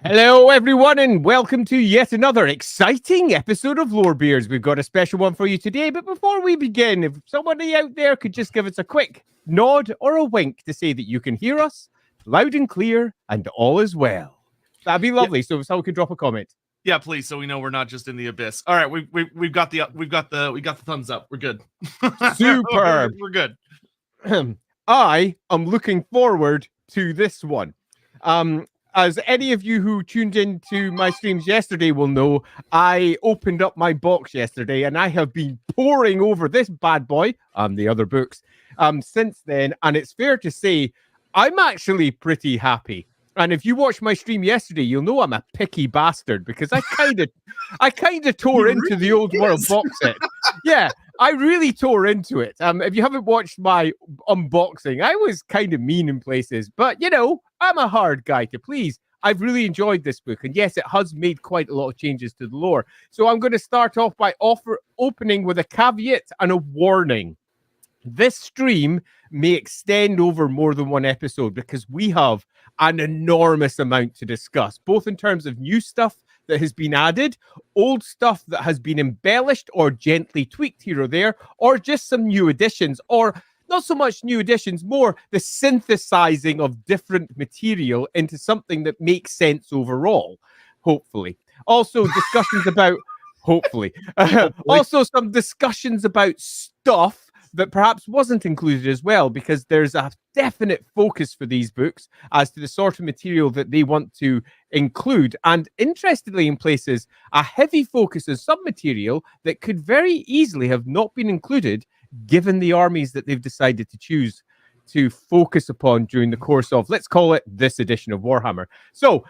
Hello, everyone, and welcome to yet another exciting episode of Lorebeards. We've got a special one for you today, but before we begin, if somebody out there could just give us a quick nod or a wink to say that you can hear us loud and clear and all is well. That'd be lovely. So if someone could drop a comment. Yeah, please, so we know we're not just in the abyss. All right, we've got the thumbs up. We're good. Superb. We're good. I am looking forward to this one. As any of you who tuned into my streams yesterday will know, I opened up my box yesterday and I have been poring over this bad boy and the other books since then. And it's fair to say, I'm actually pretty happy. And if you watched my stream yesterday, you'll know I'm a picky bastard because I kind of tore into the old world box set. Yeah, I really tore into it. If you haven't watched my unboxing, I was kind of mean in places, but you know, I'm a hard guy to please. I've really enjoyed this book, and yes, it has made quite a lot of changes to the lore. So I'm going to start off by opening with a caveat and a warning. This stream may extend over more than one episode because we have an enormous amount to discuss, both in terms of new stuff that has been added, old stuff that has been embellished or gently tweaked here or there, or just some new additions, or not so much new additions, more the synthesizing of different material into something that makes sense overall, hopefully. Also, discussions about, hopefully. Also, some discussions about stuff that perhaps wasn't included as well, because there's a definite focus for these books as to the sort of material that they want to include. And interestingly, in places, a heavy focus on some material that could very easily have not been included given the armies that they've decided to choose to focus upon during the course of, let's call it, this edition of Warhammer. So,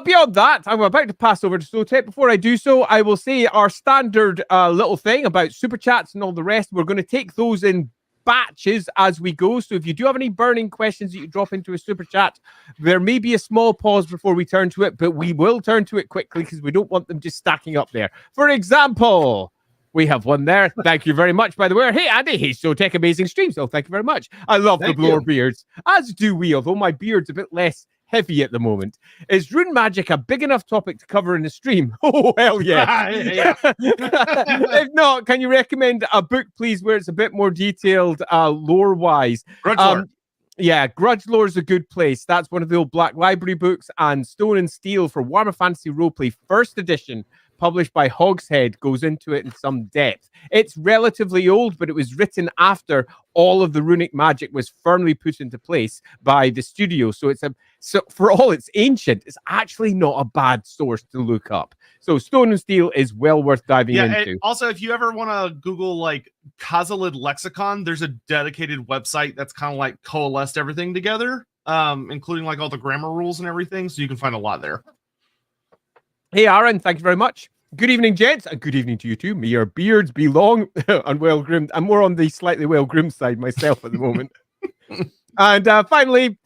beyond that, I'm about to pass over to Sotek. Before I do so, I will say our standard little thing about super chats and all the rest. We're going to take those in batches as we go. So if you do have any burning questions that you drop into a super chat, there may be a small pause before we turn to it, but we will turn to it quickly because we don't want them just stacking up there. For example, we have one there. Thank you very much, by the way. Hey, Andy. Hey, Sotek, amazing stream. So thank you very much. I love the Lorebeards, as do we, although my beard's a bit less heavy at the moment. Is rune magic a big enough topic to cover in a stream? Oh, hell yeah. If not, can you recommend a book, please, where it's a bit more detailed lore-wise? Grudge Lore. Yeah, Grudge Lore is a good place. That's one of the old Black Library books, and Stone and Steel for Warhammer Fantasy Roleplay First Edition, published by Hogshead, goes into it in some depth. It's relatively old, but it was written after all of the runic magic was firmly put into place by the studio. So for all it's ancient, it's actually not a bad source to look up. So Stone and Steel is well worth diving into. Also, if you ever want to Google like Khazalid Lexicon, there's a dedicated website that's kind of like coalesced everything together, including like all the grammar rules and everything. So you can find a lot there. Hey, Aaron, thank you very much. Good evening, gents, and good evening to you too. May your beards be long and well groomed. I'm more on the slightly well groomed side myself at the moment. And finally,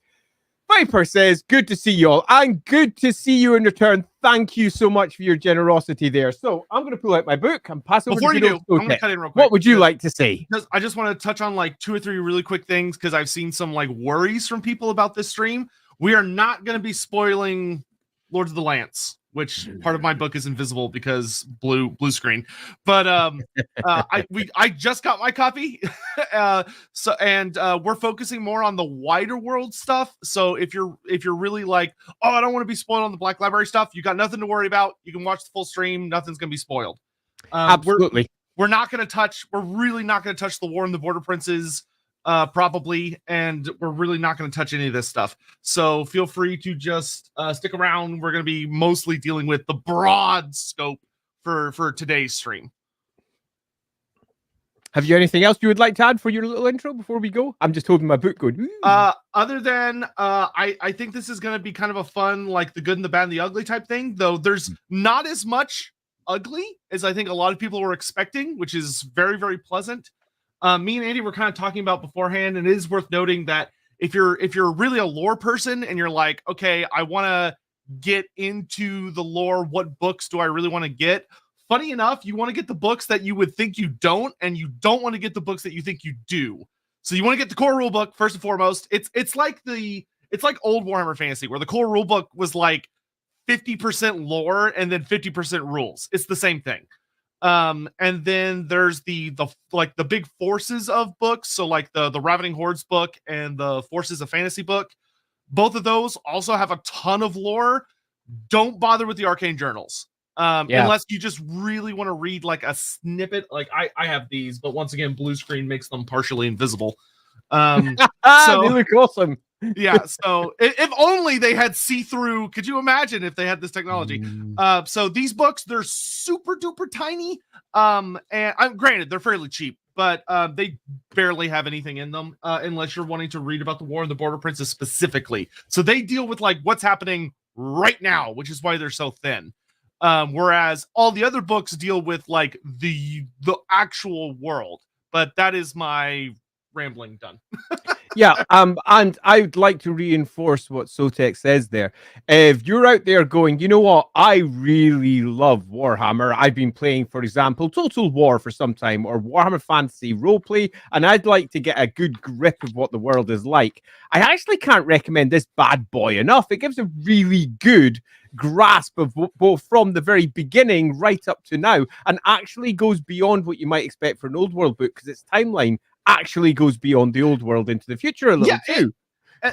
Viper says, good to see you all, and good to see you in return. Thank you so much for your generosity there. So I'm going to pull out my book and pass over Before to you do, I'm going to cut in real quick. What would you like to say? Because I just want to touch on like 2 or 3 really quick things, because I've seen some like worries from people about this stream. We are not going to be spoiling Lords of the Lance, which part of my book is invisible because blue screen. But I just got my copy, we're focusing more on the wider world stuff. So if you're really like, oh, I don't want to be spoiled on the Black Library stuff, you got nothing to worry about. You can watch the full stream. Nothing's gonna be spoiled. Absolutely. We're not gonna touch. We're really not gonna touch the War and the Border Princes. Probably, and we're really not going to touch any of this stuff. So feel free to just stick around. We're going to be mostly dealing with the broad scope for today's stream. Have you anything else you would like to add for your little intro before we go? I'm just holding my book going. Other than I think this is going to be kind of a fun, like the good and the bad and the ugly type thing, though there's not as much ugly as I think a lot of people were expecting, which is very, very pleasant. Me and Andy were kind of talking about beforehand, and it is worth noting that if you're really a lore person and you're like, okay, I want to get into the lore, what books do I really want to get? Funny enough, you want to get the books that you would think you don't, and you don't want to get the books that you think you do. So you want to get the core rule book first and foremost. It's like the it's like old Warhammer Fantasy, where the core rulebook was like 50% lore and then 50% rules. It's the same thing. And then there's the like the big forces of books, so like the Ravening Hordes book and the Forces of Fantasy book. Both of those also have a ton of lore. Don't bother with the arcane journals. Unless you just really want to read like a snippet. Like I have these, but once again, blue screen makes them partially invisible. They look awesome. Yeah, so if only they had see-through. Could you imagine if they had this technology? So these books, they're super duper tiny. And granted, they're fairly cheap, but they barely have anything in them unless you're wanting to read about the War and the Border Princes specifically. So they deal with like what's happening right now, which is why they're so thin. Whereas all the other books deal with like the actual world. But that is my rambling done. Yeah, and I'd like to reinforce what Sotek says there. If you're out there going, you know what, I really love Warhammer. I've been playing, for example, Total War for some time, or Warhammer Fantasy Roleplay, and I'd like to get a good grip of what the world is like. I actually can't recommend this bad boy enough. It gives a really good grasp of both from the very beginning right up to now, and actually goes beyond what you might expect for an old world book, because its timeline actually goes beyond the old world into the future a little too.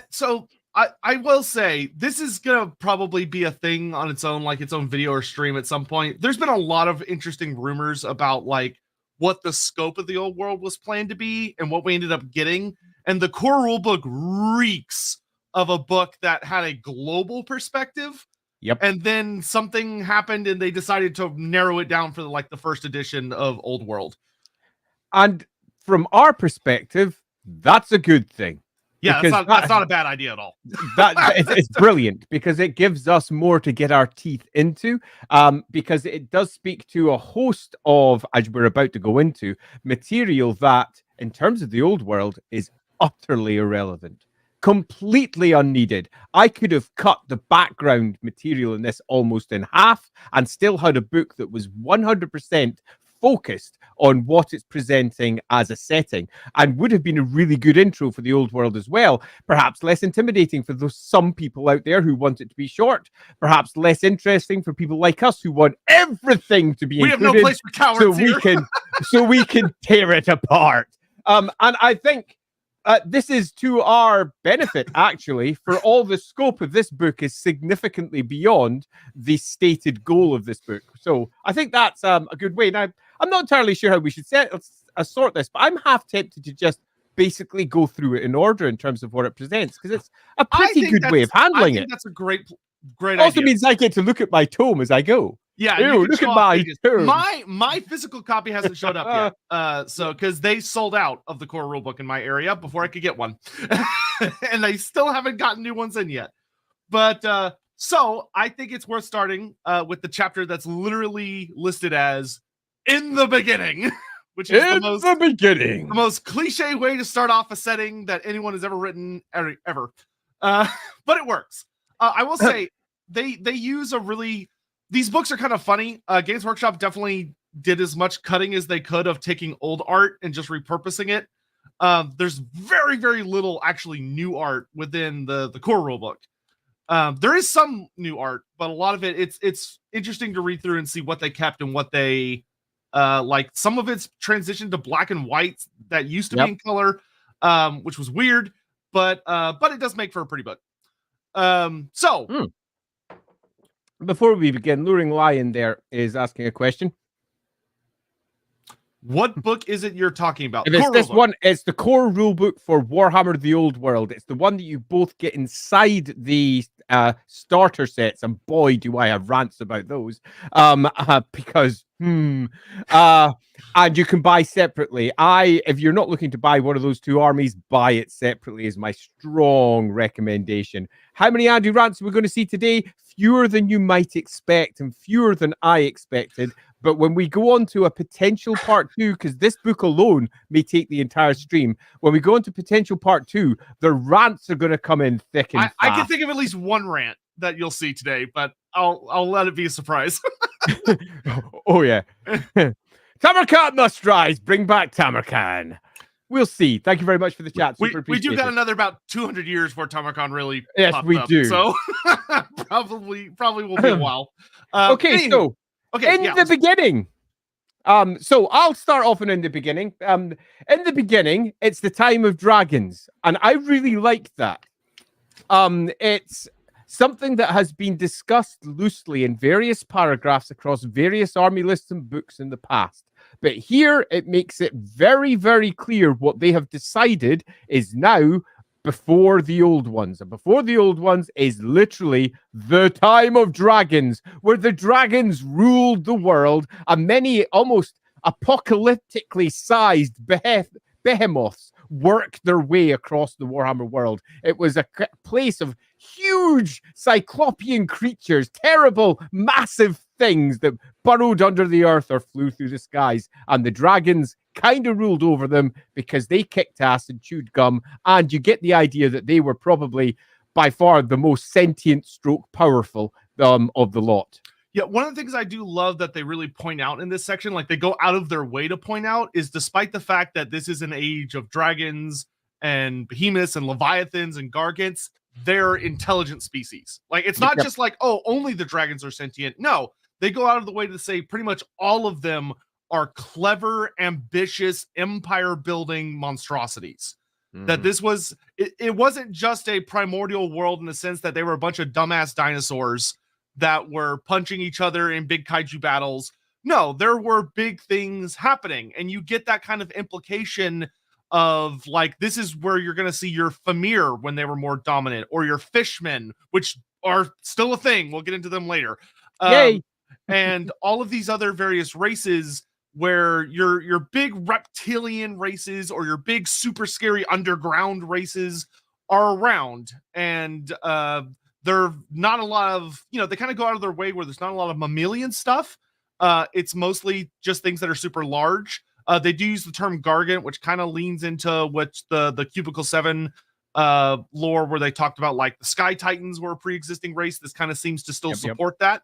So I will say this is gonna probably be a thing on its own, like its own video or stream at some point. There's been a lot of interesting rumors about like what the scope of the old world was planned to be and what we ended up getting. And the core rulebook reeks of a book that had a global perspective. Yep. And then something happened and they decided to narrow it down for like the first edition of Old World. And from our perspective, that's a good thing. Yeah, that's not a bad idea at all. It's brilliant because it gives us more to get our teeth into, because it does speak to a host of, as we're about to go into, material that, in terms of the old world, is utterly irrelevant, completely unneeded. I could have cut the background material in this almost in half and still had a book that was 100% focused on what it's presenting as a setting, and would have been a really good intro for the old world as well. Perhaps less intimidating for those some people out there who want it to be short, perhaps less interesting for people like us who want everything to be included. We have no place for cowards here. So we can tear it apart. And I think this is to our benefit, actually, for all the scope of this book is significantly beyond the stated goal of this book. So I think that's a good way. Now, I'm not entirely sure how we should sort this, but I'm half tempted to just basically go through it in order in terms of what it presents, because it's a pretty good way of handling it. That's a great it also means I get to look at my tome as I go. Yeah, look at my tome. My physical copy hasn't showed up yet. So because they sold out of the core rulebook in my area before I could get one, and they still haven't gotten new ones in yet. But so I think it's worth starting with the chapter that's literally listed as "in the beginning," which is the most cliche way to start off a setting that anyone has ever written ever. But it works. I will say they use a really. These books are kind of funny. Games Workshop definitely did as much cutting as they could of taking old art and just repurposing it. There's very, very little actually new art within the core rulebook. There is some new art, but a lot of it's interesting to read through and see what they kept and what they like. Some of it's transitioned to black and white that used to be in color, which was weird, but it does make for a pretty book. Before we begin, Luring Lion there is asking a question. What book is it you're talking about? It's this one. It's the core rulebook for Warhammer the Old World. It's the one that you both get inside the starter sets, and boy, do I have rants about those. Because and you can buy separately. If you're not looking to buy one of those two armies, buy it separately is my strong recommendation. How many Andy rants are we going to see today? Fewer than you might expect, and fewer than I expected. But when we go on to a potential part 2, because this book alone may take the entire stream, when we go into potential part 2, the rants are going to come in thick and fast. I can think of at least one rant that you'll see today, but I'll let it be a surprise. Oh yeah. Tamarkan must rise. Bring back Tamarkan. We'll see. Thank you very much for the chat. Super We do appreciate got it. another about 200 years before Tamacon really Yes, popped we up. do. So probably will be a while. Okay, Anywho, so okay, in the beginning, so I'll start off in the beginning. In the beginning, it's the time of dragons, and I really like that. It's something that has been discussed loosely in various paragraphs across various army lists and books in the past. But here it makes it very, very clear what they have decided is now before the old ones. And before the old ones is literally the time of dragons, where the dragons ruled the world, and many almost apocalyptically sized behemoths worked their way across the Warhammer world. It was a place of huge cyclopean creatures, terrible, massive things that burrowed under the earth or flew through the skies. And the dragons kind of ruled over them because they kicked ass and chewed gum. And you get the idea that they were probably by far the most sentient stroke powerful of the lot. Yeah, one of the things I do love that they really point out in this section, like they go out of their way to point out, is despite the fact that this is an age of dragons and behemoths and leviathans and gargants, they're intelligent species. Like it's not just like, oh, only the dragons are sentient. No, they go out of the way to say pretty much all of them are clever, ambitious, empire building monstrosities. That this was, it wasn't just a primordial world in the sense that they were a bunch of dumbass dinosaurs that were punching each other in big kaiju battles. No, there were big things happening. And you get that kind of implication of like, this is where you're going to see your Famir when they were more dominant, or your Fishmen, which are still a thing. We'll get into them later. Yay. And all of these other various races where your big reptilian races or your big super scary underground races are around. And they're not a lot of, they kind of go out of their way where there's not a lot of mammalian stuff. It's mostly just things that are super large. They do use the term gargant, which kind of leans into what the Cubicle 7 lore, where they talked about like the Sky Titans were a pre-existing race. This kind of seems to still support that.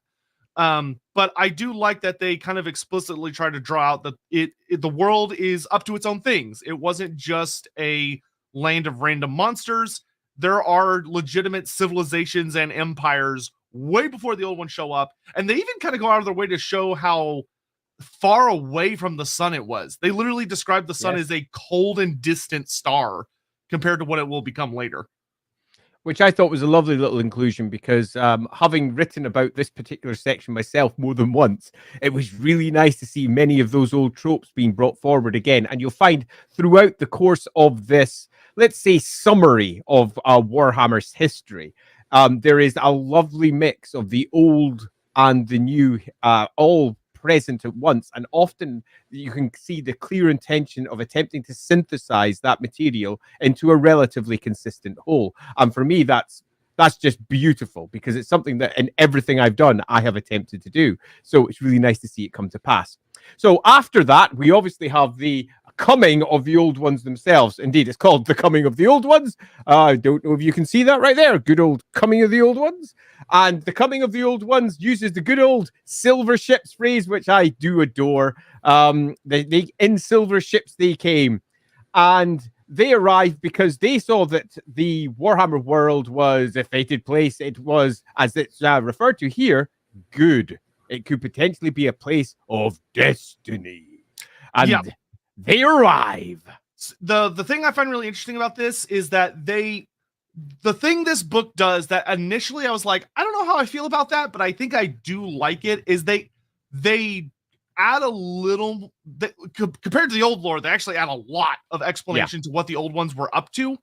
But I do like that they kind of explicitly try to draw out that the world is up to its own things. It wasn't just a land of random monsters. There are legitimate civilizations and empires way before the old ones show up. And they even kind of go out of their way to show how far away from the sun it was. They literally describe the sun as a cold and distant star compared to what it will become later. Which I thought was a lovely little inclusion, because having written about this particular section myself more than once, it was really nice to see many of those old tropes being brought forward again. And you'll find throughout the course of this, let's say, summary of Warhammer's history, there is a lovely mix of the old and the new, all present at once, and often you can see the clear intention of attempting to synthesize that material into a relatively consistent whole. And for me, that's just beautiful, because it's something that in everything I've done, I have attempted to do. So it's really nice to see it come to pass. So after that, we obviously have the coming of the old ones themselves. Indeed, it's called the coming of the old ones. I don't know if you can see that right there. Good old coming of the old ones. And the coming of the old ones uses the good old silver ships phrase, which I do adore. They in silver ships they came, and they arrived because they saw that the Warhammer world was a fated place. It was, as it's referred to here, good. It could potentially be a place of destiny. And they arrive. The thing I find really interesting about this is that the thing this book does that initially I was like, I don't know how I feel about that, but I think I do like it, is they add a little, compared to the old lore, they actually add a lot of explanation to what the old ones were up to.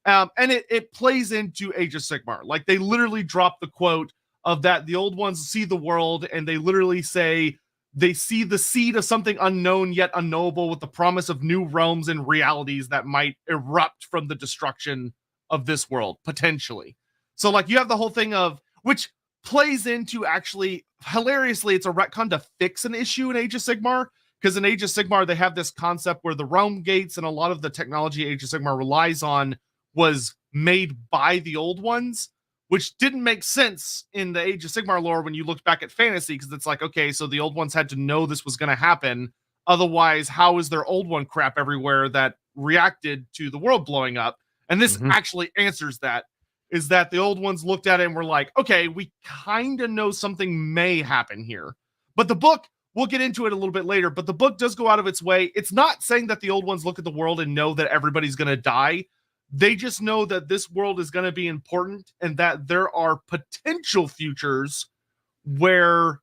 And it plays into Age of Sigmar. Like they literally drop the quote of that the old ones see the world, and they literally say they see the seed of something unknown yet unknowable, with the promise of new realms and realities that might erupt from the destruction of this world, potentially. So like you have the whole thing of, which plays into, actually hilariously, it's a retcon to fix an issue in Age of Sigmar, because in Age of Sigmar they have this concept where the realm gates and a lot of the technology Age of Sigmar relies on was made by the old ones, which didn't make sense in the Age of Sigmar lore when you looked back at fantasy, because it's like, okay, so the old ones had to know this was going to happen. Otherwise, how is there old one crap everywhere that reacted to the world blowing up. And this Mhm. actually answers that, is that the old ones looked at it and were like, okay, we kind of know something may happen here. But the book, we'll get into it a little bit later, but the book does go out of its way. It's not saying that the old ones look at the world and know that everybody's going to die. They just know that this world is going to be important and that there are potential futures where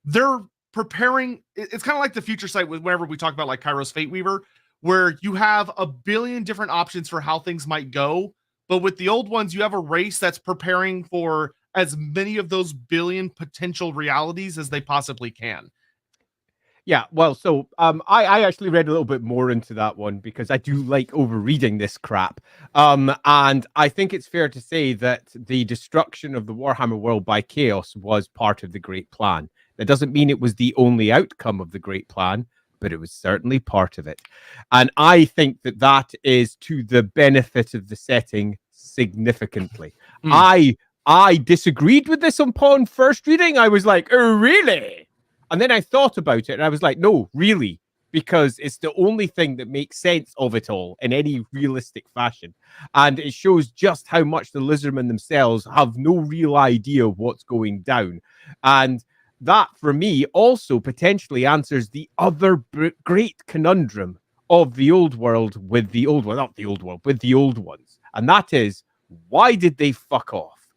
they're preparing. It's kind of like the future site whenever we talk about like Kairos Fate Weaver, where you have a billion different options for how things might go. But with the old ones, you have a race that's preparing for as many of those billion potential realities as they possibly can. Yeah, well, so I actually read a little bit more into that one because I do like overreading this crap. And I think it's fair to say that the destruction of the Warhammer world by chaos was part of the Great Plan. That doesn't mean it was the only outcome of the Great Plan, but it was certainly part of it. And I think that that is to the benefit of the setting significantly. I disagreed with this upon first reading. I was like, oh, really? And then I thought about it and I was like, no, really, because it's the only thing that makes sense of it all in any realistic fashion. And it shows just how much the Lizardmen themselves have no real idea of what's going down. And that, for me, also potentially answers the other great conundrum of the old world with the old one, not the old world, with the old ones. And that is, why did they fuck off?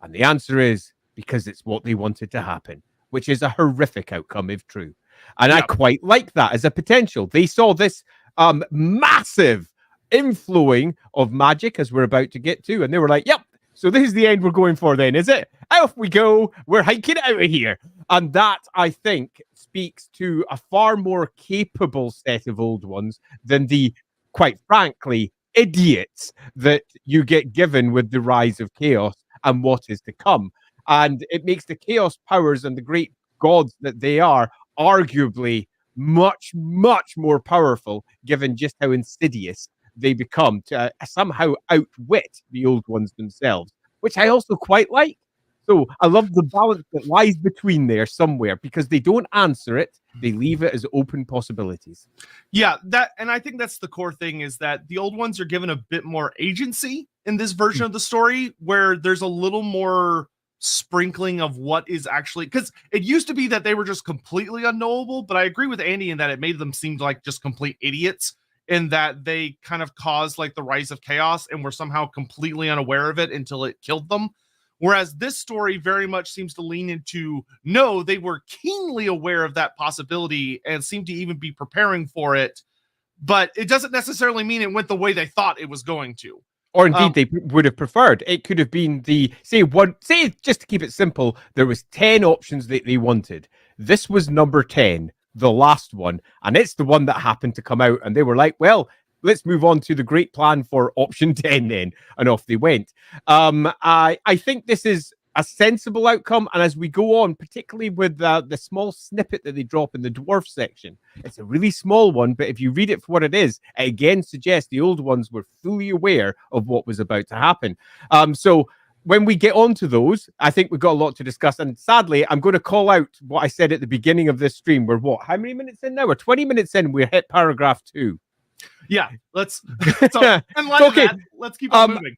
And the answer is because it's what they wanted to happen, which is a horrific outcome if true. And I quite like that as a potential. They saw this massive inflowing of magic, as we're about to get to, and they were like, yep, so this is the end we're going for then, is it? Off we go. We're hiking out of here. And that, I think, speaks to a far more capable set of old ones than the, quite frankly, idiots that you get given with the rise of chaos and what is to come. And it makes the chaos powers and the great gods that they are arguably much, much more powerful, given just how insidious they become to somehow outwit the old ones themselves, which I also quite like. So I love the balance that lies between there somewhere, because they don't answer it. They leave it as open possibilities. Yeah, and I think that's the core thing, is that the old ones are given a bit more agency in this version of the story, where there's a little more sprinkling of what is actually, because it used to be that they were just completely unknowable, but I agree with Andy in that it made them seem like just complete idiots, in that they kind of caused like the rise of chaos and were somehow completely unaware of it until it killed them. Whereas this story very much seems to lean into, no, they were keenly aware of that possibility and seem to even be preparing for it, but it doesn't necessarily mean it went the way they thought it was going to. Or indeed, they would have preferred. It could have been say, just to keep it simple, there was 10 options that they wanted. This was number 10, the last one, and it's the one that happened to come out, and they were like, well, let's move on to the great plan for option 10 then, and off they went. I think this is a sensible outcome, and as we go on, particularly with the small snippet that they drop in the dwarf section, it's a really small one, but if you read it for what it is, it again suggests the old ones were fully aware of what was about to happen. So when we get onto those, I think we've got a lot to discuss. And sadly, I'm going to call out what I said at the beginning of this stream. We're how many minutes in now? We're 20 minutes in. We're hit paragraph 2. Yeah, let's okay. Let's keep on moving.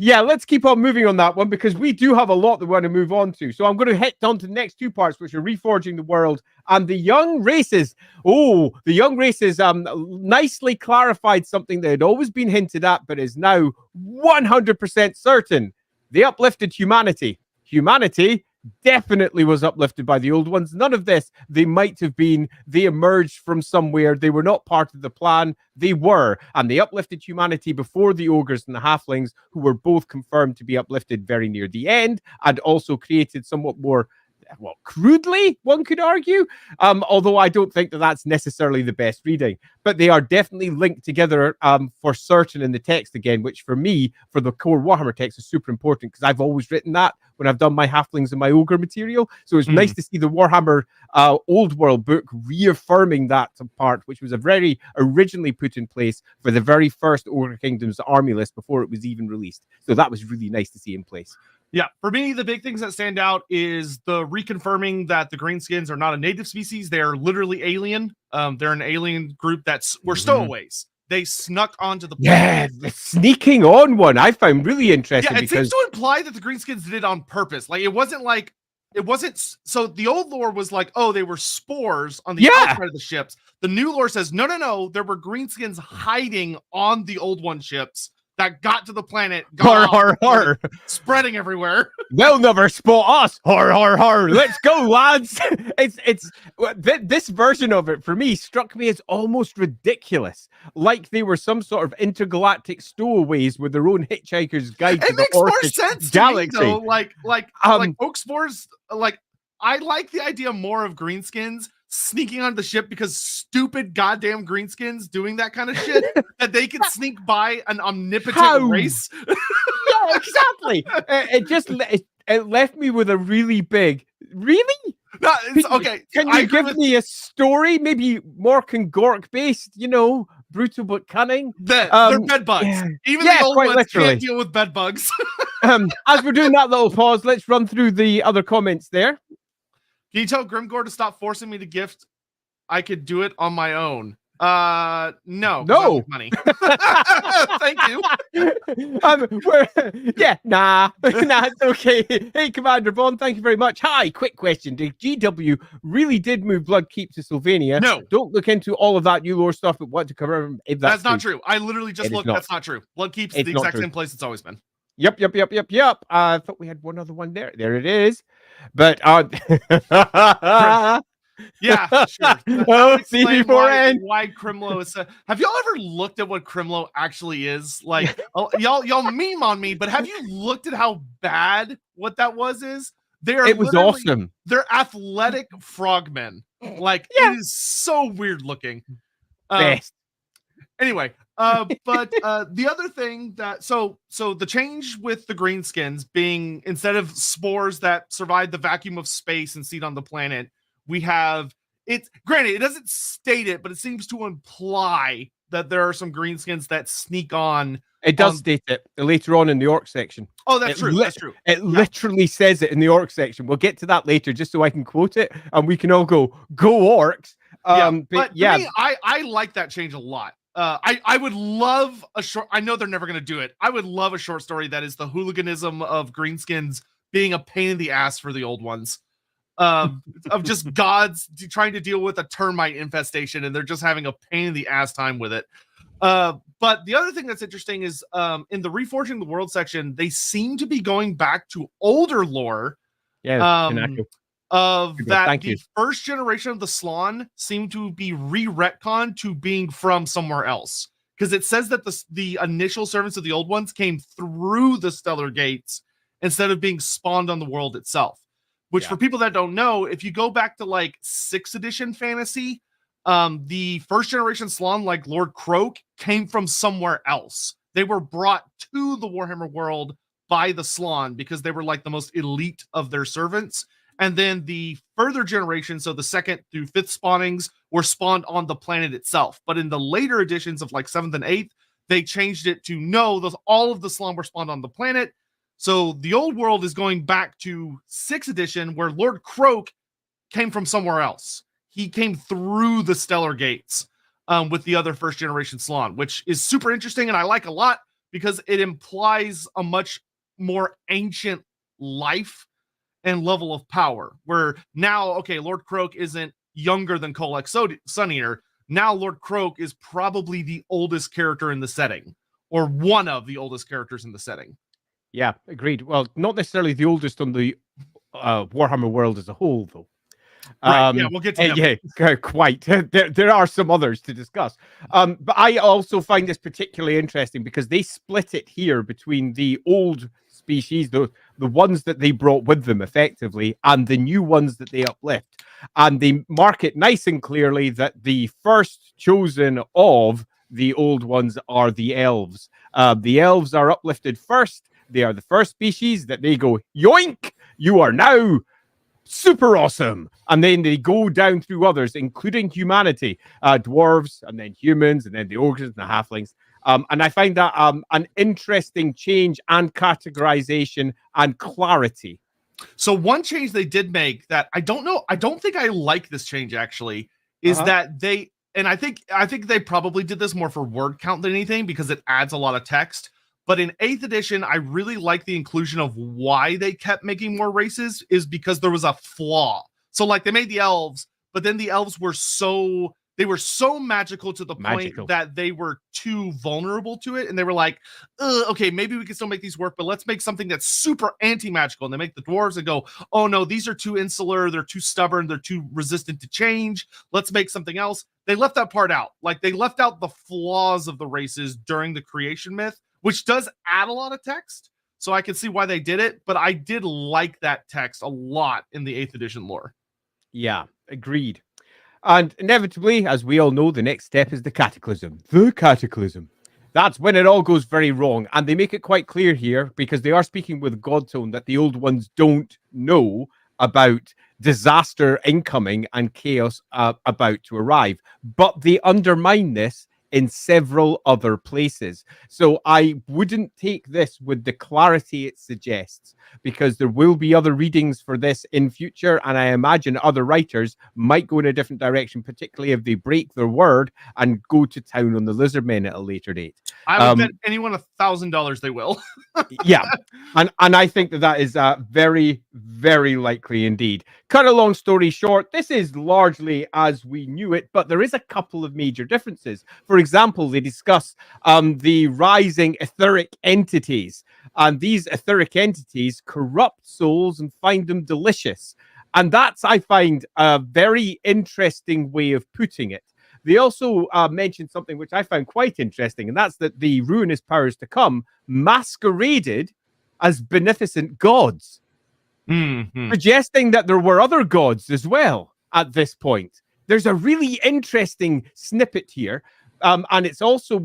Yeah, let's keep on moving on that one, because we do have a lot that we want to move on to. So I'm going to hit on to the next 2 parts, which are Reforging the World and the Young Races. Oh, the Young Races nicely clarified something that had always been hinted at, but is now 100% certain. They uplifted humanity. Humanity definitely was uplifted by the old ones. None of this, they might have been, they emerged from somewhere. They were not part of the plan. They were. And they uplifted humanity before the ogres and the halflings, who were both confirmed to be uplifted very near the end, and also created somewhat more, well, crudely, one could argue, although I don't think that that's necessarily the best reading. But they are definitely linked together for certain in the text again, which for me, for the core Warhammer text, is super important, because I've always written that when I've done my halflings and my ogre material. So it's nice to see the Warhammer Old World book reaffirming that part, which was a very originally put in place for the very first Ogre Kingdoms army list before it was even released. So that was really nice to see in place. Yeah, for me, the big things that stand out is the reconfirming that the greenskins are not a native species. They're literally alien. They're an alien group were stowaways. They snuck onto the planet. Yeah, the sneaking on one I found really interesting Yeah, it because seems to imply that the greenskins did it on purpose. Like it wasn't. So the old lore was like, oh, they were spores on the outside of the ships. The new lore says, no, there were greenskins hiding on the old one ships that got to the planet, spreading everywhere. They'll never spot us. Har. Let's go, lads. This version of it for me struck me as almost ridiculous, like they were some sort of intergalactic stowaways with their own Hitchhiker's Guide to the Orcish Galaxy. To me, though. Like oak spores. Like I like the idea more of greenskins sneaking onto the ship because stupid goddamn greenskins doing that kind of shit that they can sneak by an omnipotent race. Yeah, exactly. It left me with a really big really. No, it's okay. Can you give me a story, maybe Mork and Gork based? Brutal but cunning. They're bed bugs. Yeah. Even the old ones can't deal with bed bugs. As we're doing that little pause, let's run through the other comments there. Can you tell Grimgore to stop forcing me to gift? I could do it on my own. No money. Thank you. Nah, it's okay. Hey, Commander Bond, thank you very much. Hi, quick question. The GW really did move Bloodkeep to Sylvania? No. Don't look into all of that new lore stuff, but want to cover if that's not true. I literally just looked. That's not true. Bloodkeep's the exact same place it's always been. Yep. I thought we had one other one there. There it is. But yeah, sure. Why Crimlo is have y'all ever looked at what Crimlo actually is? Like y'all meme on me, but have you looked at how bad what that is? It was awesome. They're athletic frogmen. Like it is so weird looking. Best. Anyway, but the other thing that so the change with the greenskins being instead of spores that survive the vacuum of space and seed on the planet, we have it. Granted, it doesn't state it, but it seems to imply that there are some greenskins that sneak on. It does state it later on in the orc section. Oh, that's true. That's true. It literally says it in the orc section. We'll get to that later, just so I can quote it, and we can all go orcs. But me, I like that change a lot. I would love a short. I know they're never going to do it. I would love a short story that is the hooliganism of greenskins being a pain in the ass for the old ones. Of just gods trying to deal with a termite infestation, and they're just having a pain in the ass time with it. But the other thing that's interesting is in the Reforging the World section, they seem to be going back to older lore. Yeah, the first generation of the Slaanesh seemed to be re-retconned to being from somewhere else, because it says that the initial servants of the old ones came through the Stellar Gates instead of being spawned on the world itself. Which for people that don't know, if you go back to like 6th edition fantasy, the first generation Slaanesh, like Lord Croak, came from somewhere else. They were brought to the Warhammer world by the Slaanesh because they were like the most elite of their servants. And then the further generation, so the 2nd through 5th spawnings, were spawned on the planet itself. But in the later editions of like 7th and 8th, they changed it to all of the Slaanesh were spawned on the planet. So the old world is going back to 6th edition, where Lord Croak came from somewhere else. He came through the Stellar Gates with the other first generation Slaanesh, which is super interesting and I like a lot because it implies a much more ancient life and level of power. Where now, okay, Lord Croak isn't younger than Kolek Suneater. Now Lord Croak is probably the oldest character in the setting, or one of the oldest characters in the setting. Yeah, agreed. Well, not necessarily the oldest on the Warhammer world as a whole, though. Right, we'll get to that. Yeah, quite. There are some others to discuss. But I also find this particularly interesting because they split it here between the old species, the ones that they brought with them effectively, and the new ones that they uplift. And they mark it nice and clearly that the first chosen of the old ones are the elves. The elves are uplifted first. They are the first species that they go, yoink, you are now super awesome. And then they go down through others, including humanity, dwarves, and then humans, and then the ogres and the halflings. And I find that an interesting change and categorization and clarity. So one change they did make that I don't think I like this change actually, is Uh-huh. that I think they probably did this more for word count than anything because it adds a lot of text. But in 8th edition, I really like the inclusion of why they kept making more races is because there was a flaw. So like they made the elves, but then the elves were so magical to the point that they were too vulnerable to it, and they were like, okay, maybe we can still make these work, but let's make something that's super anti-magical. And they make the dwarves and go, oh no, these are too insular, they're too stubborn, they're too resistant to change. Let's make something else. They left that part out. Like they left out the flaws of the races during the creation myth, which does add a lot of text. So I can see why they did it, but I did like that text a lot in the 8th edition lore. Yeah, agreed. And inevitably, as we all know, the next step is the cataclysm. The cataclysm. That's when it all goes very wrong. And they make it quite clear here, because they are speaking with God tone, that the old ones don't know about disaster incoming and chaos about to arrive. But they undermine this in several other places. So I wouldn't take this with the clarity it suggests, because there will be other readings for this in future, and I imagine other writers might go in a different direction, particularly if they break their word and go to town on the lizard men at a later date. I would bet anyone $1,000 they will. Yeah, and I think that is very, very likely indeed. Cut a long story short, this is largely as we knew it, but there is a couple of major differences. For example, they discuss the rising etheric entities, and these etheric entities corrupt souls and find them delicious. And that's, I find, a very interesting way of putting it. They also mentioned something which I found quite interesting, and that's that the ruinous powers to come masqueraded as beneficent gods, suggesting that there were other gods as well at this point. There's a really interesting snippet here, and it's also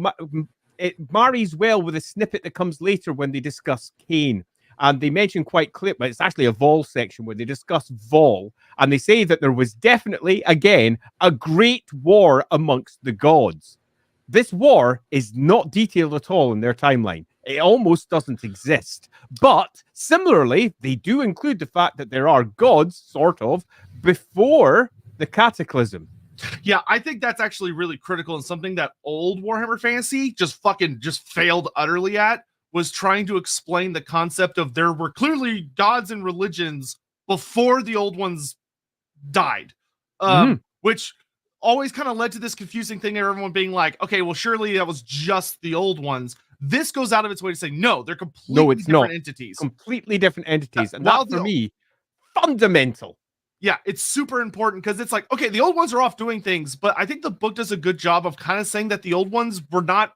it marries well with a snippet that comes later when they discuss Cain. And they mention quite clear, but it's actually a Vol section where they discuss Vol, and they say that there was definitely, again, a great war amongst the gods. This war is not detailed at all in their timeline. It almost doesn't exist. But similarly, they do include the fact that there are gods, sort of, before the cataclysm. Yeah, I think that's actually really critical and something that old Warhammer Fantasy just failed utterly at, was trying to explain the concept of there were clearly gods and religions before the old ones died, which always kind of led to this confusing thing of everyone being like, okay, well, surely that was just the old ones. This goes out of its way to say, no, they're completely different entities. Completely different entities. And that, for me, fundamental. Yeah, it's super important because it's like, okay, the old ones are off doing things, but I think the book does a good job of kind of saying that the old ones were not,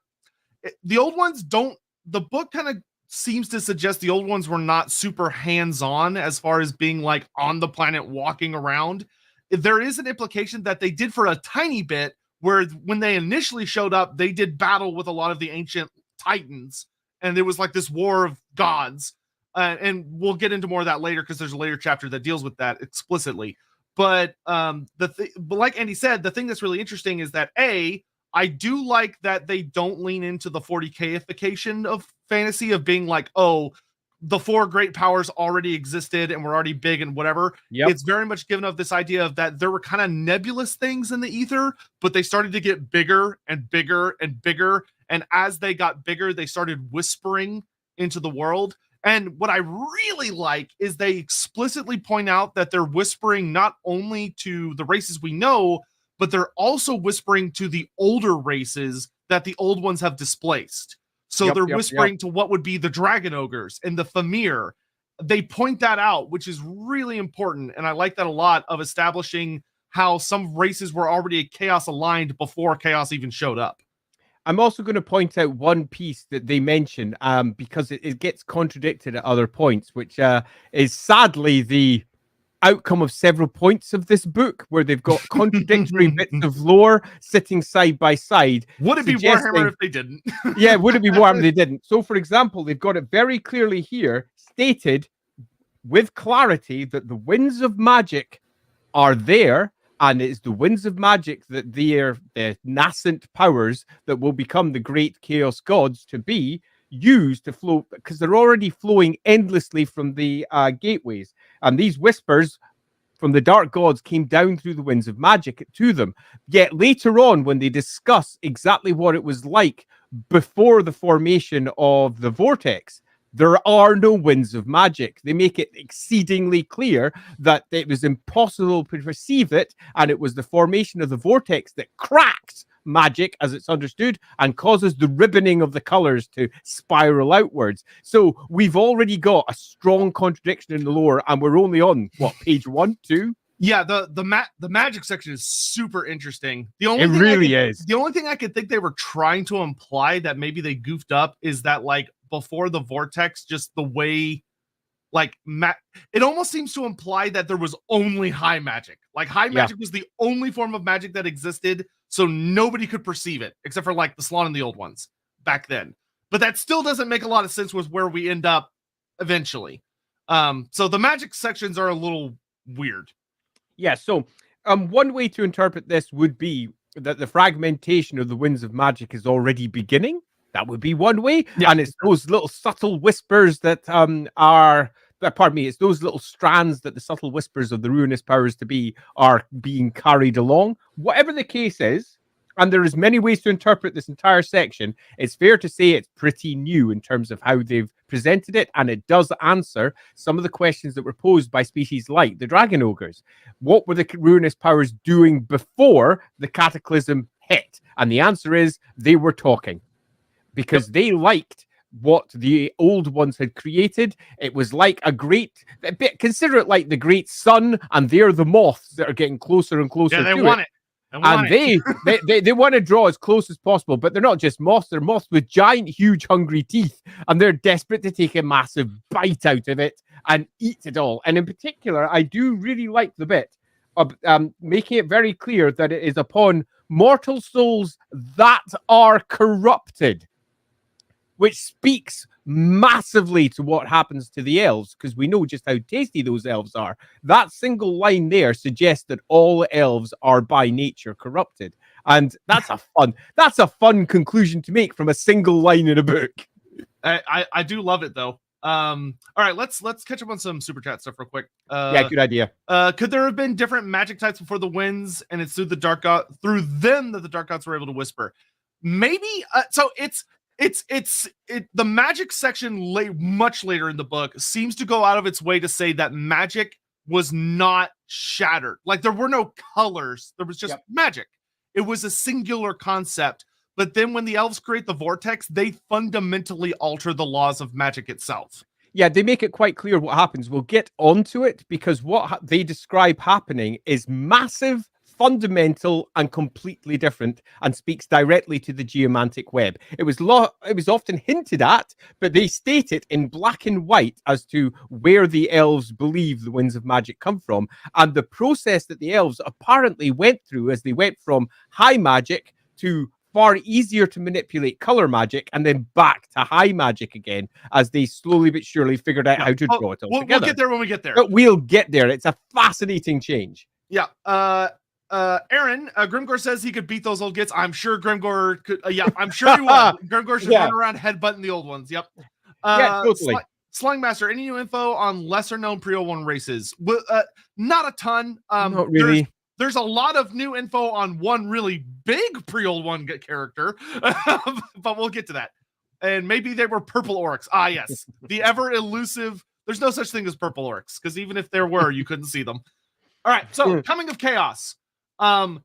the old ones don't, the book kind of seems to suggest the old ones were not super hands-on as far as being like on the planet walking around. There is an implication that they did for a tiny bit, where when they initially showed up, they did battle with a lot of the ancient titans, and there was like this war of gods. And we'll get into more of that later because there's a later chapter that deals with that explicitly. But but like Andy said, the thing that's really interesting is that I do like that they don't lean into the 40K-ification of fantasy of being like, oh, the 4 great powers already existed and were already big and whatever. Yep. It's very much given of this idea of that there were kind of nebulous things in the ether, but they started to get bigger and bigger and bigger. And as they got bigger, they started whispering into the world. And what I really like is they explicitly point out that they're whispering not only to the races we know, but they're also whispering to the older races that the old ones have displaced. So they're whispering to what would be the Dragon Ogres and the Famir. They point that out, which is really important. And I like that a lot, of establishing how some races were already Chaos aligned before Chaos even showed up. I'm also going to point out one piece that they mention, because it gets contradicted at other points, which is sadly the outcome of several points of this book, where they've got contradictory bits of lore sitting side by side. Would it be Warhammer if they didn't? Yeah, would it be Warhammer if they didn't? So, for example, they've got it very clearly here stated with clarity that the winds of magic are there, And it's the winds of magic that they're the nascent powers that will become the great chaos gods to be used to flow, because they're already flowing endlessly from the gateways. And these whispers from the dark gods came down through the winds of magic to them. Yet later on, when they discuss exactly what it was like before the formation of the vortex, there are no winds of magic. They make it exceedingly clear that it was impossible to perceive it, and it was the formation of the vortex that cracks magic as it's understood and causes the ribboning of the colors to spiral outwards. So we've already got a strong contradiction in the lore, and we're only on what, page 1, 2? Yeah, the magic section is super interesting. The only It thing really is. The only thing I could think they were trying to imply that maybe they goofed up is that, like, before the vortex, just the way, like, it almost seems to imply that there was only high magic. Like, high magic was the only form of magic that existed, so nobody could perceive it except for, like, the Salon and the Old Ones back then. But that still doesn't make a lot of sense with where we end up eventually. So the magic sections are a little weird. Yeah, so one way to interpret this would be that the fragmentation of the winds of magic is already beginning. That would be one way. Yeah. And it's those little subtle whispers that pardon me, it's those little strands that the subtle whispers of the ruinous powers to be are being carried along. Whatever the case is, and there is many ways to interpret this entire section, it's fair to say it's pretty new in terms of how they've presented it, and it does answer some of the questions that were posed by species like the dragon ogres. What were the ruinous powers doing before the cataclysm hit? And the answer is they were talking, because they liked what the old ones had created. It was like consider it like the great sun, and they're the moths that are getting closer and closer. Yeah, they want it. And they want to draw as close as possible, but they're not just moths, they're moths with giant, huge, hungry teeth, and they're desperate to take a massive bite out of it and eat it all. And in particular, I do really like the bit of making it very clear that it is upon mortal souls that are corrupted, which speaks massively to what happens to the elves, because we know just how tasty those elves are. That single line there suggests that all elves are by nature corrupted. And that's a fun conclusion to make from a single line in a book. I do love it, though. All right, let's catch up on some super chat stuff real quick. Yeah, good idea. Could there have been different magic types before the winds, and it's through them that the dark gods were able to whisper? Maybe. So the magic section much later in the book seems to go out of its way to say that magic was not shattered. Like, there were no colors. There was just magic. It was a singular concept. But then when the elves create the vortex, they fundamentally alter the laws of magic itself. Yeah, they make it quite clear what happens. We'll get onto it, because what they describe happening is massive, fundamental, and completely different, and speaks directly to the geomantic web. It was often hinted at, but they state it in black and white as to where the elves believe the winds of magic come from, and the process that the elves apparently went through as they went from high magic to far easier to manipulate color magic, and then back to high magic again, as they slowly but surely figured out how to draw it all together. We'll get there when we get there. But we'll get there. It's a fascinating change. Yeah. Aaron, Grimgor says he could beat those old gits. I'm sure Grimgor could. I'm sure he would. Grimgor should run around headbutting the old ones. Yep. Yeah, totally. Slangmaster, any new info on lesser known pre-01 races? Not a ton. Not really. There's a lot of new info on one really big pre-01 character, but we'll get to that. And maybe they were purple orcs. Ah, yes. The ever elusive. There's no such thing as purple orcs, because even if there were, you couldn't see them. All right. So, Coming of Chaos.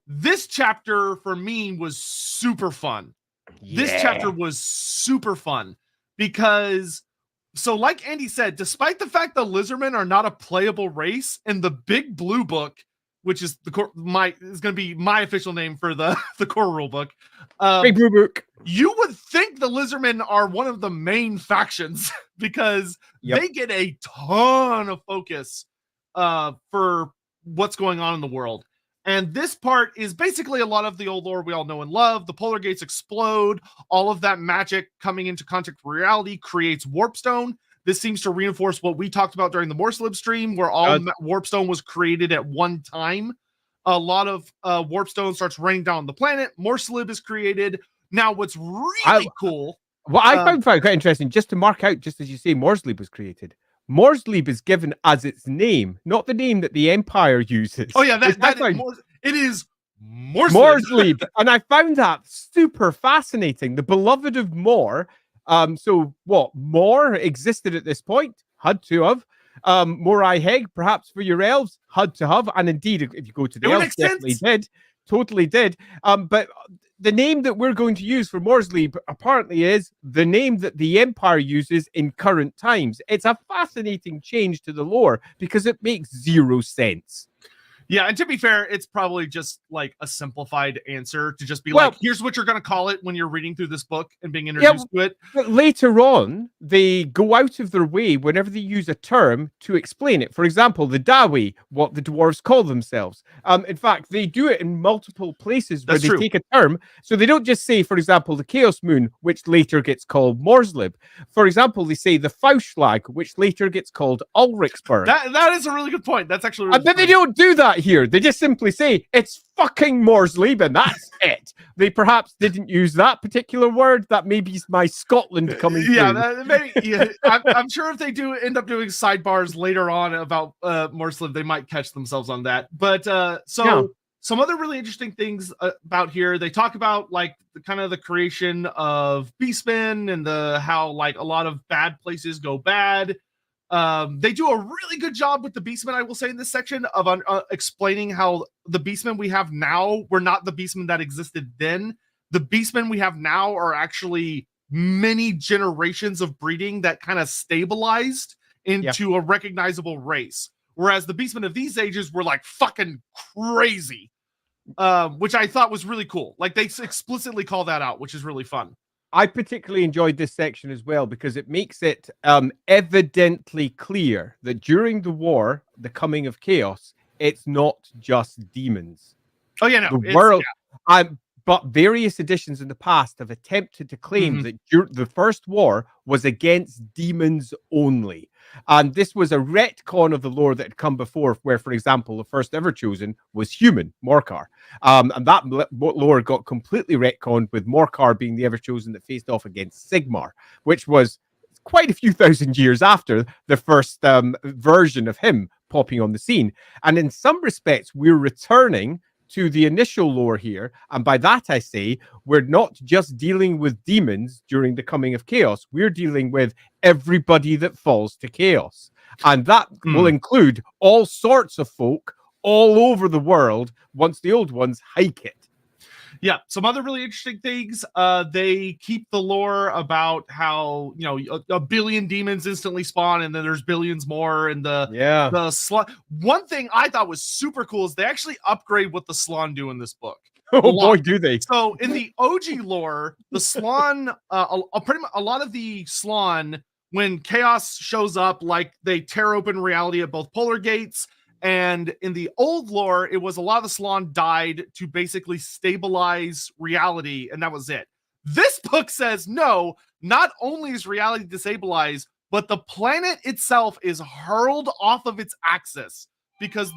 This chapter for me was super fun. This chapter was super fun because, so like Andy said, despite the fact the lizardmen are not a playable race, in the big blue book, which is is going to be my official name for the core rule book. Big blue book. You would think the lizardmen are one of the main factions because they get a ton of focus for what's going on in the world. And this part is basically a lot of the old lore we all know and love. The polar gates explode. All of that magic coming into contact with reality creates warpstone. This seems to reinforce what we talked about during the Morslib stream, where all warpstone was created at one time. A lot of warp stone starts raining down on the planet. More Slib is created. Now, what's really cool. What I found quite interesting, just to mark out, just as you say, Morsleb was created. Morsleb is given as its name, not the name that the Empire uses. Oh yeah, it is Morsleb. And I found that super fascinating. The beloved of Mor. So what? Mor existed at this point, had to have. Morai Heg, perhaps for your elves, had to have. And indeed, if you go to the elves, definitely did. Totally did. But the name that we're going to use for Morsleb apparently is the name that the Empire uses in current times. It's a fascinating change to the lore because it makes zero sense. Yeah, and to be fair, it's probably just like a simplified answer to just be like, here's what you're going to call it when you're reading through this book and being introduced to it. But later on, they go out of their way whenever they use a term to explain it. For example, the Dawi, what the dwarves call themselves. In fact, they do it in multiple places where they take a term. So they don't just say, for example, the Chaos Moon, which later gets called Morsleb. For example, they say the Fauschlag, which later gets called Ulrichsburg. That is a really good point. That's actually really but they don't do that here. They just simply say it's fucking Morsleb and that's it. They perhaps didn't use that particular word. That maybe is my Scotland coming through. I'm sure if they do end up doing sidebars later on about Morsleb, they might catch themselves on that. But some other really interesting things about here. They talk about like the creation of beastmen and how like a lot of bad places go bad. They do a really good job with the beastmen, I will say, in this section of explaining how the beastmen we have now were not the beastmen that existed then. The beastmen we have now are actually many generations of breeding that kind of stabilized into a recognizable race. Whereas the beastmen of these ages were like fucking crazy, which I thought was really cool. Like they explicitly call that out, which is really fun. I particularly enjoyed this section as well because it makes it evidently clear that during the war, the coming of chaos, it's not just demons. Oh yeah, no. The world, but various editions in the past have attempted to claim that the first war was against demons only. And this was a retcon of the lore that had come before, where, for example, the first ever chosen was human, Morkar. And that lore got completely retconned, with Morkar being the ever chosen that faced off against Sigmar, which was quite a few thousand years after the first version of him popping on the scene. And in some respects, we're returning to the initial lore here, and by that I say we're not just dealing with demons during the coming of chaos, we're dealing with everybody that falls to chaos, and that will include all sorts of folk all over the world once the old ones hike it. Yeah, some other really interesting things. They keep the lore about how, you know, a billion demons instantly spawn, and then there's billions more. And the slot. One thing I thought was super cool is they actually upgrade what the Slann do in this book. Oh boy, do they! So in the OG lore, the Slann, pretty much a lot of the Slann, when chaos shows up, like they tear open reality at both polar gates. And in the old lore, it was a lot of the Slann died to basically stabilize reality, and that was it. This book says, no, not only is reality destabilized, but the planet itself is hurled off of its axis. Because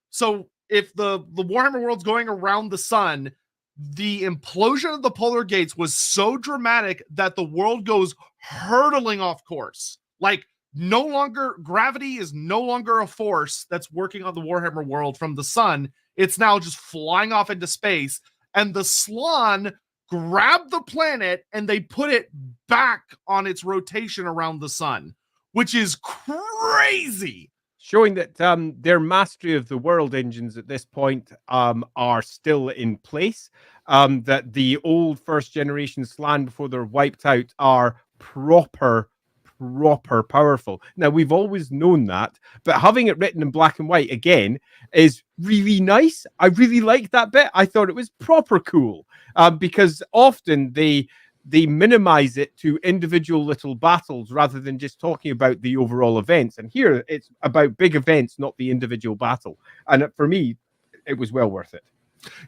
so if the Warhammer world's going around the sun, the implosion of the polar gates was so dramatic that the world goes hurtling off course. Like, no longer, gravity is no longer a force that's working on the Warhammer world from the sun. It's now just flying off into space. And the Slann grab the planet and they put it back on its rotation around the sun, which is crazy. Showing that their mastery of the world engines at this point are still in place. That the old first generation Slann before they're wiped out are proper powerful. Now, we've always known that, but having it written in black and white again is really nice. I really like that bit. I thought it was proper cool because often they minimize it to individual little battles rather than just talking about the overall events. And here it's about big events, not the individual battle. And for me, it was well worth it.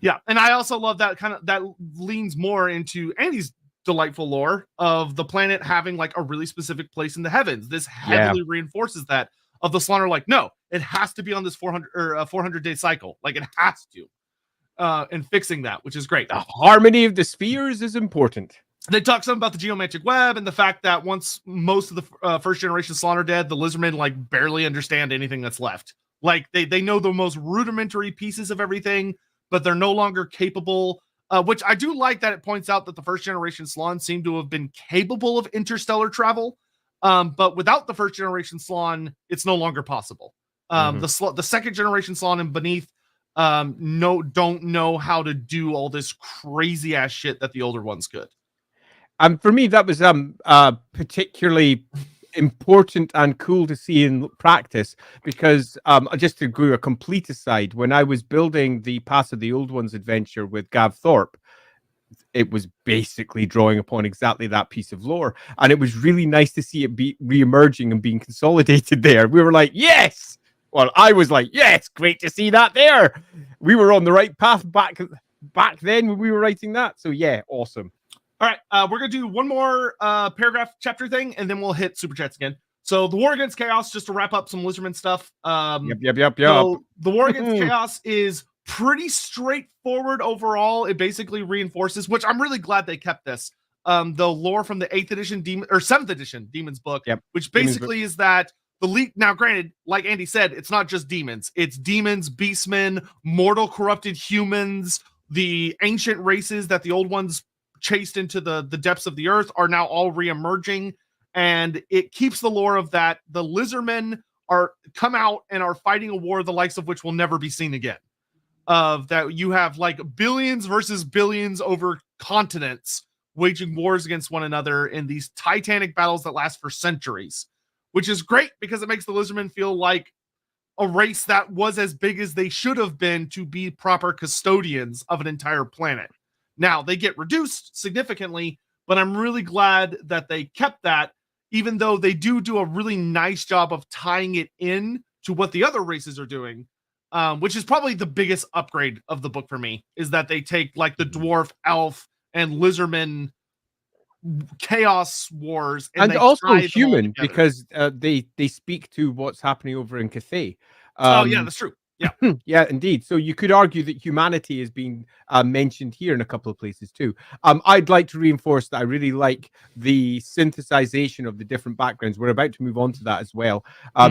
Yeah, and I also love that that leans more into Andy's delightful lore of the planet having like a really specific place in the heavens. This heavily reinforces that. of the Slaughter like, no, it has to be on this 400-day cycle. Like it has to. And fixing that, which is great. The harmony of the spheres is important. They talk some about the geometric web and the fact that once most of the first generation Slaughter dead, the Lizardmen like barely understand anything that's left. Like they know the most rudimentary pieces of everything, but they're no longer capable. Which I do like that it points out that the first generation Slaawn seem to have been capable of interstellar travel. But without the first generation Slaawn, it's no longer possible. The second generation Slaawn and Beneath don't know how to do all this crazy ass shit that the older ones could. For me, that was particularly important and cool to see in practice because just to go a complete aside, when I was building the Pass of the Old Ones adventure with Gav Thorpe, it was basically drawing upon exactly that piece of lore, and it was really nice to see it be re-emerging and being consolidated there. We were like, yes! Well, I was like, yes, great to see that there. We were on the right path back then when we were writing that. So yeah, awesome. All right, we're going to do one more paragraph chapter thing, and then we'll hit Super Chats again. So the War Against Chaos, just to wrap up some Lizardman stuff. Yep. So the War Against Chaos is pretty straightforward overall. It basically reinforces, which I'm really glad they kept this, the lore from the 8th edition, 7th edition Demons book, which basically is that the leak. Now, granted, like Andy said, it's not just demons. It's demons, beastmen, mortal corrupted humans, the ancient races that the old ones chased into the depths of the earth are now all re-emerging, and it keeps the lore of that the Lizardmen are come out and are fighting a war the likes of which will never be seen again. Of that you have like billions versus billions over continents waging wars against one another in these titanic battles that last for centuries, which is great because it makes the Lizardmen feel like a race that was as big as they should have been to be proper custodians of an entire planet. Now, they get reduced significantly, but I'm really glad that they kept that, even though they do a really nice job of tying it in to what the other races are doing, which is probably the biggest upgrade of the book for me, is that they take like the dwarf, elf, and lizardman chaos wars. And also human, because they speak to what's happening over in Cathay. Oh, yeah, that's true. Yeah. Yeah, indeed. So you could argue that humanity is being mentioned here in a couple of places too. I'd like to reinforce that I really like the synthesization of the different backgrounds. We're about to move on to that as well,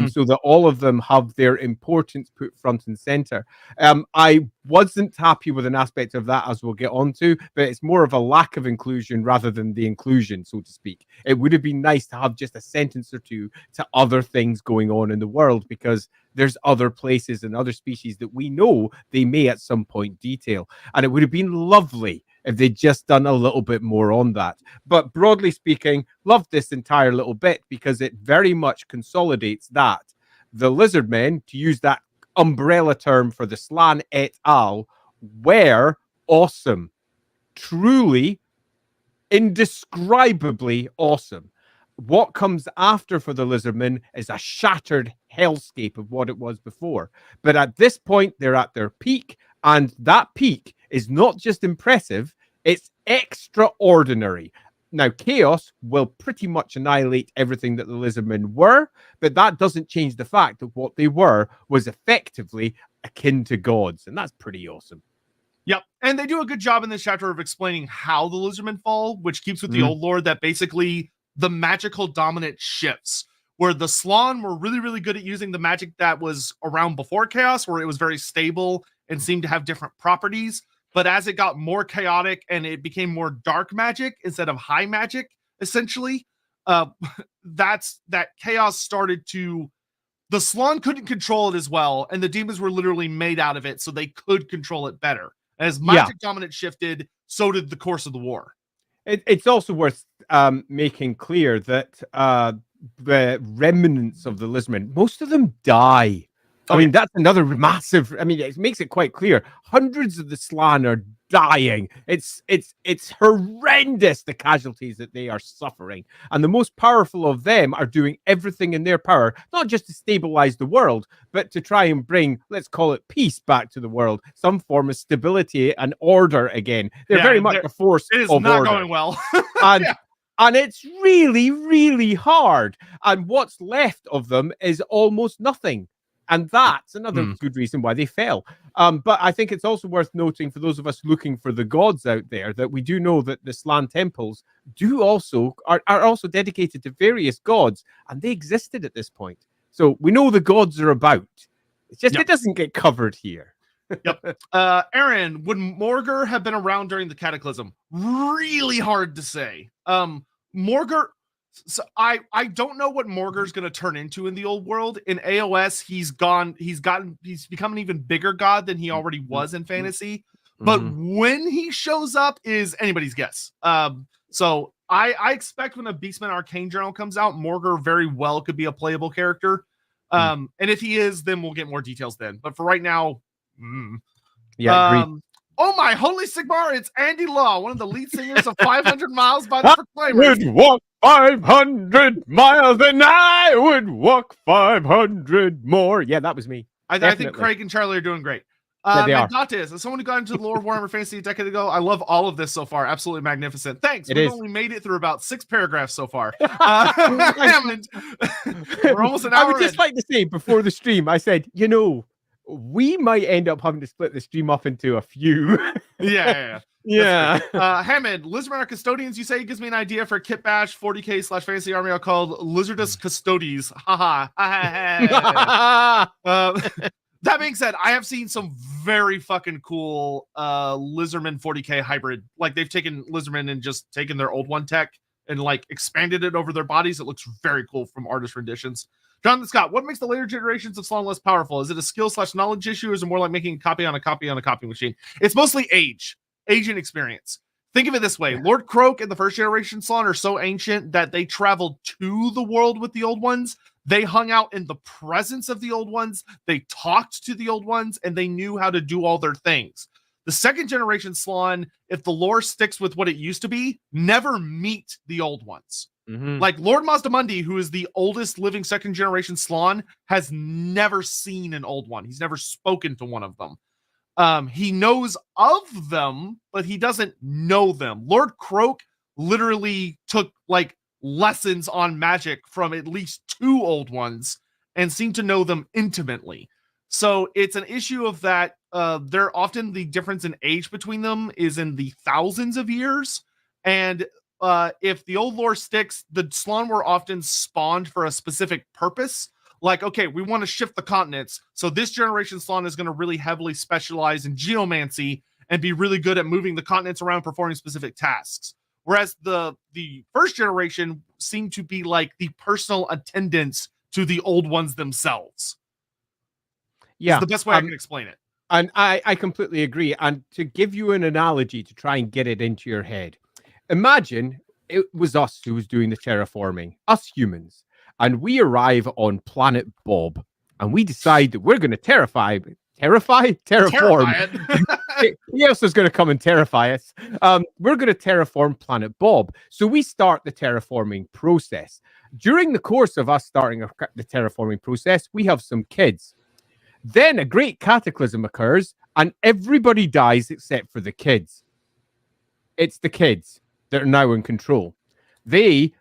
so that all of them have their importance put front and center. I wasn't happy with an aspect of that, as we'll get on to, but it's more of a lack of inclusion rather than the inclusion, so to speak. It would have been nice to have just a sentence or two to other things going on in the world, because there's other places and other species that we know they may at some point detail. And it would have been lovely if they'd just done a little bit more on that. But broadly speaking, love this entire little bit because it very much consolidates that the Lizardmen, to use that umbrella term for the Slan et al., were awesome. Truly, indescribably awesome. What comes after for the Lizardmen is a shattered hellscape of what it was before. But at this point, they're at their peak, and that peak is not just impressive, it's extraordinary. Now, chaos will pretty much annihilate everything that the Lizardmen were, but that doesn't change the fact that what they were was effectively akin to gods, and that's pretty awesome. Yep, and they do a good job in this chapter of explaining how the Lizardmen fall, which keeps with the old lore that basically the magical dominant shifts, where the Slaawn were really, really good at using the magic that was around before chaos, where it was very stable and seemed to have different properties. But as it got more chaotic and it became more dark magic instead of high magic, essentially, that chaos started to... The Slaawn couldn't control it as well, and the demons were literally made out of it, so they could control it better. As magic dominance shifted, so did the course of the war. It's also worth making clear that the remnants of the Lizardmen, most of them die. I mean, that's another massive... I mean, it makes it quite clear. Hundreds of the Slan are dying. It's horrendous, the casualties that they are suffering. And the most powerful of them are doing everything in their power, not just to stabilize the world, but to try and bring, let's call it, peace back to the world, some form of stability and order again. They're very much a force of order. It is not going well. And And it's really, really hard. And what's left of them is almost nothing. And that's another good reason why they fell. But I think it's also worth noting for those of us looking for the gods out there that we do know that the Slan temples are also dedicated to various gods, and they existed at this point. So we know the gods are about. It's just it doesn't get covered here. Yep. Aaron, would Morgur have been around during the Cataclysm? Really hard to say. Morgur. So I don't know what Morgur's going to turn into in the old world. In AOS, he's become an even bigger god than he already was in fantasy. But when he shows up is anybody's guess. So I expect when a Beastman Arcane Journal comes out, Morgur very well could be a playable character. And if he is, then we'll get more details then. But for right now, yeah. Oh my holy Sigmar, it's Andy Law, one of the lead singers of 500 Miles by the Proclaimers. I would walk 500 miles and I would walk 500 more. Yeah, that was me. I think Craig and Charlie are doing great. Yeah, they are. Mandatis, as someone who got into the lore of Warhammer Fantasy a decade ago, I love all of this so far. Absolutely magnificent. Thanks. We've only made it through about 6 paragraphs so far. Hammond, we're almost an hour I would just like to say before the stream, I said, we might end up having to split the stream up into a few. Yeah. Hammond, Lizardman Custodians, you say, gives me an idea for Kit Bash 40k/fantasy army I'll call Lizardus Custodes. Haha. That being said, I have seen some very fucking cool Lizardman 40k hybrid. Like they've taken Lizardman and just taken their old one tech and like expanded it over their bodies. It looks very cool from artist renditions. Jonathan Scott, what makes the later generations of Slan less powerful? Is it a skill/knowledge issue, or is it more like making a copy on a copy on a copy machine? It's mostly age and experience. Think of it this way. Lord Croak and the first generation Slan are so ancient that they traveled to the world with the old ones. They hung out in the presence of the old ones. They talked to the old ones, and they knew how to do all their things. The second generation Slan, if the lore sticks with what it used to be, never meet the old ones. Like Lord Mazdamundi, who is the oldest living second generation Slan, has never seen an old one. He's never spoken to one of them. He knows of them, but he doesn't know them. Lord Croak literally took like lessons on magic from at least 2 old ones and seemed to know them intimately. So it's an issue of that. They're often the difference in age between them is in the thousands of years. And if the old lore sticks, the Slan were often spawned for a specific purpose. Like, okay, we want to shift the continents. So this generation Slan is going to really heavily specialize in geomancy and be really good at moving the continents around, performing specific tasks. Whereas the first generation seemed to be like the personal attendants to the old ones themselves. Yeah. It's the best way I can explain it. And I completely agree. And to give you an analogy to try and get it into your head, imagine it was us who was doing the terraforming, us humans, and we arrive on planet Bob, and we decide that we're going to terraform. Who else is going to come and terrify us? We're going to terraform planet Bob. So we start the terraforming process. During the course of us starting the terraforming process, we have some kids. Then a great cataclysm occurs, and everybody dies except for the kids. It's the kids that are now in control. They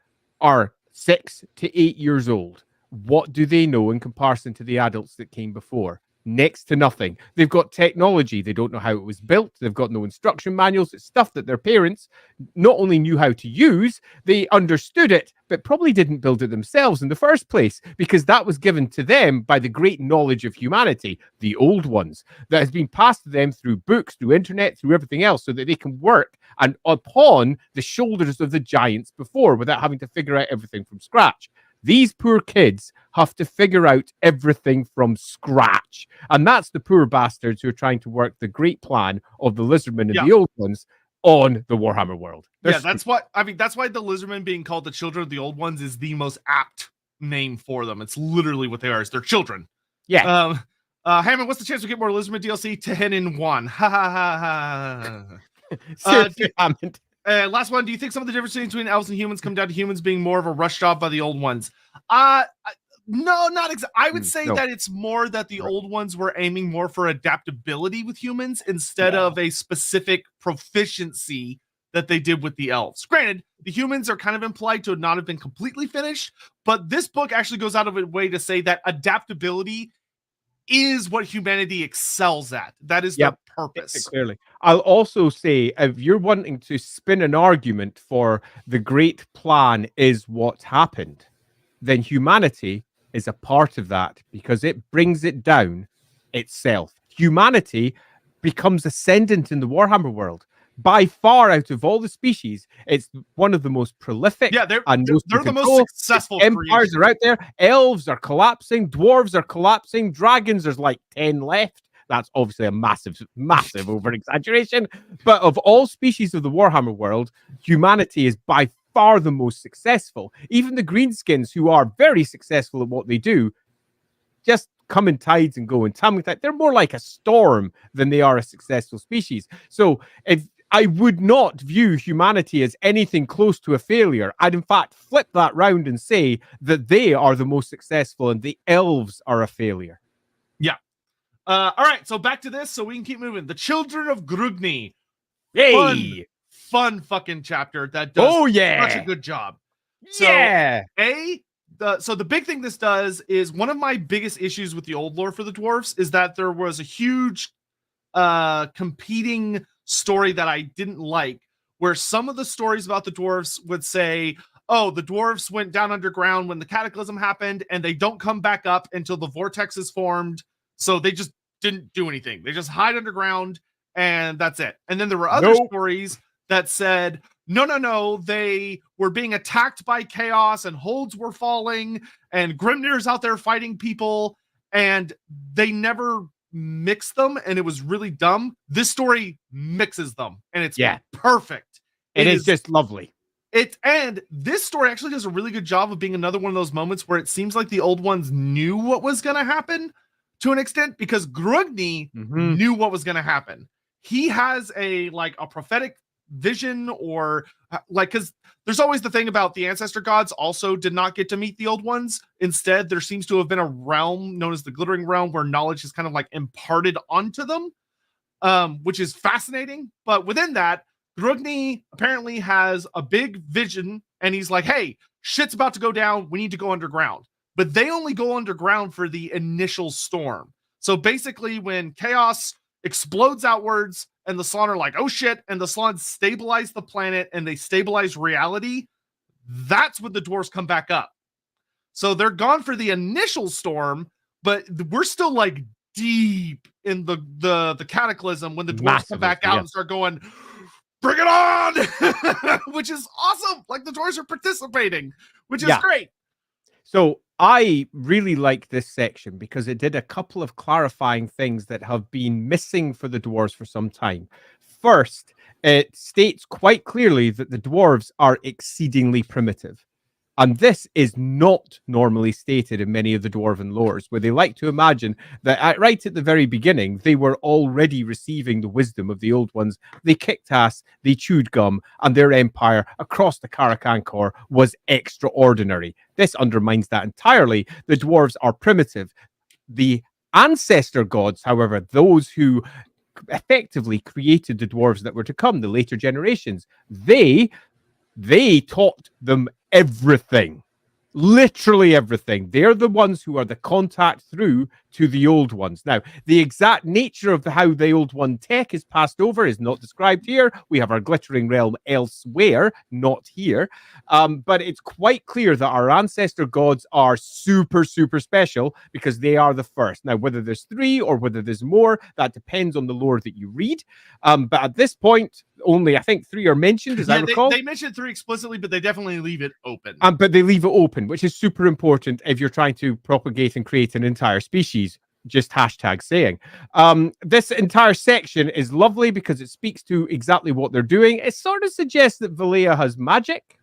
are 6 to 8 years old. What do they know in comparison to the adults that came before? Next to nothing. They've got technology. They don't know how it was built. They've got no instruction manuals. It's stuff that their parents not only knew how to use, they understood it, but probably didn't build it themselves in the first place, because that was given to them by the great knowledge of humanity, the old ones, that has been passed to them through books, through internet, through everything else, so that they can work and upon the shoulders of the giants before without having to figure out everything from scratch. These poor kids have to figure out everything from scratch. And that's the poor bastards who are trying to work the great plan of the Lizardmen and the old ones on the Warhammer world. That's why the Lizardmen being called the children of the old ones is the most apt name for them. It's literally what they are. It's their children. Yeah. Hammond, what's the chance we get more Lizardmen DLC? 10 in 1. Ha ha ha ha. Seriously, Hammond. Last one. Do you think some of the differences between elves and humans come down to humans being more of a rush job by the old ones? No, not exactly. I would say that it's more that the old ones were aiming more for adaptability with humans instead of a specific proficiency that they did with the elves. Granted, the humans are kind of implied to not have been completely finished, but this book actually goes out of its way to say that adaptability is what humanity excels at. That is their purpose. Clearly. I'll also say, if you're wanting to spin an argument for the great plan is what happened, then humanity is a part of that because it brings it down itself. Humanity becomes ascendant in the Warhammer world. By far, out of all the species, it's one of the most prolific. Yeah, they're the most successful. Empires are out there. Elves are collapsing. Dwarves are collapsing. Dragons, there's like 10 left. That's obviously a massive over exaggeration. But of all species of the Warhammer world, humanity is by far the most successful. Even the greenskins, who are very successful at what they do, just come in tides and go in time with that. They're more like a storm than they are a successful species. So if I would not view humanity as anything close to a failure, I'd in fact flip that round and say that they are the most successful and the elves are a failure. Yeah. All right, so back to this so we can keep moving. The Children of Grugni. Yay! Fun fucking chapter that does such a good job. So, so the big thing this does is one of my biggest issues with the old lore for the dwarves is that there was a huge competing story that I didn't like, where some of the stories about the dwarves would say, oh, the dwarves went down underground when the cataclysm happened and they don't come back up until the vortex is formed. So they just didn't do anything. They just hide underground and that's it. And then there were other stories that said, no, they were being attacked by chaos and holds were falling and Grimnir's out there fighting people and they never mixed them and it was really dumb. This story mixes them and it's perfect. It is just lovely. And this story actually does a really good job of being another one of those moments where it seems like the old ones knew what was going to happen to an extent, because Grugni knew what was going to happen. He has a prophetic vision, or because there's always the thing about the ancestor gods also did not get to meet the old ones. Instead, there seems to have been a realm known as the Glittering Realm where knowledge is kind of imparted onto them, which is fascinating. But within that, Grugni apparently has a big vision and he's like, hey, shit's about to go down. We need to go underground. But they only go underground for the initial storm. So basically when chaos explodes outwards and the Slann are like, oh shit, and the Slann stabilize the planet and they stabilize reality, that's when the dwarves come back up. So they're gone for the initial storm, but we're still deep in the cataclysm when the dwarves come back out and start going, bring it on, which is awesome. The dwarves are participating, which is great. So I really like this section because it did a couple of clarifying things that have been missing for the dwarves for some time. First, it states quite clearly that the dwarves are exceedingly primitive. And this is not normally stated in many of the dwarven lores, where they like to imagine that right at the very beginning, they were already receiving the wisdom of the old ones. They kicked ass, they chewed gum, and their empire across the Carachancore was extraordinary. This undermines that entirely. The dwarves are primitive. The ancestor gods, however, those who effectively created the dwarves that were to come, the later generations, they taught them everything, literally everything. They're the ones who are the contact through to the old ones. Now, the exact nature of how the old one tech is passed over is not described here. We have our glittering realm elsewhere, not here. But it's quite clear that our ancestor gods are super, super special because they are the first. Now, whether there's 3 or whether there's more, that depends on the lore that you read. But at this point, only I think 3 are mentioned, as I recall. They mentioned 3 explicitly, but they definitely leave it open. But they leave it open, which is super important if you're trying to propagate and create an entire species. Just hashtag saying. This entire section is lovely because it speaks to exactly what they're doing. It sort of suggests that Valea has magic.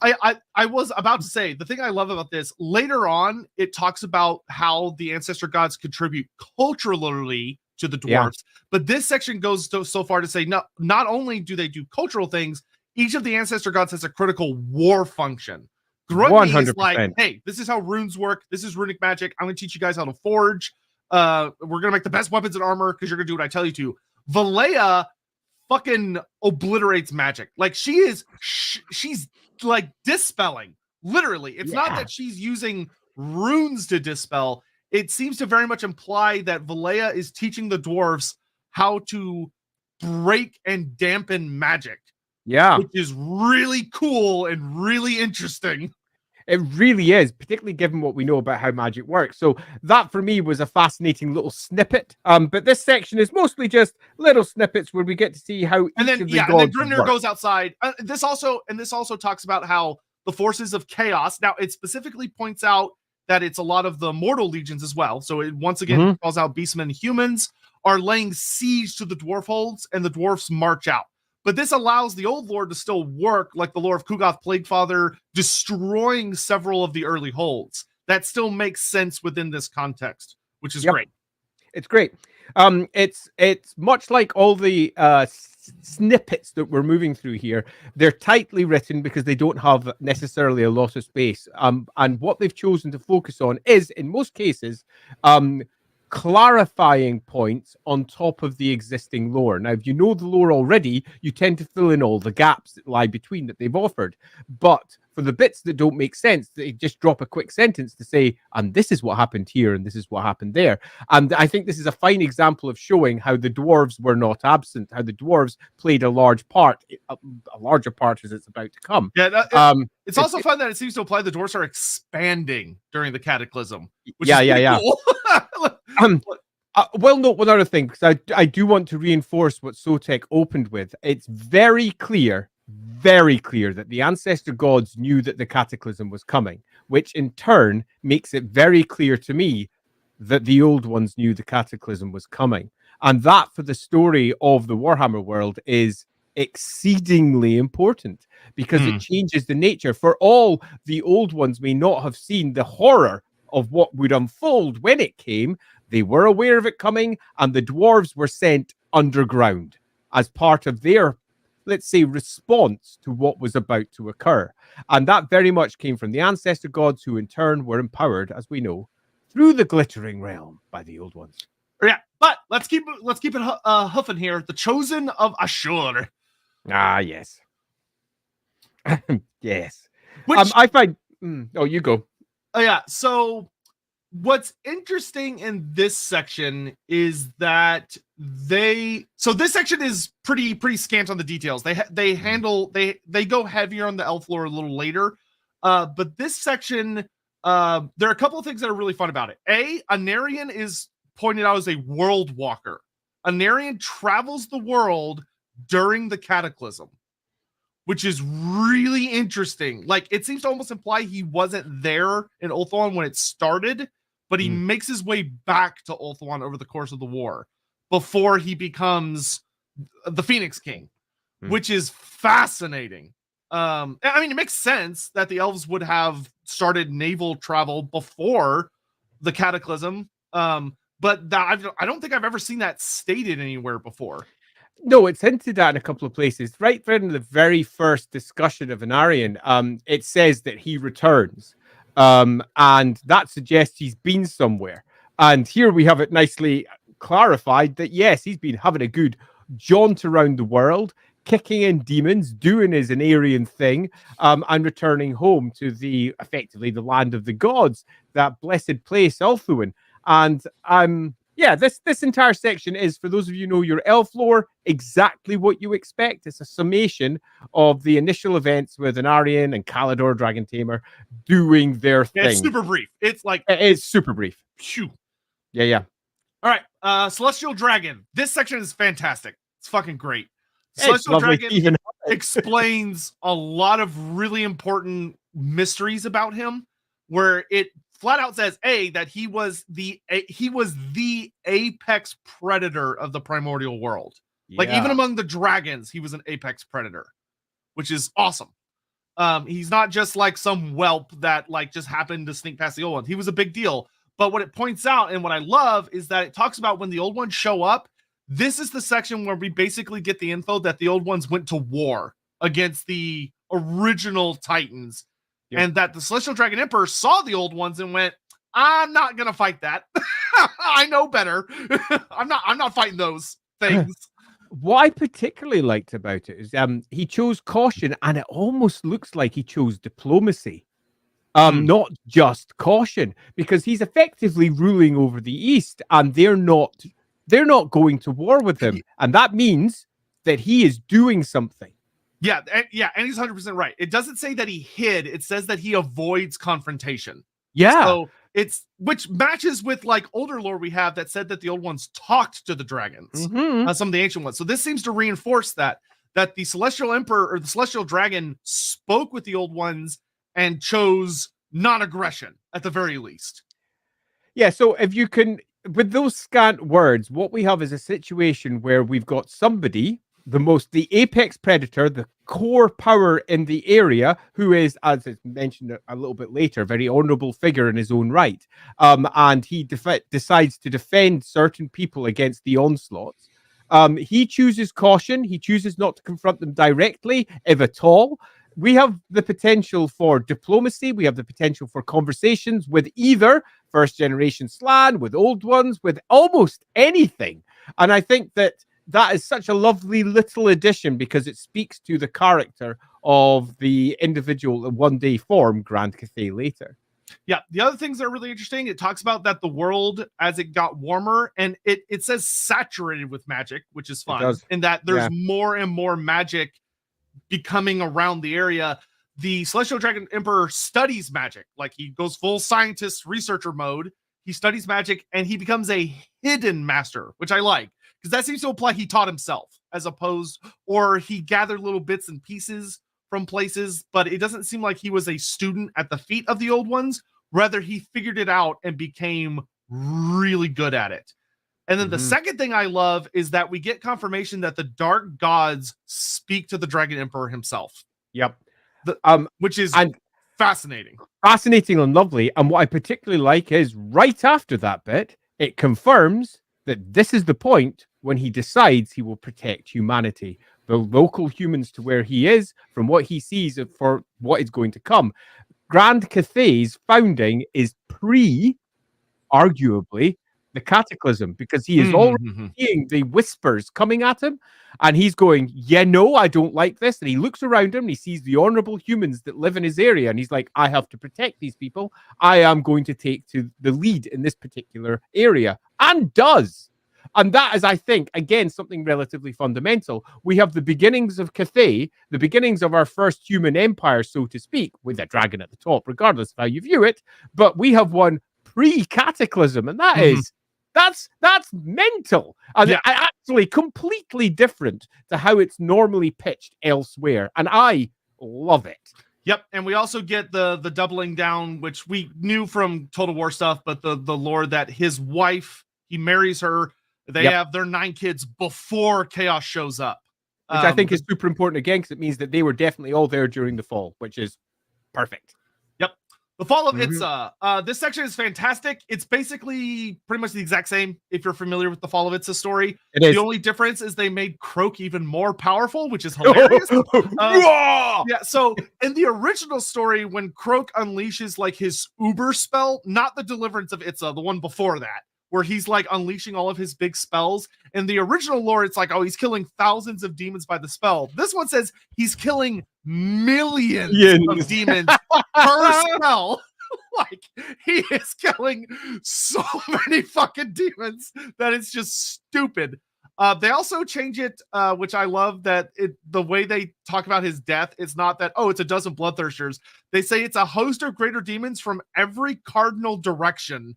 I was about to say, the thing I love about this, later on, it talks about how the ancestor gods contribute culturally to the dwarves. But this section goes so far to say, not only do they do cultural things, each of the ancestor gods has a critical war function. Grugni is like, hey, this is how runes work. This is runic magic. I'm going to teach you guys how to forge. We're going to make the best weapons and armor because you're going to do what I tell you to. Valea fucking obliterates magic. Like she's like dispelling, literally. It's not that she's using runes to dispel. It seems to very much imply that Valea is teaching the dwarves how to break and dampen magic. Yeah. Which is really cool and really interesting. It really is, particularly given what we know about how magic works. So that for me was a fascinating little snippet. But this section is mostly just little snippets where we get to see how and then each of the and gods then Grimnir work. goes outside. This also talks about how the forces of chaos. Now it specifically points out that it's a lot of the mortal legions as well. So it once again calls out beastmen and humans are laying siege to the dwarf holds, and the dwarfs march out. But this allows the Old Lord to still work, like the lore of Kugoth Plaguefather, destroying several of the early holds. That still makes sense within this context, which is great. It's great. It's much like all the snippets that we're moving through here. They're tightly written because they don't have necessarily a lot of space. And what they've chosen to focus on is, in most cases, clarifying points on top of the existing lore. Now, if you know the lore already, you tend to fill in all the gaps that lie between that they've offered. But for the bits that don't make sense, they just drop a quick sentence to say, and this is what happened here, and this is what happened there. And I think this is a fine example of showing how the dwarves were not absent, how the dwarves played a large part, a larger part as it's about to come. Yeah, it's also fun that it seems to imply the dwarves are expanding during the cataclysm, which is cool. Well, note one other thing, because I do want to reinforce what Sotek opened with. It's very clear that the ancestor gods knew that the cataclysm was coming, which in turn makes it very clear to me that the old ones knew the cataclysm was coming. And that, for the story of the Warhammer world, is exceedingly important because it changes the nature. For all the old ones may not have seen the horror of what would unfold when it came, they were aware of it coming, and the dwarves were sent underground as part of their, let's say, response to what was about to occur. And that very much came from the ancestor gods, who in turn were empowered, as we know, through the glittering realm by the old ones. Yeah, but let's keep it hoofing here. The Chosen of Ashur. Ah, yes. Yes. Which I find... oh, you go. Oh, yeah. So what's interesting in this section is that this section is pretty scant on the details. They go heavier on the elf lore a little later. But this section, there are a couple of things that are really fun about it. Anarian is pointed out as a world walker. Anarian travels the world during the cataclysm, which is really interesting. Like, it seems to almost imply he wasn't there in Ulthuan when it started, but he makes his way back to Ulthuan over the course of the war before he becomes the Phoenix King, which is fascinating. I mean, it makes sense that the elves would have started naval travel before the cataclysm, but I don't think I've ever seen that stated anywhere before. No, it's hinted at in a couple of places. Right there in the very first discussion of Anarian, it says that he returns. And that suggests he's been somewhere. And here we have it nicely clarified that, yes, he's been having a good jaunt around the world, kicking in demons, doing his Anarian thing, and returning home to effectively the land of the gods, that blessed place, Ulthuan. And yeah, this entire section is, for those of you who know your elf lore, exactly what you expect. It's a summation of the initial events with Anarian and Kalidor, Dragon Tamer, doing their thing. It's super brief. It is super brief. Phew. Yeah. All right, Celestial Dragon. This section is fantastic. It's fucking great. Celestial Dragon explains a lot of really important mysteries about him, where it flat out says that he was the apex predator of the primordial world. Yeah. Like, even among the dragons, he was an apex predator, which is awesome. He's not just like some whelp that like just happened to sneak past the old one. He was a big deal. But what it points out, and what I love, is that it talks about when the old ones show up. This is the section where we basically get the info that the old ones went to war against the original Titans. Yep. And that the Celestial Dragon Emperor saw the old ones and went, I'm not gonna fight that. I know better. I'm not fighting those things. What I particularly liked about it is he chose caution, and it almost looks like he chose diplomacy. Not just caution, because he's effectively ruling over the East, and they're not going to war with him, and that means that he is doing something. Yeah, and he's 100% right. It doesn't say that he hid; it says that he avoids confrontation. Yeah, so it's which matches with like older lore we have that said that the old ones talked to the dragons, some of the ancient ones. So this seems to reinforce that the Celestial Emperor or the Celestial Dragon spoke with the old ones and chose non-aggression at the very least. Yeah, so if you can, with those scant words, what we have is a situation where we've got somebody, the apex predator, the core power in the area, who is, as it's mentioned a little bit later, a very honorable figure in his own right. And he decides to defend certain people against the onslaughts. He chooses caution. He chooses not to confront them directly, if at all. We have the potential for diplomacy. We have the potential for conversations with either first generation Slan, with old ones, with almost anything. And I think that is such a lovely little addition because it speaks to the character of the individual in one-day form, Grand Cathay later. Yeah, the other things that are really interesting, it talks about that the world, as it got warmer, and it says saturated with magic, which is fun, and that there's more and more magic becoming around the area. The Celestial Dragon Emperor studies magic. Like, he goes full scientist researcher mode. He studies magic, and he becomes a hidden master, which I like, because that seems to imply he taught himself, as opposed, or he gathered little bits and pieces from places, but it doesn't seem like he was a student at the feet of the old ones. Rather, he figured it out and became really good at it. And then the second thing I love is that we get confirmation that the dark gods speak to the Dragon Emperor himself. Yep. Which is fascinating. Fascinating and lovely. And what I particularly like is right after that bit, it confirms that this is the point when he decides he will protect humanity, the local humans to where he is, from what he sees for what is going to come. Grand Cathay's founding is arguably, the cataclysm, because he is already seeing the whispers coming at him, and he's going, yeah, no, I don't like this. And he looks around him and he sees the honorable humans that live in his area, and he's like, I have to protect these people. I am going to take to the lead in this particular area, and does. And that is, I think, again, something relatively fundamental. We have the beginnings of Cathay, the beginnings of our first human empire, so to speak, with a dragon at the top, regardless of how you view it. But we have one pre-cataclysm, and that is, that's mental. And actually completely different to how it's normally pitched elsewhere. And I love it. Yep, and we also get the doubling down, which we knew from Total War stuff, but the lore that his wife, he marries her, they have their 9 kids before Chaos shows up. Which I think is super important again, because it means that they were definitely all there during the fall, which is perfect. Yep. The Fall of Itza. This section is fantastic. It's basically pretty much the exact same if you're familiar with the Fall of Itza story. It is. The only difference is they made Croak even more powerful, which is hilarious. Yeah, so in the original story, when Croak unleashes like his Uber spell, not the Deliverance of Itza, the one before that, where he's like unleashing all of his big spells. In the original lore, it's like, oh, he's killing thousands of demons by the spell. This one says he's killing millions of demons per spell. Like, he is killing so many fucking demons that it's just stupid. They also change it, which I love, that the way they talk about his death, it's not that, oh, it's a dozen bloodthirsters. They say it's a host of greater demons from every cardinal direction,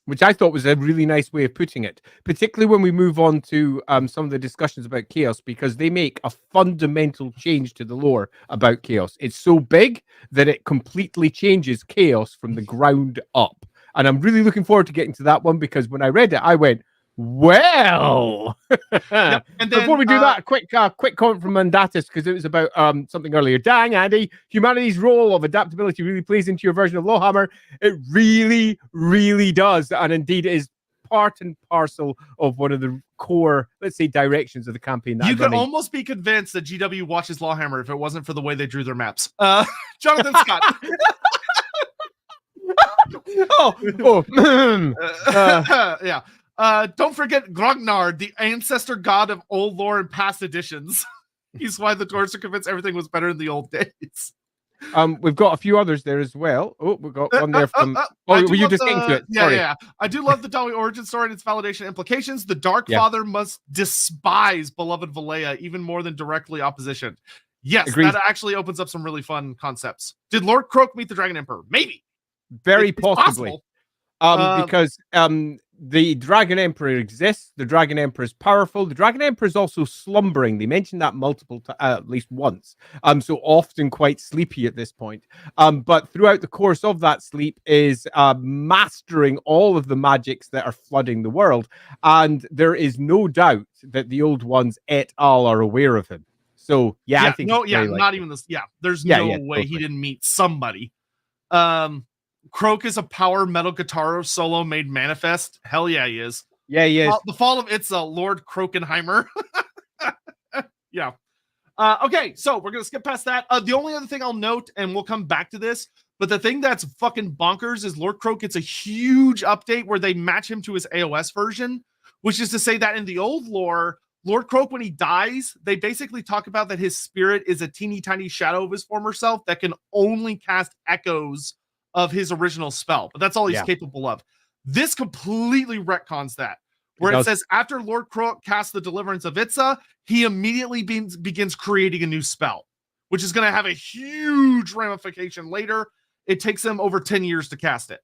which I thought was a really nice way of putting it, particularly when we move on to some of the discussions about Chaos, because they make a fundamental change to the lore about Chaos. It's so big that it completely changes Chaos from the ground up. And I'm really looking forward to getting to that one, because when I read it, I went, well. And then, before we do that, a quick comment from Mandatus, because it was about something earlier. Dang, Andy, humanity's role of adaptability really plays into your version of Lorehammer. It really, really does, and indeed is part and parcel of one of the core, let's say, directions of the campaign. You could almost be convinced that GW watches Lorehammer if it wasn't for the way they drew their maps. Jonathan Scott. Yeah. Don't forget Grognar, the ancestor god of old lore and past editions. He's why the dwarves are convinced everything was better in the old days. We've got a few others there as well. Oh, we've got one there from. I Were you just getting to it? Sorry. Yeah. I do love the Dawi origin story and its validation implications. The Dark Yeah. Father must despise beloved Valea even more than directly opposition. Yes, Agreed. that actually opens up some really fun concepts. Did Lord Croak meet the Dragon Emperor? Maybe. Very It's possibly. possible. Because the Dragon Emperor exists. The Dragon Emperor is powerful. The Dragon Emperor is also slumbering. They mentioned that multiple times, at least once. So often quite sleepy at this point. But throughout the course of that sleep is mastering all of the magics that are flooding the world. And there is no doubt that the Old Ones et al. Are aware of him. So yeah, I think not even this. Yeah, there's no way totally. he didn't meet somebody. Croak is a power metal guitar solo made manifest. Hell yeah, he is. Yeah, he is. The fall of Itza, Lord Krokenheimer. Yeah. Okay, so we're gonna skip past that. The only other thing I'll note, and we'll come back to this, but the thing that's fucking bonkers is Lord Croak gets a huge update where they match him to his AOS version, which is to say that in the old lore, Lord Croak, when he dies, they basically talk about that his spirit is a teeny tiny shadow of his former self that can only cast echoes of his original spell, but that's all he's capable of. This completely retcons that, where it says after Lord Croak casts the Deliverance of Itza, he immediately begins creating a new spell, which is going to have a huge ramification later. It takes him over 10 years to cast it.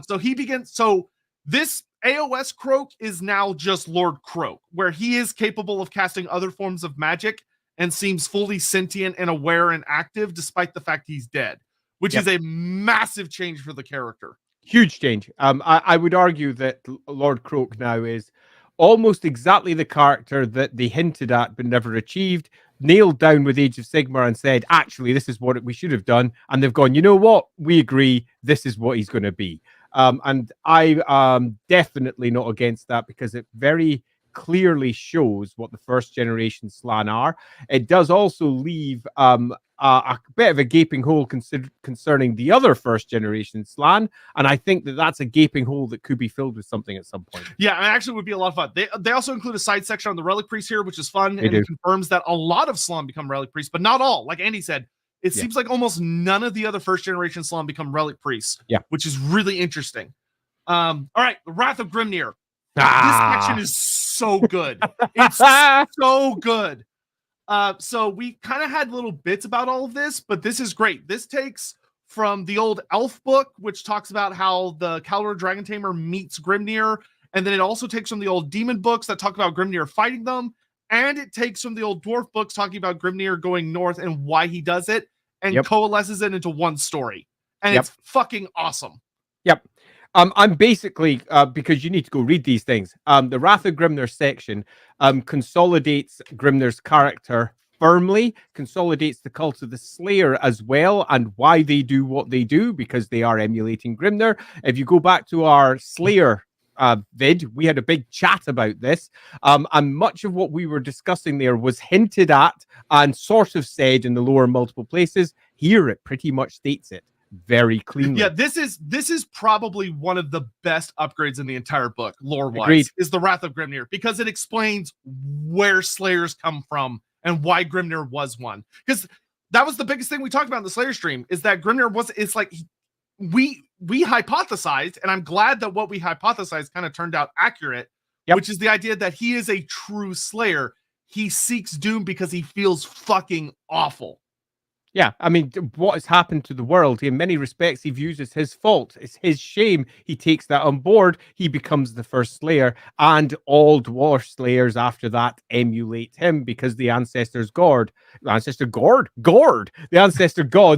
So this AOS Croak is now just Lord Croak, where he is capable of casting other forms of magic and seems fully sentient and aware and active despite the fact he's dead, which is a massive change for the character. Huge change. I would argue that Lord Croak now is almost exactly the character that they hinted at but never achieved, nailed down with Age of Sigmar and said, actually, this is what we should have done. And they've gone, you know what? We agree. This is what he's going to be. And I am definitely not against that because it very clearly shows what the first generation Slann are. It does also leave a bit of a gaping hole concerning the other first generation Slann, and I think that that's a gaping hole that could be filled with something at some point. Yeah, it actually would be a lot of fun. They also include a side section on the Relic Priest here, which is fun, and it confirms that a lot of Slann become Relic Priests, but not all. Like Andy said, it seems like almost none of the other first generation Slann become Relic Priests, which is really interesting. All right, the Wrath of Grimnir. This section is so good. It's so good. So we kind of had little bits about all of this, but this is great. This takes from the old Elf book, which talks about how the Kaldor Dragon Tamer meets Grimnir, and then it also takes from the old Demon books that talk about Grimnir fighting them, and it takes from the old Dwarf books talking about Grimnir going north and why he does it, and coalesces it into one story. And it's fucking awesome. Yep. I'm basically, because you need to go read these things, the Wrath of Grimnir section consolidates Grimnir's character firmly, consolidates the cult of the Slayer as well, and why they do what they do, because they are emulating Grimnir. If you go back to our Slayer vid, we had a big chat about this, and much of what we were discussing there was hinted at and sort of said in the lower multiple places. Here it pretty much states it very cleanly. Yeah, this is probably one of the best upgrades in the entire book, lore-wise, is the Wrath of Grimnir, because it explains where Slayers come from and why Grimnir was one. Because that was the biggest thing we talked about in the Slayer stream, is that Grimnir it's like we hypothesized, and I'm glad that what we hypothesized kind of turned out accurate, which is the idea that he is a true Slayer. He seeks doom because he feels fucking awful. Yeah, I mean, what has happened to the world, in many respects, he views as his fault. It's his shame. He takes that on board. He becomes the first Slayer, and all dwarf Slayers after that emulate him because the ancestor gods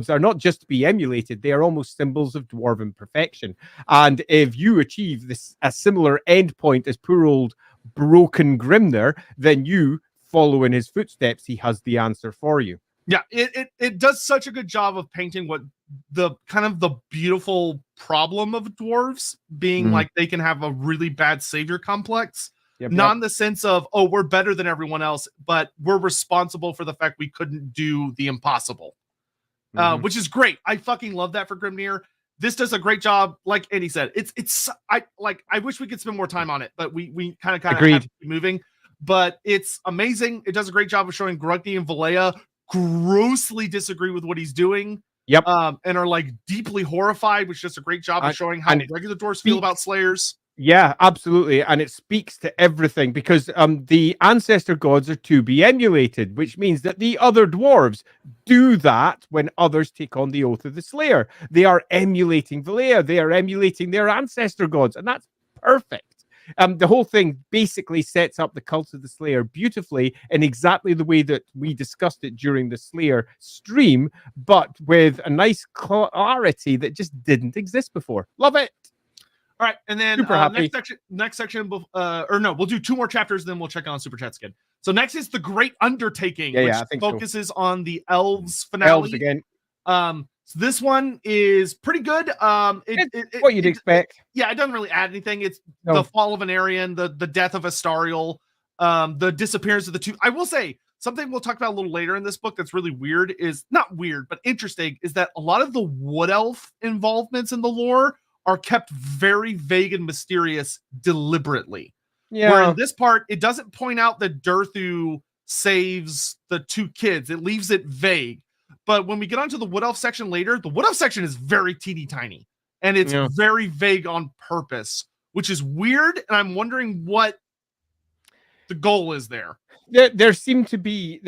are not just to be emulated. They are almost symbols of dwarven perfection. And if you achieve a similar endpoint as poor old broken Grimnir, then you follow in his footsteps. He has the answer for you. Yeah, it does such a good job of painting what the kind of the beautiful problem of dwarves being like they can have a really bad savior complex. Not in the sense of, oh, we're better than everyone else, but we're responsible for the fact we couldn't do the impossible. Which is great. I fucking love that for Grimnir. this does a great job. Like Andy said, I wish we could spend more time on it, but we kind of have to keep moving. But it's amazing. It does a great job of showing Grugny and Valea grossly disagree with what he's doing. Yep. And are like deeply horrified, which does a great job of showing how regular dwarves feel about slayers. Yeah, absolutely. And it speaks to everything because the ancestor gods are to be emulated, which means that the other dwarves do that when others take on the oath of the slayer. They are emulating Valea. They are emulating their ancestor gods. And that's perfect. The whole thing basically sets up the cult of the Slayer beautifully in exactly the way that we discussed it during the Slayer stream, but with a nice clarity that just didn't exist before. Love it. All right, and then next section, or no, we'll do 2 more chapters, then we'll check on Super Chats again. So next is the Great Undertaking, which focuses on the elves finale. Elves again. So this one is pretty good. What you'd expect. Yeah, it doesn't really add anything. It's the fall of Anarion, the death of Astariel, the disappearance of the 2. I will say something we'll talk about a little later in this book that's really weird is not weird, but interesting is that a lot of the Wood Elf involvements in the lore are kept very vague and mysterious deliberately. Yeah. Where in this part, it doesn't point out that Durthu saves the 2 kids. It leaves it vague. But when we get onto the Wood Elf section later, the Wood Elf section is very teeny tiny. And it's very vague on purpose, which is weird. And I'm wondering what the goal is there. There seems to be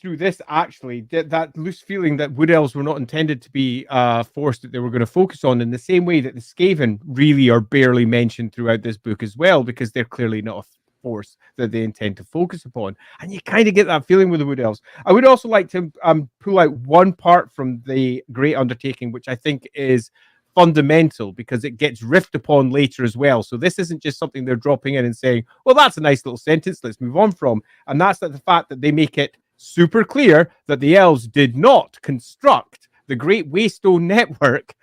through this actually that loose feeling that Wood Elves were not intended to be forced that they were going to focus on in the same way that the Skaven really are barely mentioned throughout this book as well, because they're clearly not a force that they intend to focus upon. And you kind of get that feeling with the Wood Elves. I would also like to pull out one part from the Great Undertaking, which I think is fundamental because it gets riffed upon later as well. So this isn't just something they're dropping in and saying, well, that's a nice little sentence, let's move on from. And that's the fact that they make it super clear that the elves did not construct the Great Waystone Network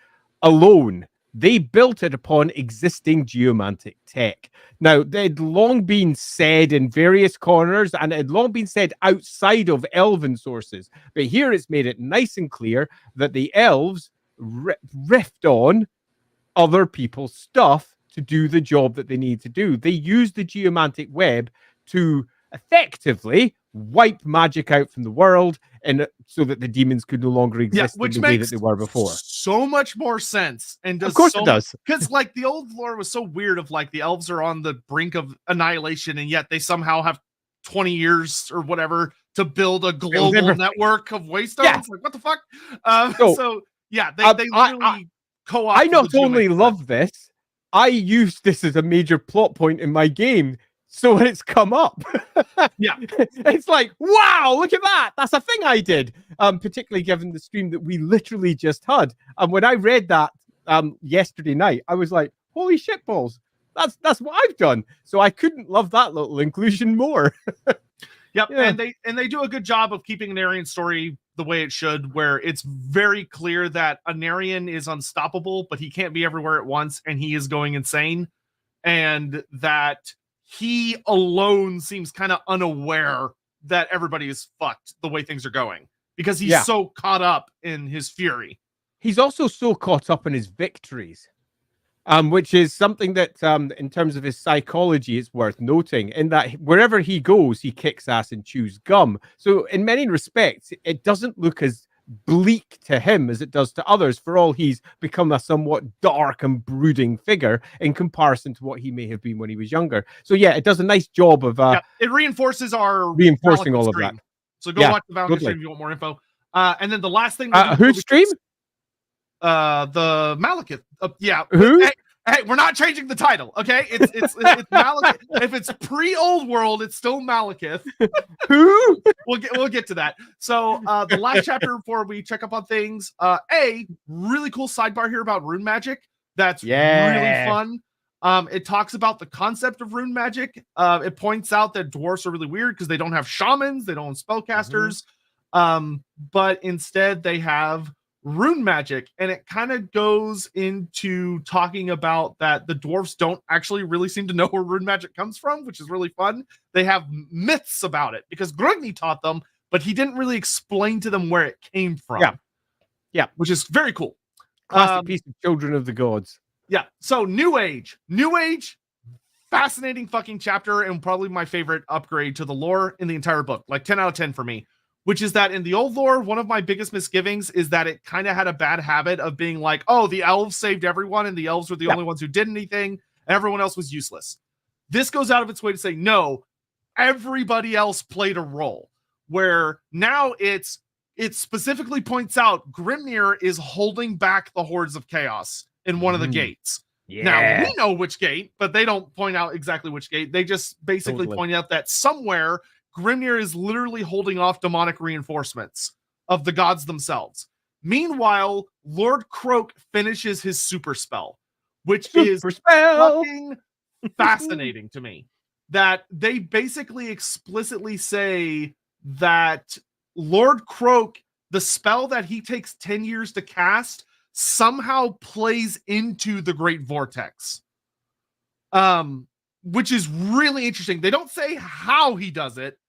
alone. They built it upon existing geomantic tech. Now, they'd long been said in various corners, and it had long been said outside of elven sources. But here it's made it nice and clear that the elves riffed on other people's stuff to do the job that they need to do. They used the geomantic web to effectively wipe magic out from the world, and so that the demons could no longer exist in the way that they were before. So much more sense, and does of course it does, because like the old lore was so weird of like the elves are on the brink of annihilation, and yet they somehow have 20 years or whatever to build a global network of waystones. Yeah. Like what the fuck? So yeah, they literally co-op. I not only love this, I used this as a major plot point in my game. So when it's come up, it's like, wow, look at that. That's a thing I did. Particularly given the stream that we literally just had. And when I read that yesterday night, I was like, holy shit balls. That's what I've done. So I couldn't love that little inclusion more. Yep. Yeah. And they do a good job of keeping Anarian story the way it should, where it's very clear that Anarian is unstoppable, but he can't be everywhere at once, and he is going insane. And that he alone seems kind of unaware that everybody is fucked the way things are going, because he's so caught up in his fury. He's also so caught up in his victories, which is something that in terms of his psychology, it's worth noting, in that wherever he goes, he kicks ass and chews gum. So in many respects, it doesn't look as bleak to him as it does to others, for all he's become a somewhat dark and brooding figure in comparison to what he may have been when he was younger. So yeah, it does a nice job of it reinforces our reinforcing all stream. Of that. So go watch the Valkyrie stream if you want more info. And then the last thing whose stream? The Malekith. Who? Hey, we're not changing the title, okay? It's Malekith. If it's pre-Old World, it's still Malekith. Who? We'll get to that. So the last chapter before we check up on things, really cool sidebar here about rune magic. That's really fun. It talks about the concept of rune magic. It points out that dwarves are really weird because they don't have shamans, they don't have spellcasters, but instead they have rune magic, and it kind of goes into talking about that the dwarves don't actually really seem to know where rune magic comes from, which is really fun. They have myths about it because Grugny taught them, but he didn't really explain to them where it came from. Yeah, which is very cool. Classic piece of Children of the Gods. Yeah. So New Age, fascinating fucking chapter, and probably my favorite upgrade to the lore in the entire book. Like 10 out of 10 for me. Which is that in the old lore, one of my biggest misgivings is that it kind of had a bad habit of being like, oh, the elves saved everyone, and the elves were the only ones who did anything, and everyone else was useless. This goes out of its way to say, no, everybody else played a role. Where now it specifically points out Grimnir is holding back the hordes of chaos in one of the gates. Yeah. Now, we know which gate, but they don't point out exactly which gate. They just basically point out that somewhere Grimnir is literally holding off demonic reinforcements of the gods themselves. Meanwhile, Lord Croak finishes his super spell, which is fucking fascinating to me. That they basically explicitly say that Lord Croak, the spell that he takes 10 years to cast, somehow plays into the Great Vortex. Which is really interesting. They don't say how he does it,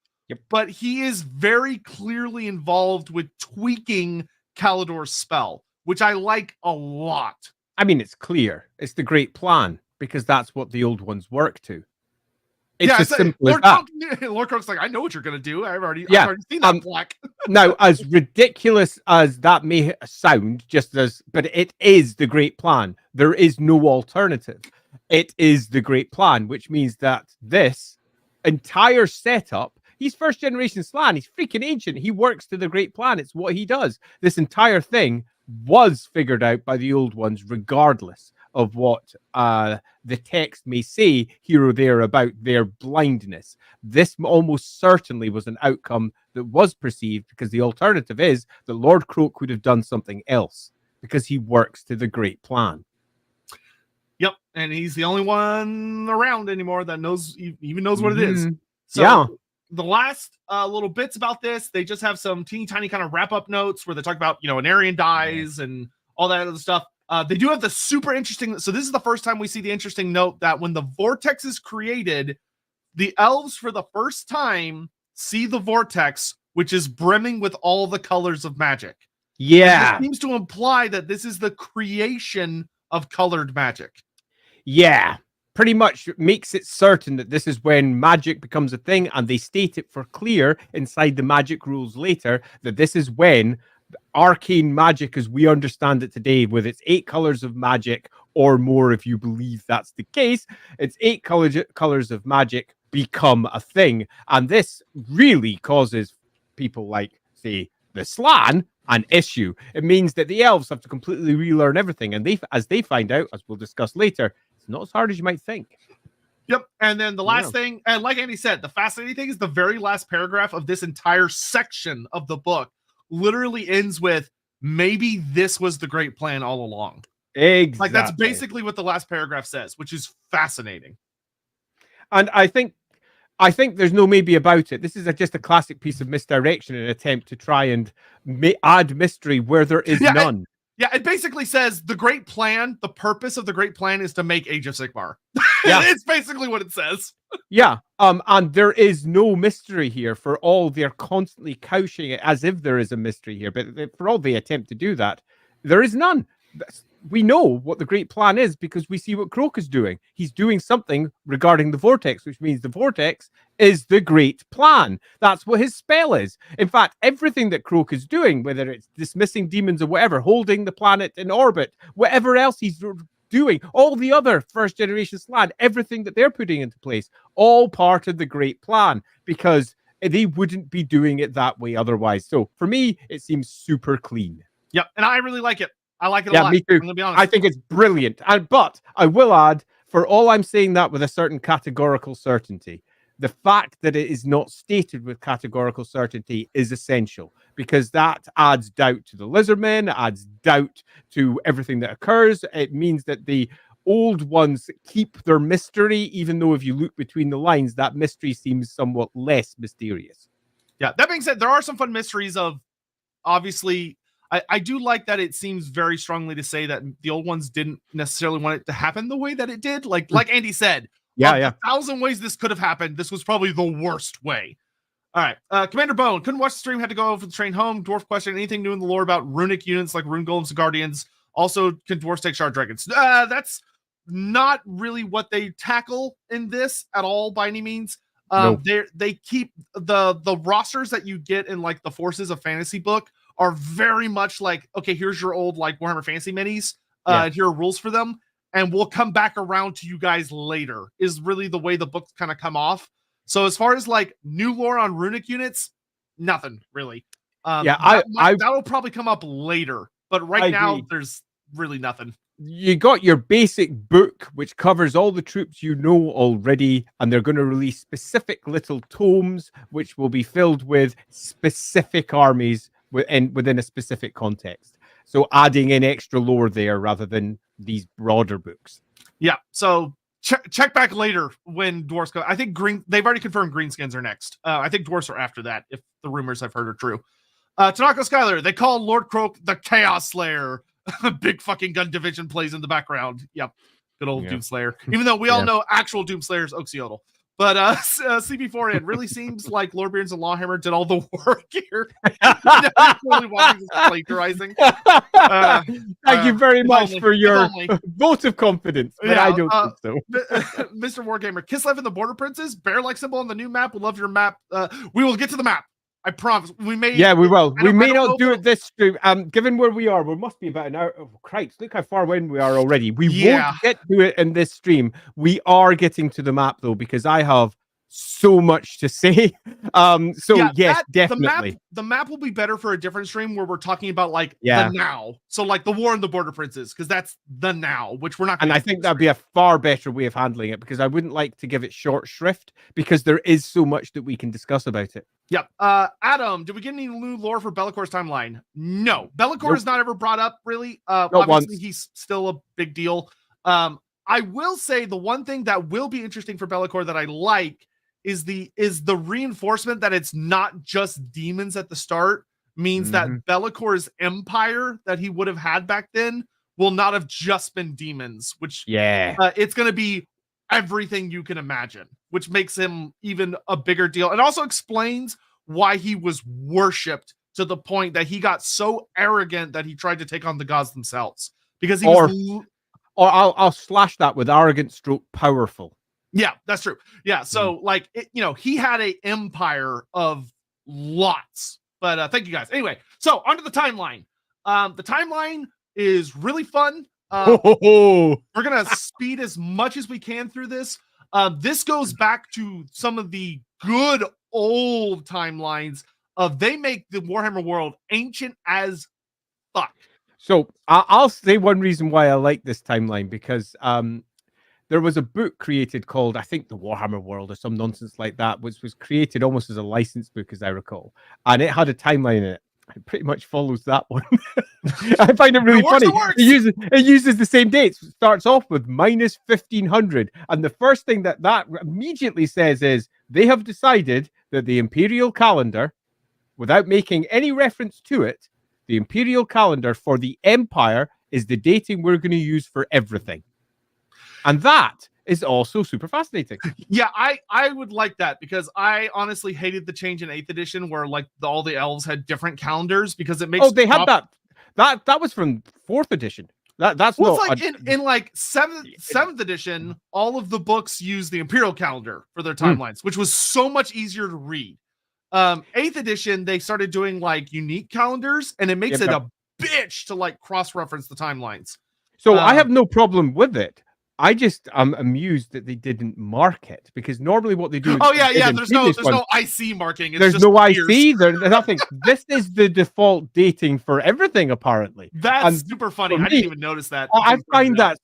but he is very clearly involved with tweaking Kalidor's spell, which I like a lot. I mean, it's clear. It's the great plan, because that's what the old ones work to. It's as simple as that. Lord Croak's like, I know what you're going to do. I've already seen that black. Now, as ridiculous as that may sound, but it is the great plan. There is no alternative. It is the great plan, which means that this entire setup, he's first generation Slann. He's freaking ancient. He works to the great plan. It's what he does. This entire thing was figured out by the old ones, regardless of what the text may say here or there about their blindness. This almost certainly was an outcome that was perceived, because the alternative is that Lord Croak would have done something else, because he works to the great plan. Yep, and he's the only one around anymore that even knows what it is. So the last little bits about this, they just have some teeny tiny kind of wrap up notes where they talk about, an Aryan dies and all that other stuff. They do have the super interesting. So this is the first time we see the interesting note that when the vortex is created, the elves for the first time see the vortex, which is brimming with all the colors of magic. Yeah. And it seems to imply that this is the creation of colored magic. Yeah. Pretty much makes it certain that this is when magic becomes a thing, and they state it for clear inside the magic rules later that this is when arcane magic as we understand it today, with its 8 colors of magic or more, if you believe that's the case, its 8 colors of magic become a thing. And this really causes people like, say, the Slann an issue. It means that the elves have to completely relearn everything, and as they find out, as we'll discuss later, it's not as hard as you might think. Yep. And then the last thing, and like Andy said, the fascinating thing is the very last paragraph of this entire section of the book literally ends with, maybe this was the great plan all along. Exactly. Like, that's basically what the last paragraph says, which is fascinating. And I think there's no maybe about it. This is just a classic piece of misdirection, an attempt to try and add mystery where there is none. It basically says the great plan, the purpose of the great plan is to make Age of Sigmar. Yeah. It's basically what it says. Yeah. And there is no mystery here, for all they're constantly couching it as if there is a mystery here. But for all they attempt to do that, there is none. We know what the great plan is because we see what Croak is doing. He's doing something regarding the vortex, which means the vortex is the great plan. That's what his spell is. In fact, everything that Croak is doing, whether it's dismissing demons or whatever, holding the planet in orbit, whatever else he's doing, all the other first generation Slann, everything that they're putting into place, all part of the great plan, because they wouldn't be doing it that way otherwise. So for me, it seems super clean. Yep, and I really like it. I like it a lot. Me too. I'm gonna be honest. I think it's brilliant. But I will add, for all I'm saying that with a certain categorical certainty, the fact that it is not stated with categorical certainty is essential, because that adds doubt to the lizardmen, adds doubt to everything that occurs. It means that the old ones keep their mystery, even though if you look between the lines, that mystery seems somewhat less mysterious. Yeah, that being said, there are some fun mysteries of, obviously, I do like that it seems very strongly to say that the old ones didn't necessarily want it to happen the way that it did. Like Andy said, yeah. 1,000 ways this could have happened, this was probably the worst way. All right. Commander Bone, couldn't watch the stream, had to go over the train home. Dwarf question, anything new in the lore about runic units like rune golems and guardians? Also, can dwarves take shard dragons? That's not really what they tackle in this at all by any means. No. They keep the rosters that you get in like the Forces of Fantasy book are very much like, okay, here's your old like Warhammer Fantasy minis. Here are rules for them, and we'll come back around to you guys later. Is really the way the books kind of come off. So as far as like new lore on runic units, nothing really. That'll probably come up later, but right now there's really nothing. You got your basic book, which covers all the troops you know already, and they're going to release specific little tomes, which will be filled with specific armies within a specific context. So adding in extra lore there rather than these broader books. Yeah. So check back later when dwarves go. I think they've already confirmed greenskins are next. I think dwarves are after that, if the rumors I've heard are true. Tanaka Skyler, they call Lord Croak the Chaos Slayer. Big fucking gun division plays in the background. Yep. Good old Doomslayer. Even though we all know actual Doomslayer is Oxyotl. But CB4N really seems like Lorebeards and Lawhammer did all the work here. Totally watching this plagiarizing. Thank you very much for your vote of confidence. But I don't think so. Mr. Wargamer, Kislev and the Border Princes, bear-like symbol on the new map. We'll love your map. We will get to the map. I promise. We will. We may not do it this stream. Given where we are, we must be about an hour. Oh, Christ, look how far in we are already. We won't get to it in this stream. We are getting to the map though, because I have so much to say. Yes, definitely. The map will be better for a different stream where we're talking about like the now. So like the War and the Border Princes, because that's the now, which we're not gonna I think that'd be a far better way of handling it, because I wouldn't like to give it short shrift, because there is so much that we can discuss about it. Yep. Adam, did we get any new lore for Bellacor's timeline? No. Be'lakor is not ever brought up, really. Obviously, he's still a big deal. I will say the one thing that will be interesting for Be'lakor that I like is the reinforcement that it's not just demons at the start, means that Be'lakor's empire that he would have had back then will not have just been demons, which it's going to be everything you can imagine, which makes him even a bigger deal, and also explains why he was worshipped to the point that he got so arrogant that he tried to take on the gods themselves, because he I'll slash that with arrogant stroke powerful. Yeah, that's true. Yeah, so like he had an empire of lots. But thank you guys. Anyway, so onto the timeline. The timeline is really fun. We're gonna speed as much as we can through this. This goes back to some of the good old timelines of they make the Warhammer world ancient as fuck. So I'll say one reason why I like this timeline, because there was a book created called, I think, The Warhammer World or some nonsense like that, which was created almost as a licensed book, as I recall, and it had a timeline in it. It pretty much follows that one. I find it really funny. It uses the same dates. It starts off with minus 1500. And the first thing that immediately says is they have decided that the imperial calendar, without making any reference to it, the imperial calendar for the empire is the dating we're going to use for everything. And that is also super fascinating. Yeah, I would like that, because I honestly hated the change in 8th edition where like all the elves had different calendars, because it makes they had that. That was from 4th edition. That's well, it's like in like 7th edition, all of the books use the imperial calendar for their timelines, which was so much easier to read. 8th edition, they started doing like unique calendars, and it makes it a bitch to like cross-reference the timelines. So I have no problem with it. I just am amused that they didn't mark it, because normally what they do. There's no IC marking. It's there's just no IC. There's nothing. This is the default dating for everything, apparently. That's super funny. I didn't even notice that. I find that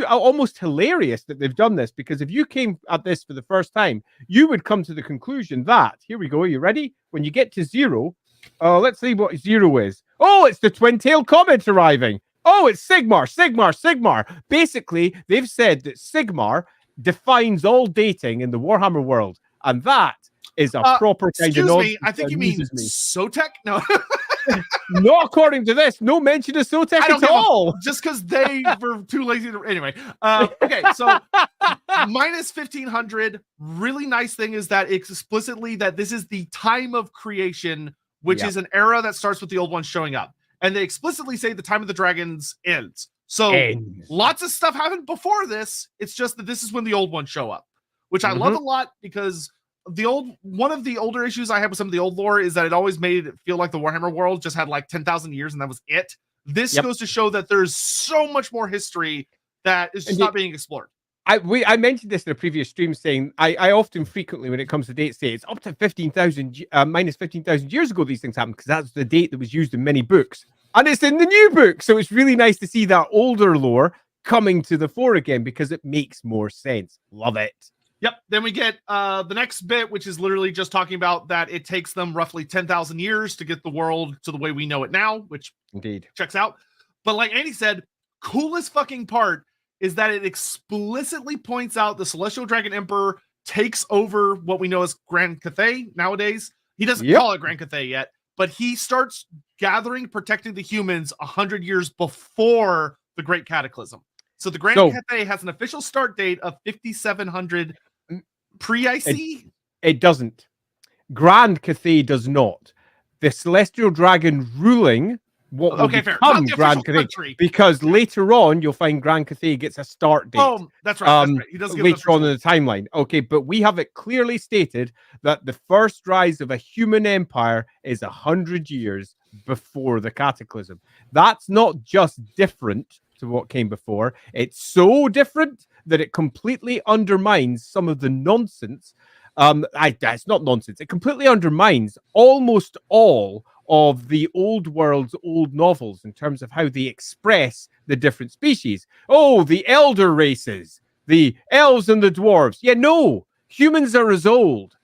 almost hilarious that they've done this, because if you came at this for the first time, you would come to the conclusion that, here we go. Are you ready? When you get to 0, let's see what 0 is. Oh, it's the twin-tailed comet arriving. Oh, it's Sigmar. Basically, they've said that Sigmar defines all dating in the Warhammer world, and that is a proper kind of nonsense. I think you mean Sotek? No. Not according to this. No mention of Sotek at all. Just because they were too lazy to. Anyway. Okay, so minus 1500. Really nice thing is that explicitly that this is the time of creation, which is an era that starts with the old ones showing up. and they explicitly say the time of the dragons ends. So lots of stuff happened before this. It's just that this is when the old ones show up, which I love a lot, because one of the older issues I had with some of the old lore is that it always made it feel like the Warhammer world just had like 10,000 years and that was it. This goes to show that there's so much more history that is just not being explored. I mentioned this in a previous stream, saying I often frequently, when it comes to dates, say it's up to 15,000 minus 15,000 years ago these things happened, because that's the date that was used in many books, and it's in the new book. So it's really nice to see that older lore coming to the fore again, because it makes more sense. Love it. Yep. Then we get the next bit, which is literally just talking about that it takes them roughly 10,000 years to get the world to the way we know it now, which indeed checks out. But like Andy said, coolest fucking part is that it explicitly points out the Celestial Dragon Emperor takes over what we know as Grand Cathay nowadays. He doesn't call it Grand Cathay yet, but he starts gathering, protecting the humans 100 years before the Great Cataclysm. So the Grand Cathay has an official start date of 5700 pre-IC. It doesn't. Grand Cathay does not. The Celestial Dragon ruling what will become Grand Cathay, because later on you'll find Grand Cathay gets a start date. Oh, that's right. That's right. He doesn't give later on in the timeline. Okay, but we have it clearly stated that the first rise of a human empire is 100 years before the Cataclysm. That's not just different to what came before. It's so different that it completely undermines some of the nonsense. It's not nonsense. It completely undermines almost all of the old world's old novels in terms of how they express the different species. Oh, the elder races, the elves and the dwarves. Yeah, no, humans are as old.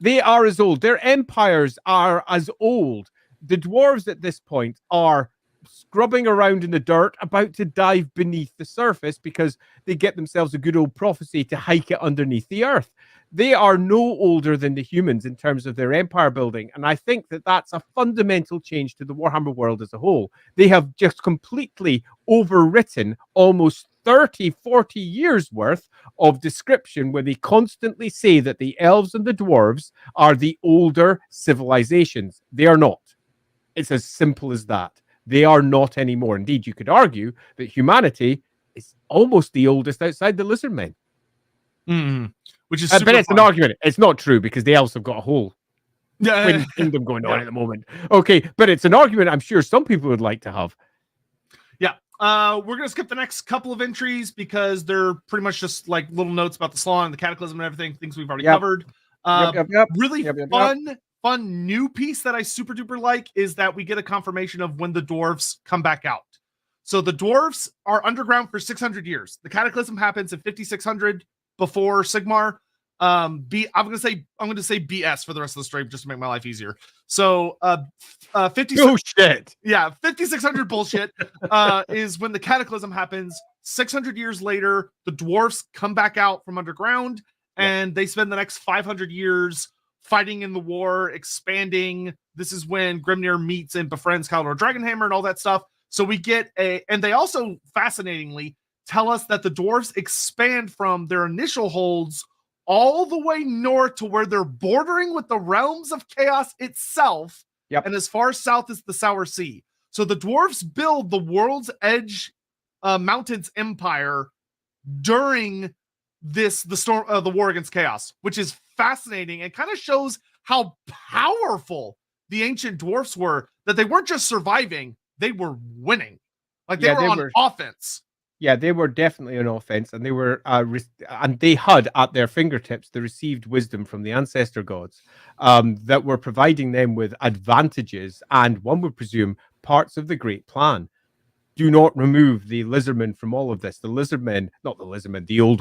They are as old. Their empires are as old. The dwarves at this point are scrubbing around in the dirt, about to dive beneath the surface because they get themselves a good old prophecy to hike it underneath the earth. They are no older than the humans in terms of their empire building. And I think that that's a fundamental change to the Warhammer world as a whole. They have just completely overwritten almost 30, 40 years worth of description where they constantly say that the elves and the dwarves are the older civilizations. They are not. It's as simple as that. They are not anymore. Indeed, you could argue that humanity is almost the oldest outside the lizard men. Which is but it's an argument. It's not true because the elves have got a whole kingdom going on at the moment. Okay, but it's an argument I'm sure some people would like to have. Yeah. We're going to skip the next couple of entries because they're pretty much just like little notes about the Slaw and the Cataclysm and everything, things we've already covered. Really fun new piece that I super duper like is that we get a confirmation of when the dwarves come back out. So the dwarves are underground for 600 years. The Cataclysm happens in 5600 before Sigmar. I'm going to say BS for the rest of the stream just to make my life easier. So 5600 bullshit is when the Cataclysm happens. 600 years later, the dwarves come back out from underground and they spend the next 500 years fighting in the war, expanding. This is when Grimnir meets and befriends Kaldor Dragonhammer and all that stuff. So we get and they also fascinatingly tell us that the dwarves expand from their initial holds all the way north to where they're bordering with the realms of chaos itself. And as far south as the Sour Sea. So the dwarves build the World's Edge Mountains Empire during the war against chaos, which is fascinating and kind of shows how powerful the ancient dwarfs were, that they weren't just surviving, they were winning. Like they were on offense. Yeah, they were definitely on offense, and they were and they had at their fingertips the received wisdom from the ancestor gods that were providing them with advantages, and one would presume parts of the great plan. Do not remove the lizardmen from all of this. The lizardmen, not the lizardmen, the old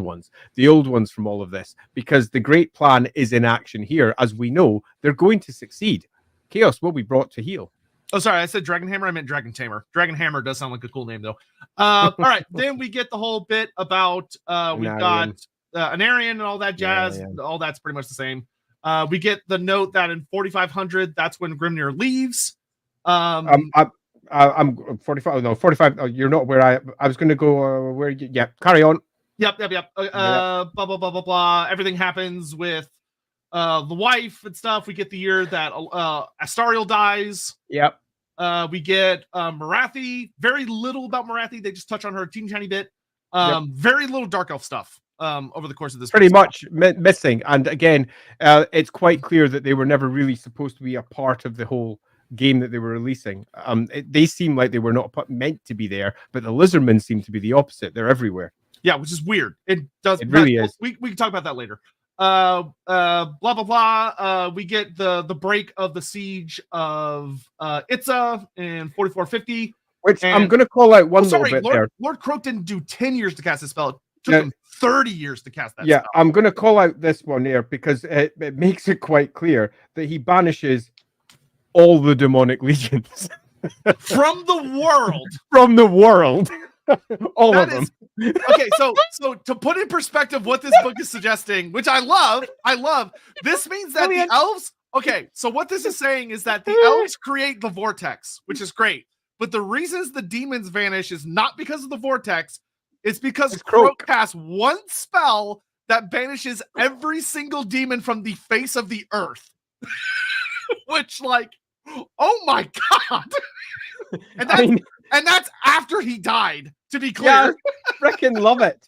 ones from all of this, because the great plan is in action here. As we know, they're going to succeed. Chaos will be brought to heel. Oh, sorry, I said Dragonhammer. I meant Dragon Tamer. Dragonhammer does sound like a cool name, though. All right, then we get the whole bit about we've got Anarian and all that jazz. All that's pretty much the same. We get the note that in 4500, that's when Grimnir leaves. I'm 45. No, 45. Oh, you're not where I was going to go. Where? Yeah, carry on. Yep. Blah blah blah blah blah. Everything happens with the wife and stuff. We get the year that Astariel dies. Yep. We get Marathi. Very little about Marathi. They just touch on her a teeny tiny bit. Very little Dark Elf stuff over the course of this. Pretty much missing. And again, it's quite clear that they were never really supposed to be a part of the whole game that they were releasing. They seem like they were not meant to be there, but the Lizardmen seem to be the opposite. They're everywhere. Yeah, which is weird. It really is. We can talk about that later. Blah blah blah. We get the break of the siege of Itza in 4450. Which I'm going to call out one little bit Lord, there. Lord Croak didn't do 10 years to cast this spell. It took him 30 years to cast that spell. I'm going to call out this one here because it makes it quite clear that he banishes all the demonic legions. From the world. From the world. All of them. Okay, so to put in perspective what this book is suggesting, which I love, this means that the elves, okay, so what this is saying is that the elves create the vortex, which is great. But the reasons the demons vanish is not because of the vortex, it's because Croak casts one spell that banishes every single demon from the face of the earth. Which, like, oh my god. And that's after he died, to be clear. Yeah, I freaking love it.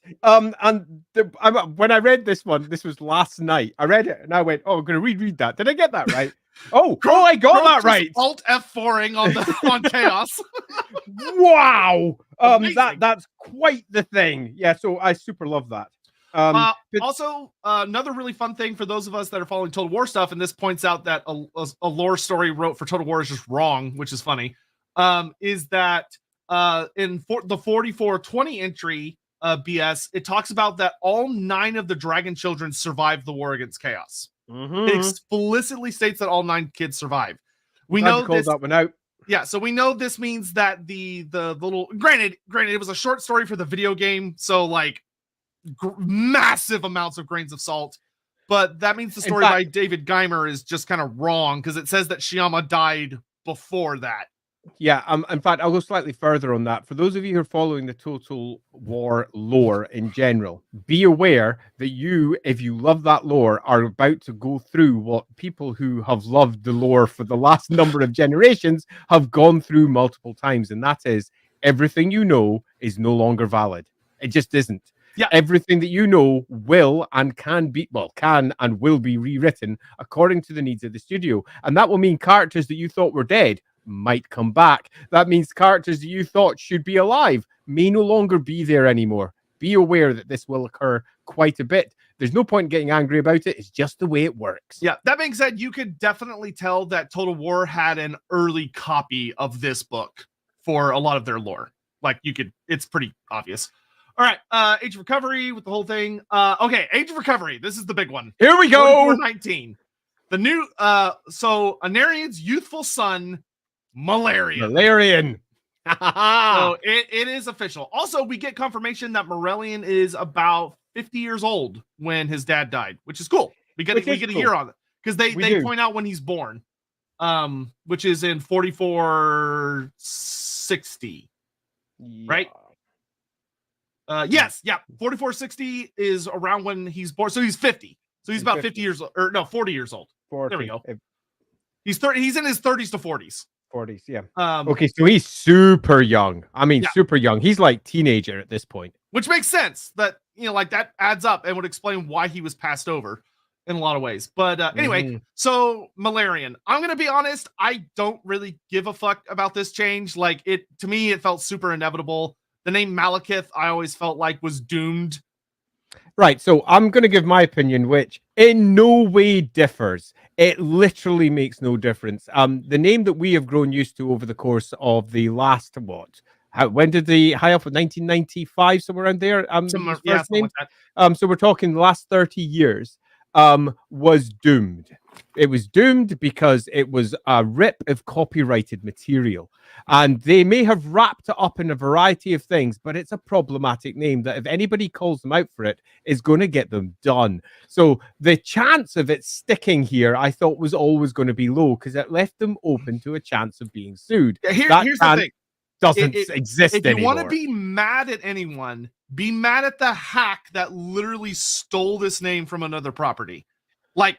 When I read this one, this was last night. I read it and I went, "Oh, I'm going to reread that. Did I get that right?" I got that right. Alt F4ing on chaos. Wow. That's quite the thing. Yeah, so I super love that. Also, another really fun thing for those of us that are following Total War stuff, and this points out that a lore story wrote for Total War is just wrong, which is funny. Is that the 4420 entry BS, it talks about that all 9 of the dragon children survived the war against chaos. It explicitly states that all 9 kids survive. We know this, that one out. Yeah, so we know this means that the little granted it was a short story for the video game, so like massive amounts of grains of salt. But that means the story by David Geimer is just kind of wrong because it says that Shyama died before that. Yeah, in fact, I'll go slightly further on that. For those of you who are following the Total War lore in general, be aware that you, if you love that lore, are about to go through what people who have loved the lore for the last number of generations have gone through multiple times, and that is everything you know is no longer valid. It just isn't. Yeah. Everything that you know will and can and will be rewritten according to the needs of the studio. And that will mean characters that you thought were dead might come back. That means characters that you thought should be alive may no longer be there anymore. Be aware that this will occur quite a bit. There's no point in getting angry about it. It's just the way it works. Yeah, that being said, you could definitely tell that Total War had an early copy of this book for a lot of their lore. Like, it's pretty obvious. All right, Age of Recovery with the whole thing. Okay, Age of Recovery. This is the big one. Here we go. 19. The new, so Anarian's youthful son, Malarian. So it is official. Also, we get confirmation that Morellian is about 50 years old when his dad died, which is cool. We get a year on it because they point out when he's born, which is in 4460, right? Yes, yeah, 4460 is around when he's born, so he's 50. So he's about 50 years old, or no, 40 years old. 40. There we go. He's 30. He's in his 30s to 40s. 40s, yeah. Okay, so he's super young. I mean, super young. He's like teenager at this point. Which makes sense. That, like that adds up and would explain why he was passed over in a lot of ways. But anyway, so Malarian. I'm going to be honest, I don't really give a fuck about this change. Like, to me, it felt super inevitable. The name Malekith, I always felt like was doomed. Right, so I'm going to give my opinion, which in no way differs. It literally makes no difference. The name that we have grown used to over the course of the last, when did the High Elf of 1995, somewhere around there? Something like that. So we're talking the last 30 years, was doomed. It was doomed because it was a rip of copyrighted material. And they may have wrapped it up in a variety of things, but it's a problematic name that if anybody calls them out for it, is going to get them done. So the chance of it sticking here, I thought, was always going to be low because it left them open to a chance of being sued. Here's the thing. Doesn't exist anymore. If you want to be mad at anyone, be mad at the hack that literally stole this name from another property. Like,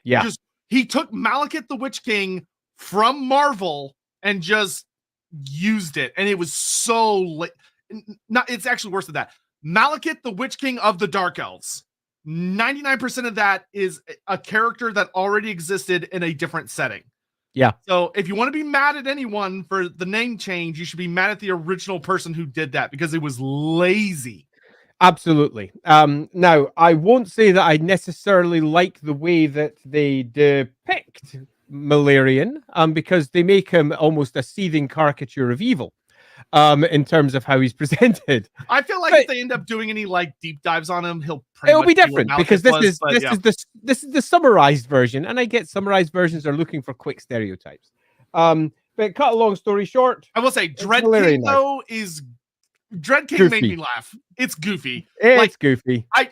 he took Malekith the Witch King from Marvel and just used it, and it was so not. It's actually worse than that. Malekith, the Witch King of the Dark Elves. 99% of that is a character that already existed in a different setting. Yeah. So if you want to be mad at anyone for the name change, you should be mad at the original person who did that because it was lazy. Absolutely. Now, I won't say that I necessarily like the way that they depict Malarian, because they make him almost a seething caricature of evil, in terms of how he's presented. I feel like if they end up doing any like deep dives on him, it'll be different because this is the summarized version, and I get summarized versions are looking for quick stereotypes. But cut a long story short, I will say Dread King though is Dread King goofy. made me laugh. It's goofy. It's goofy. I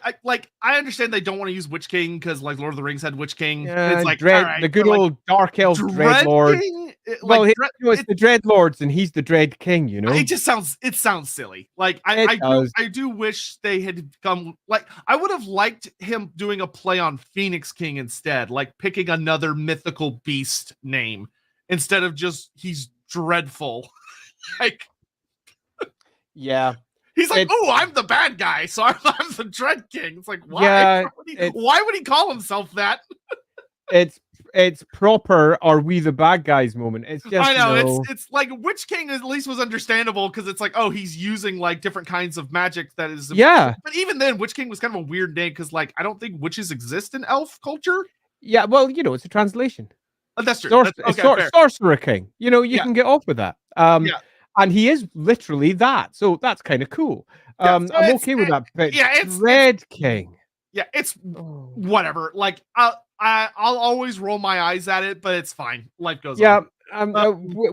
understand they don't want to use Witch King because like Lord of the Rings had Witch King. It's like the good old Dark Elf Dreadlord. It's the Dreadlords, and he's the Dread King. You know, it sounds silly. Like I do wish they had come. Like I would have liked him doing a play on Phoenix King instead, like picking another mythical beast name instead of just he's dreadful. Like. Yeah. He's like, oh, I'm the bad guy, so I'm the Dread King. It's like, why? Yeah, why would he call himself that? it's proper "Are we the bad guys?" moment. It's just I know it's like Witch King at least was understandable because it's like, oh, he's using like different kinds of magic that is But even then, Witch King was kind of a weird name because like I don't think witches exist in elf culture. Yeah, well, it's a translation. That's true. Sorcerer King. You can get off with that. And he is literally that, so that's kind of cool. I'm okay with that. But it's Dread King. Yeah, it's whatever. Like I'll always roll my eyes at it, but it's fine. Life goes on.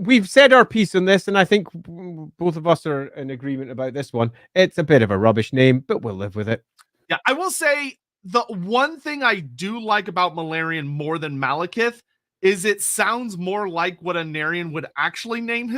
We've said our piece on this, and I think both of us are in agreement about this one. It's a bit of a rubbish name, but we'll live with it. Yeah, I will say the one thing I do like about Malarian more than Malekith is it sounds more like what a Narian would actually name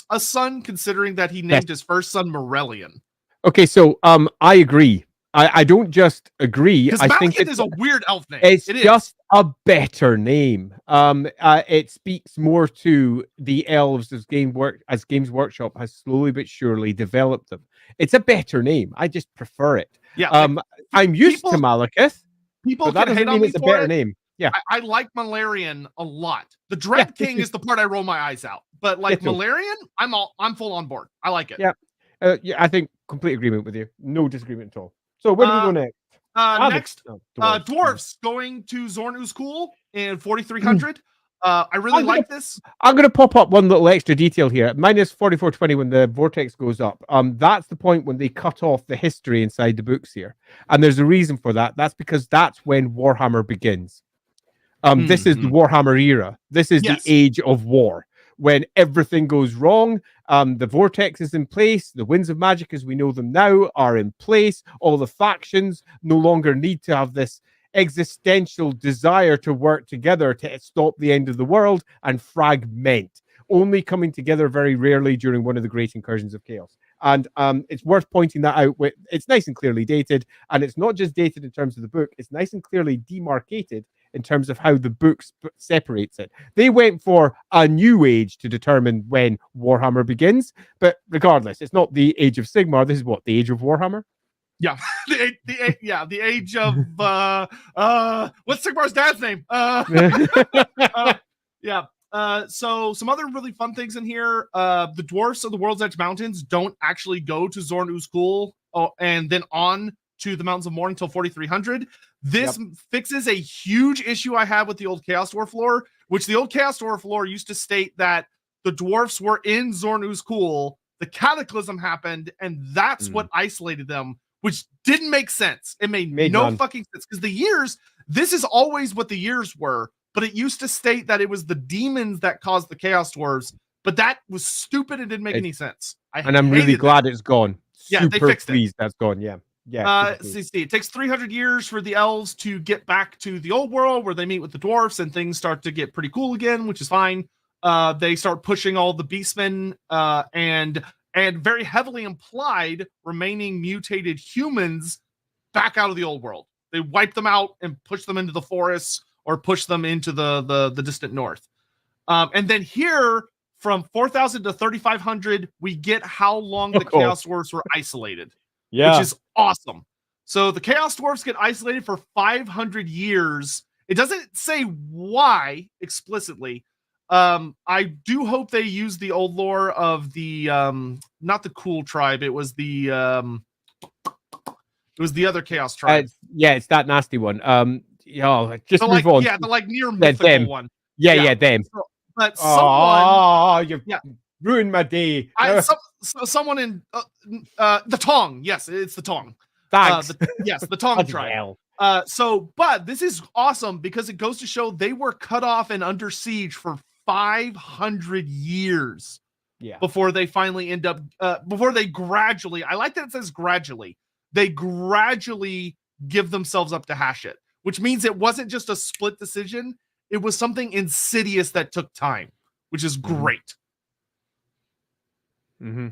a son, considering that he named his first son Morellian. Okay, so I agree. I don't just agree. I think it is a weird elf name. It's just a better name. It speaks more to the elves as Games Workshop has slowly but surely developed them. It's a better name. I just prefer it. Yeah. I'm used to Malekith. People that can hate on me it's a better name. Yeah, I like Malarian a lot. The Dread King is the part I roll my eyes out, but like Malarian, I'm full on board. I like it. Yeah, I think complete agreement with you. No disagreement at all. So where do we go next? Next, dwarves going to Zorn Uzkul in 4300. I really like this. I'm going to pop up one little extra detail here. Minus 4420 when the vortex goes up. That's the point when they cut off the history inside the books here, and there's a reason for that. That's because that's when Warhammer begins. This is the Warhammer era. This is the age of war, when everything goes wrong. The vortex is in place. The winds of magic, as we know them now, are in place. All the factions no longer need to have this existential desire to work together to stop the end of the world and fragment, only coming together very rarely during one of the great incursions of chaos. And it's worth pointing that out. It's nice and clearly dated, and it's not just dated in terms of the book. It's nice and clearly demarcated in terms of how the book separates it. They went for a new age to determine when Warhammer begins, but regardless, it's not the Age of Sigmar. This is what, the Age of Warhammer? Yeah, the age of what's Sigmar's dad's name? So some other really fun things in here. The dwarfs of the World's Edge Mountains don't actually go to Zorn Uzkul and then on to the Mountains of Morn until 4300. This fixes a huge issue I had with the old Chaos Dwarf lore, which the old Chaos Dwarf lore used to state that the dwarfs were in Zorn Uzkul, the cataclysm happened, and that's what isolated them, which didn't make sense. It made no fucking sense, because the years, this is always what the years were, but it used to state that it was the demons that caused the Chaos Dwarves, but that was stupid and didn't make any sense. I'm really glad it's gone. Yeah, they fixed it. That's gone, yeah. It takes 300 years for the elves to get back to the old world where they meet with the dwarfs and things start to get pretty cool again, which is fine. They start pushing all the beastmen and very heavily implied remaining mutated humans back out of the old world. They wipe them out and push them into the forests or push them into the distant north. And then here, from 4,000 to 3,500, we get how long the Oh. Chaos Dwarfs were isolated, Yeah. which is awesome. So the Chaos Dwarfs get isolated for 500 years. It doesn't say why explicitly. I do hope they use the old lore of the not the cool tribe. It was the other Chaos tribe. It's that nasty one. Just the, move on. Yeah, the like near mythical them. one. Yeah, them. So, but someone, you've ruined my day. Someone in the Tong. Yes, it's the Tong. Thanks. The Tong tribe. But this is awesome because it goes to show they were cut off and under siege for 500 years. Yeah. Before they finally end up, before they gradually, I like that it says gradually, they gradually give themselves up to hash it, which means it wasn't just a split decision. It was something insidious that took time, which is great. Mm-hmm.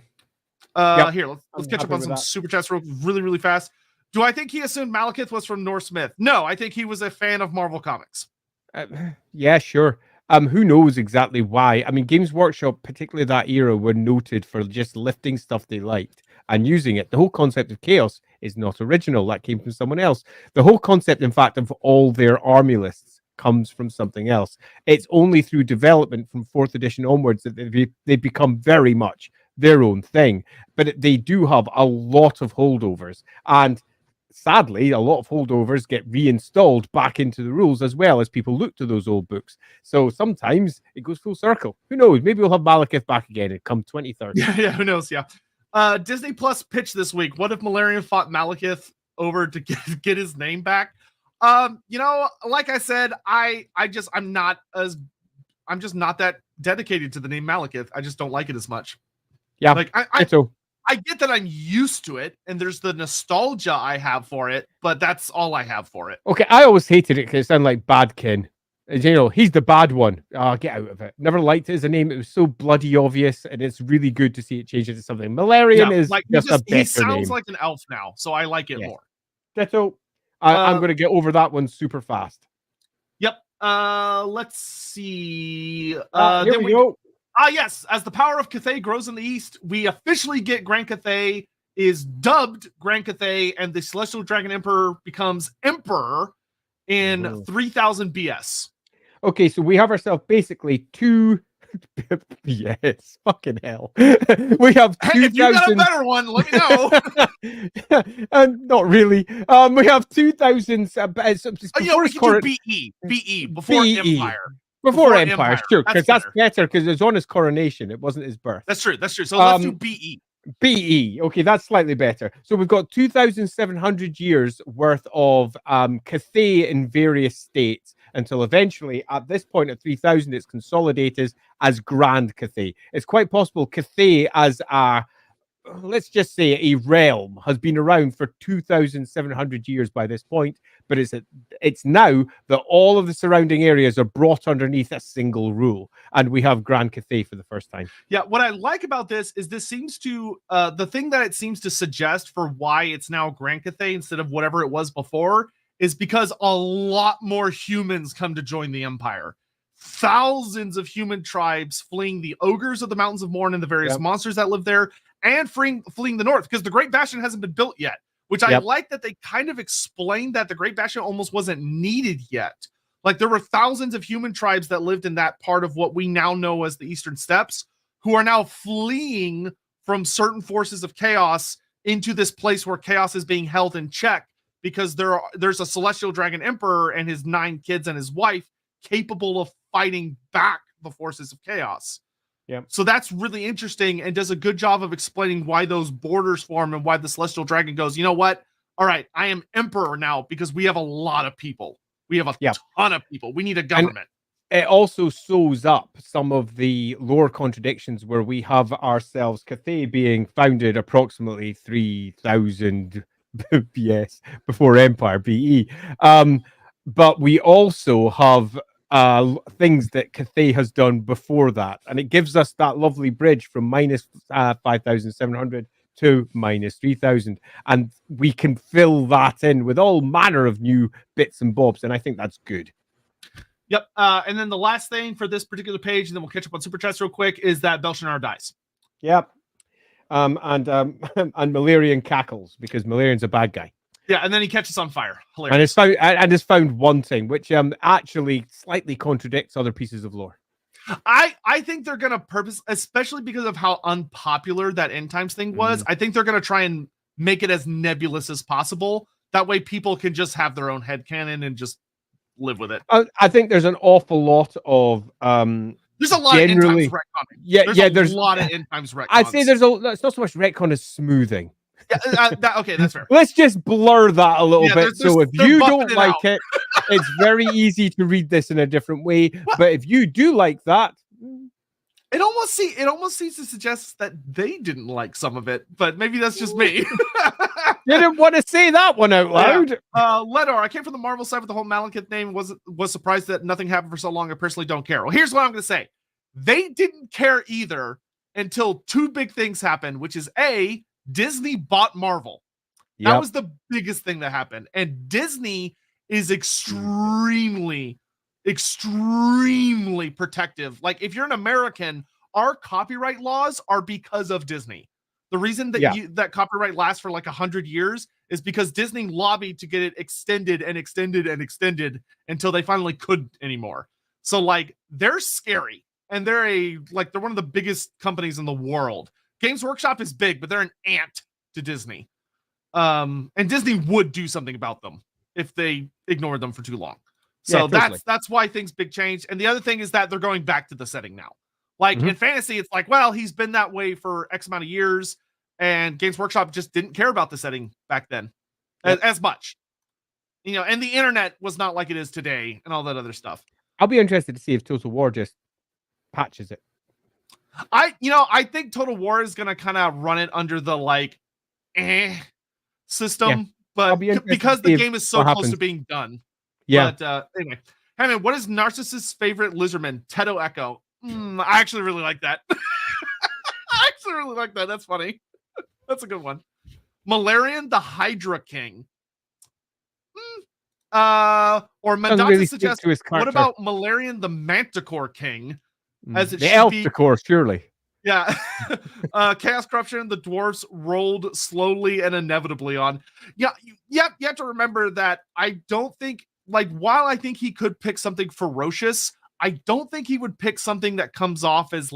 Here, let's catch up on some super chats really, really fast. Do I think he assumed Malekith was from Norse myth? No, I think he was a fan of Marvel Comics. Yeah, sure. Who knows exactly why? I mean, Games Workshop, particularly that era, were noted for just lifting stuff they liked and using it. The whole concept of chaos is not original. That came from someone else. The whole concept, in fact, of all their army lists comes from something else. It's only through development from 4th edition onwards that they've become very much their own thing. But they do have a lot of holdovers. And sadly, a lot of holdovers get reinstalled back into the rules as well as people look to those old books. So sometimes it goes full circle. Who knows? Maybe we'll have Malekith back again and come 2030. Yeah, who knows? Yeah. Disney Plus pitch this week. What if Malarian fought Malekith over to get his name back? Like I said, I'm just not that dedicated to the name Malekith. I just don't like it as much. Yeah. Like I get that I'm used to it and there's the nostalgia I have for it, but that's all I have for it. Okay, I always hated it because it sounded like Badkin. He's the bad one. Get out of it. Never liked it as a name. It was so bloody obvious, and it's really good to see it change into something. Malarian is like just a better he sounds name. Like an elf now, so I like it more. Ditto. I'm going to get over that one super fast. Yep. Let's see. Here we go. Yes, as the power of Cathay grows in the east, we officially get Grand Cathay is dubbed Grand Cathay, and the Celestial Dragon Emperor becomes Emperor in 3000 BS. Okay, so we have ourselves basically two. Yes, fucking hell. We have 2,000. If you got a better one, let me know. Not really. We have 2,000. We can do BE before Empire. Before Empire, sure, because that's better because it was on his coronation. It wasn't his birth. That's true. So let's do BE. BE. Okay, that's slightly better. So we've got 2,700 years worth of Cathay in various states until eventually, at this point at 3,000, it's consolidated as Grand Cathay. It's quite possible Cathay as a, let's just say, a realm has been around for 2,700 years by this point, but it's now that all of the surrounding areas are brought underneath a single rule, and we have Grand Cathay for the first time. Yeah, what I like about this is this seems to, the thing that it seems to suggest for why it's now Grand Cathay instead of whatever it was before is because a lot more humans come to join the Empire. Thousands of human tribes fleeing the ogres of the Mountains of Morn and the various monsters that live there, and fleeing the north, because the Great Bastion hasn't been built yet, which I like that they kind of explained that the Great Bastion almost wasn't needed yet. Like, there were thousands of human tribes that lived in that part of what we now know as the Eastern Steppes, who are now fleeing from certain forces of chaos into this place where chaos is being held in check, because there's a Celestial Dragon Emperor and his 9 kids and his wife capable of fighting back the forces of chaos. Yeah. So that's really interesting and does a good job of explaining why those borders form and why the Celestial Dragon goes, you know what? All right, I am Emperor now because we have a lot of people. We have a ton of people. We need a government. And it also sews up some of the lore contradictions where we have ourselves Cathay being founded approximately 3,000 BS before Empire BE. But we also have things that Cathay has done before that, and it gives us that lovely bridge from minus 5,700 to minus 3,000, and we can fill that in with all manner of new bits and bobs, and I think that's good. Yep. And then the last thing for this particular page, and then we'll catch up on Super Chats real quick, is that Belshazzar dies. Yep. And Malarian cackles because Malarian's a bad guy. Yeah, and then he catches on fire. Hilarious. And is found wanting, which actually slightly contradicts other pieces of lore. I think they're gonna purpose, especially because of how unpopular that end times thing was. I think they're gonna try and make it as nebulous as possible. That way, people can just have their own headcanon and just live with it. I think there's an awful lot of there's a lot of end times retconning. There's a lot of end times retcons. I'd say it's not so much retcon as smoothing. Yeah, okay, that's fair. Let's just blur that a little bit. So if you don't like it, it's very easy to read this in a different way. But if you do like that, it almost seems to suggest that they didn't like some of it, but maybe that's just me. Didn't want to say that one out loud. Yeah. Ledor, I came from the Marvel side with the whole Malekith name. Was surprised that nothing happened for so long. I personally don't care. Well, here's what I'm going to say. They didn't care either until two big things happened, which is A, Disney bought Marvel. That was the biggest thing that happened. And Disney is extremely protective. Like, if you're an American, our copyright laws are because of Disney. The reason that that copyright lasts for like 100 years is because Disney lobbied to get it extended and extended and extended until they finally couldn't anymore. So like, they're scary, and they're one of the biggest companies in the world. Games Workshop is big, but they're an ant to Disney. And Disney would do something about them if they ignored them for too long. So that's why things big change. And the other thing is that they're going back to the setting now. Like in fantasy, it's like, well, he's been that way for X amount of years, and Games Workshop just didn't care about the setting back then as much. You know, and the internet was not like it is today and all that other stuff. I'll be interested to see if Total War just patches it. I think Total War is gonna kind of run it under the system, but because the game is so close to being done. Yeah. But anyway, Hammond, what is Narcissist's favorite lizardman? Teto Echo. I actually really like that. That's funny. That's a good one. Malarian the Hydra King. Or Madonna really suggests, what about Malarian the Manticore King? As it the Elf-Ticore, surely. Yeah. Chaos Corruption, the dwarves rolled slowly and inevitably on. Yeah, you have to remember that I don't think, while I think he could pick something ferocious, I don't think he would pick something that comes off as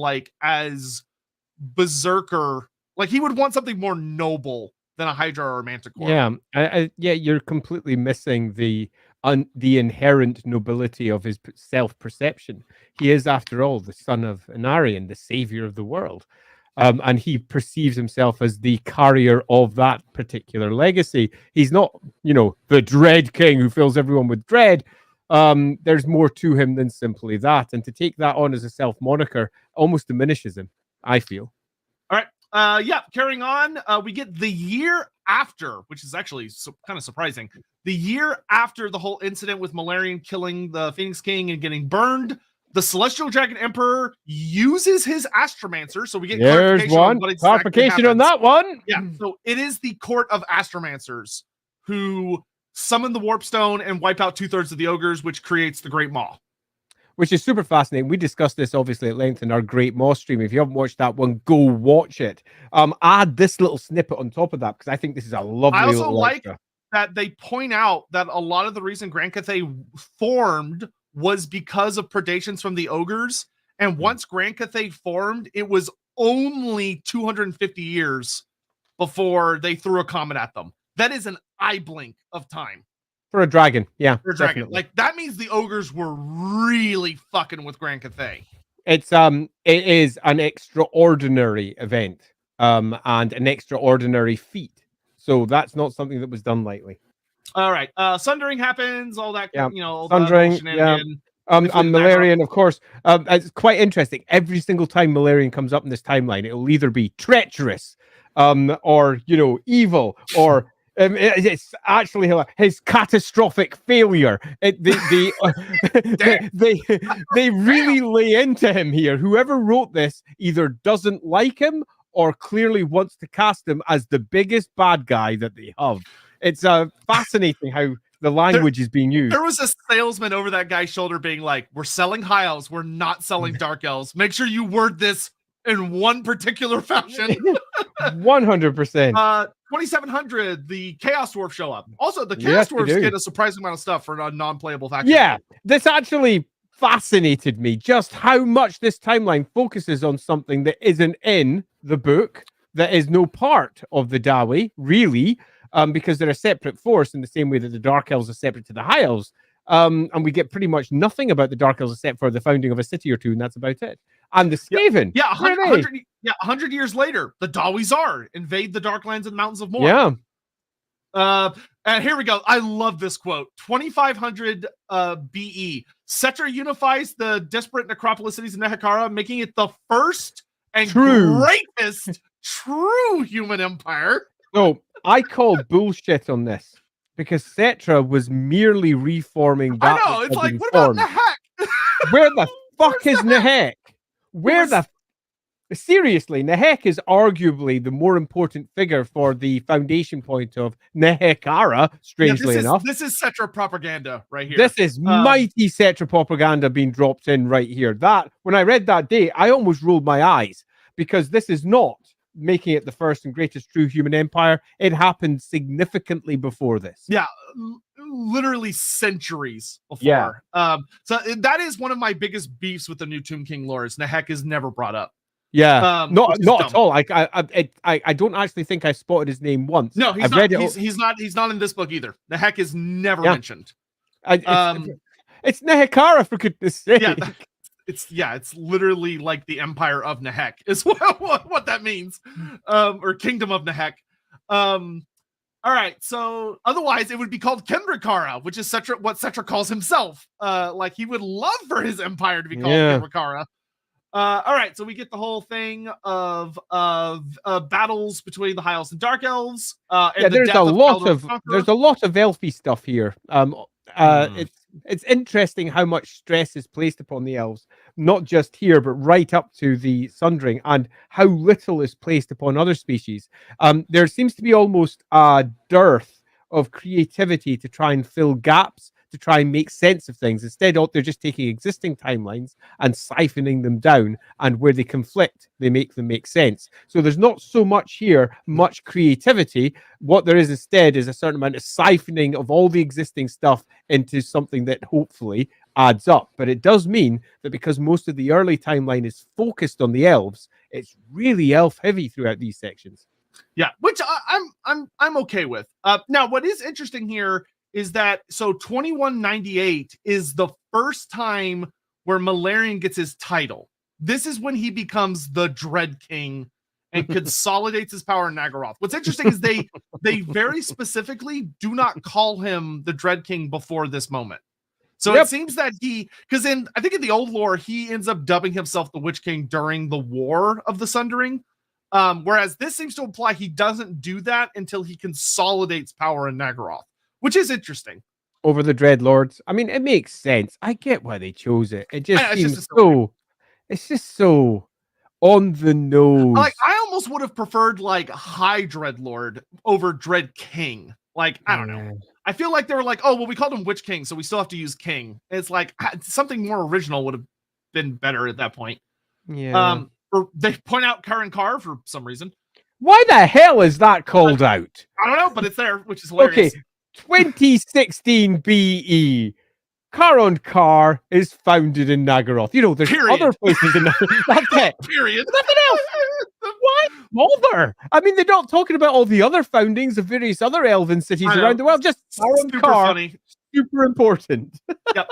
berserker. Like, he would want something more noble than a Hydra or a Manticore. Yeah, you're completely missing the inherent nobility of his self-perception. He is, after all, the son of Anarion, the savior of the world. And he perceives himself as the carrier of that particular legacy. He's not, the Dread King who fills everyone with dread. There's more to him than simply that. And to take that on as a self-moniker almost diminishes him, I feel. All right. Carrying on, we get the year after, which is actually kind of surprising. The year after the whole incident with Malarian killing the Phoenix King and getting burned, the Celestial Dragon Emperor uses his Astromancer. So we get clarification on that one. Yeah, so it is the Court of Astromancers who summon the Warp Stone and wipe out 2/3 of the ogres, which creates the Great Maw. Which is super fascinating. We discussed this obviously at length in our Great Maw stream. If you haven't watched that one, go watch it. Add this little snippet on top of that because I think this is a lovely. I also like that they point out that a lot of the reason Grand Cathay formed was because of predations from the ogres. And once Grand Cathay formed, it was only 250 years before they threw a comet at them. That is an eye blink of time. For a dragon, yeah. For a dragon. Definitely. Like, that means the ogres were really fucking with Grand Cathay. It is an extraordinary event, and an extraordinary feat. So that's not something that was done lightly. All right. Sundering happens, all that, Sundering, and Malarian, of course. It's quite interesting. Every single time Malarian comes up in this timeline, it'll either be treacherous, or evil, or it's actually his catastrophic failure. They really lay into him here. Whoever wrote this either doesn't like him or clearly wants to cast him as the biggest bad guy that they have. It's fascinating how the language is being used. There was a salesman over that guy's shoulder being like, "We're selling high elves. We're not selling dark elves. Make sure you word this in one particular fashion." 100%. 2700, the Chaos Dwarf show up. Also, the Chaos Dwarfs get a surprising amount of stuff for a non-playable faction. Yeah, this actually fascinated me, just how much this timeline focuses on something that isn't in the book, that is no part of the Dawi, really, because they're a separate force in the same way that the Dark Elves are separate to the High Elves. And we get pretty much nothing about the Dark Elves except for the founding of a city or two, and that's about it. And the Skaven. Yeah, 100 years later, the Dawi Zar invade the Darklands and the Mountains of Morn. Yeah. And here we go. I love this quote. 2500 BE. Cetra unifies the disparate necropolis cities in Nehekara, making it the first and greatest true human empire. No, I call bullshit on this because Cetra was merely reforming that. I know. It's like, what about Nehek? Where the fuck is Nehek? Seriously, Nehek is arguably the more important figure for the foundation point of Nehekara, strangely enough. This is Cetra propaganda right here. This is mighty Cetra propaganda being dropped in right here. That, when I read that day, I almost rolled my eyes because this is not making it the first and greatest true human empire. It happened significantly before this. Yeah, literally centuries before. Yeah. So that is one of my biggest beefs with the new Tomb King lore. Is Nehek is never brought up. Yeah, not at all. I don't actually think I spotted his name once. No, he's not. He's not in this book either. Nehek is never mentioned. It's Nehekara, for goodness sake. Yeah, it's literally like the Empire of Nehek is what that means, or Kingdom of Nehek. All right, so otherwise it would be called Kendrakara, which is what Cetra calls himself. Like he would love for his empire to be called Kendrakara. All right, so we get the whole thing of battles between the High Elves and Dark Elves. And there's a lot of elfy stuff here. It's interesting how much stress is placed upon the elves, not just here, but right up to the Sundering, and how little is placed upon other species. There seems to be almost a dearth of creativity to try and fill gaps, to try and make sense of things. Instead, they're just taking existing timelines and siphoning them down, and where they conflict, they make them make sense. So there's not so much here, much creativity. What there is instead is a certain amount of siphoning of all the existing stuff into something that hopefully adds up. But it does mean that because most of the early timeline is focused on the elves, it's really elf heavy throughout these sections. Yeah, which I'm okay with. Now, what is interesting here is that 2198 is the first time where Malarian gets his title. This is when he becomes the Dread King and consolidates his power in Nagaroth. What's interesting is they very specifically do not call him the Dread King before this moment. So it seems that because I think in the old lore, he ends up dubbing himself the Witch King during the War of the Sundering. Whereas this seems to imply he doesn't do that until he consolidates power in Nagaroth, which is interesting. Over the Dreadlords. I mean, it makes sense. I get why they chose it. It just seems it's just so on the nose. Like, I almost would have preferred like High Dreadlord over Dread King. Like, I don't know. I feel like they were like, oh, well, we called him Witch King, so we still have to use King. It's like something more original would have been better at that point. Yeah. Or they point out Karen Carr for some reason. Why the hell is that called out? I don't know, but it's there, which is hilarious. Okay, 2016 BE. Karon Carr is founded in Nagaroth. You know, there's other places in Nagaroth. That's it. Period. Nothing else. Why bother? I mean, they're not talking about all the other foundings of various other elven cities around the world. Just Karon Carr. Funny. Super important. Yep.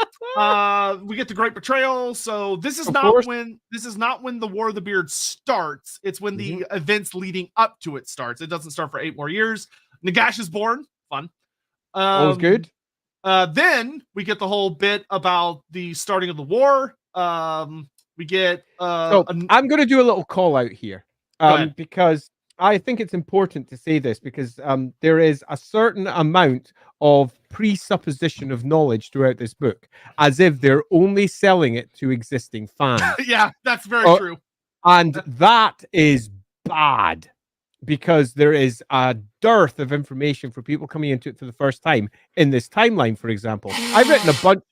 We get the Great Betrayal. So this is not when the War of the Beard starts. It's when the events leading up to it starts. It doesn't start for 8 more years. Nagash is born. Fun. Always good. Then we get the whole bit about the starting of the war. We get I'm going to do a little call out here because I think it's important to say this because there is a certain amount of presupposition of knowledge throughout this book, as if they're only selling it to existing fans. Yeah, that's very true. And that is bad. because there is a dearth of information for people coming into it for the first time in this timeline, for example. I've written a bunch.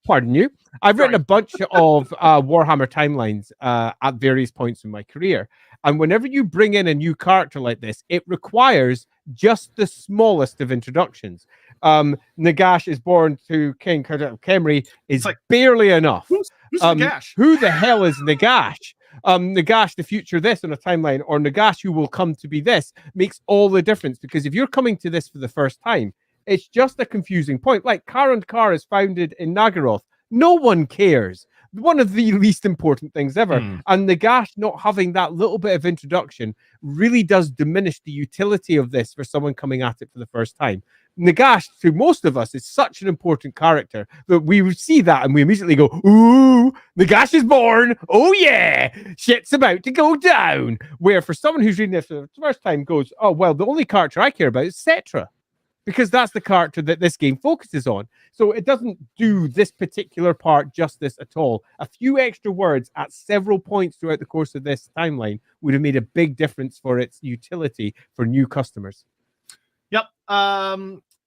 Pardon you. I've written a bunch of Warhammer timelines at various points in my career. And whenever you bring in a new character like this, it requires just the smallest of introductions. Nagash is born to King Khemri is like, barely enough. Who's Nagash? Who the hell is Nagash? Nagash, the future this on a timeline, or Nagash, who will come to be this, makes all the difference. Because if you're coming to this for the first time, it's just a confusing point. Like Karund Kar is founded in Nagaroth. No one cares. One of the least important things ever. And Nagash not having that little bit of introduction really does diminish the utility of this for someone coming at it for the first time. Nagash, to most of us, is such an important character that we see that and we immediately go, ooh, Nagash is born. Oh, yeah, shit's about to go down. Where for someone who's reading this for the first time goes, oh, well, the only character I care about is Cetra, because that's the character that this game focuses on. So it doesn't do this particular part justice at all. A few extra words at several points throughout the course of this timeline would have made a big difference for its utility for new customers. Yep.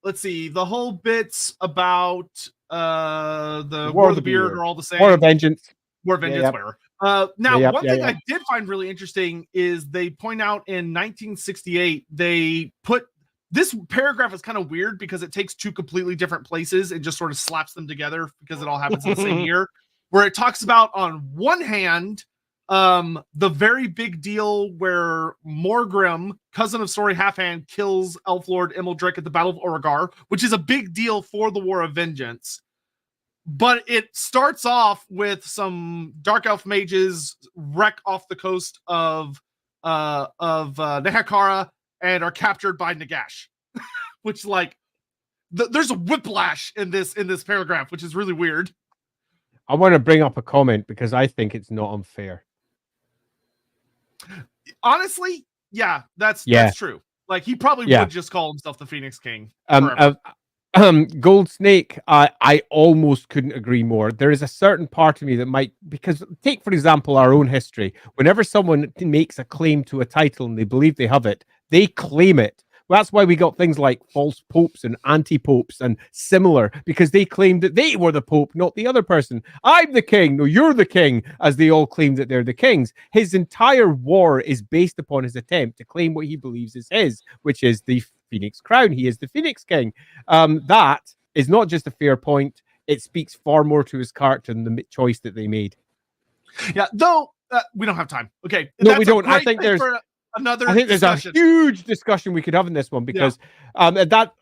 Let's see. The whole bits about the War of the Beard are all the same. War of Vengeance. War of Vengeance, whatever. One thing I did find really interesting is they point out in 1968, they put this paragraph is kind of weird because it takes two completely different places and just sort of slaps them together because it all happens in the same year, where it talks about on one hand, the very big deal where Morgrim, cousin of Sorry Halfhand, kills Elf Lord Immeldrick at the Battle of Oregar, which is a big deal for the War of Vengeance. But it starts off with some Dark Elf mages wreck off the coast of Nehekara and are captured by Nagash, which like there's a whiplash in this paragraph, which is really weird. I want to bring up a comment because I think it's not unfair. Honestly, yeah, that's true. Like he probably would just call himself the Phoenix King. Gold Snake, I almost couldn't agree more. There is a certain part of me that might, because take for example our own history. Whenever someone makes a claim to a title and they believe they have it, they claim it. Well, that's why we got things like false popes and anti-popes and similar, because they claimed that they were the pope, not the other person. I'm the king. No, you're the king, as they all claim that they're the kings. His entire war is based upon his attempt to claim what he believes is his, which is the Phoenix crown. He is the Phoenix King. That is not just a fair point. It speaks far more to his character than the choice that they made. Yeah, though we don't have time. Okay, no, we don't. I think there's another. I think there's a huge discussion we could have in this one because that.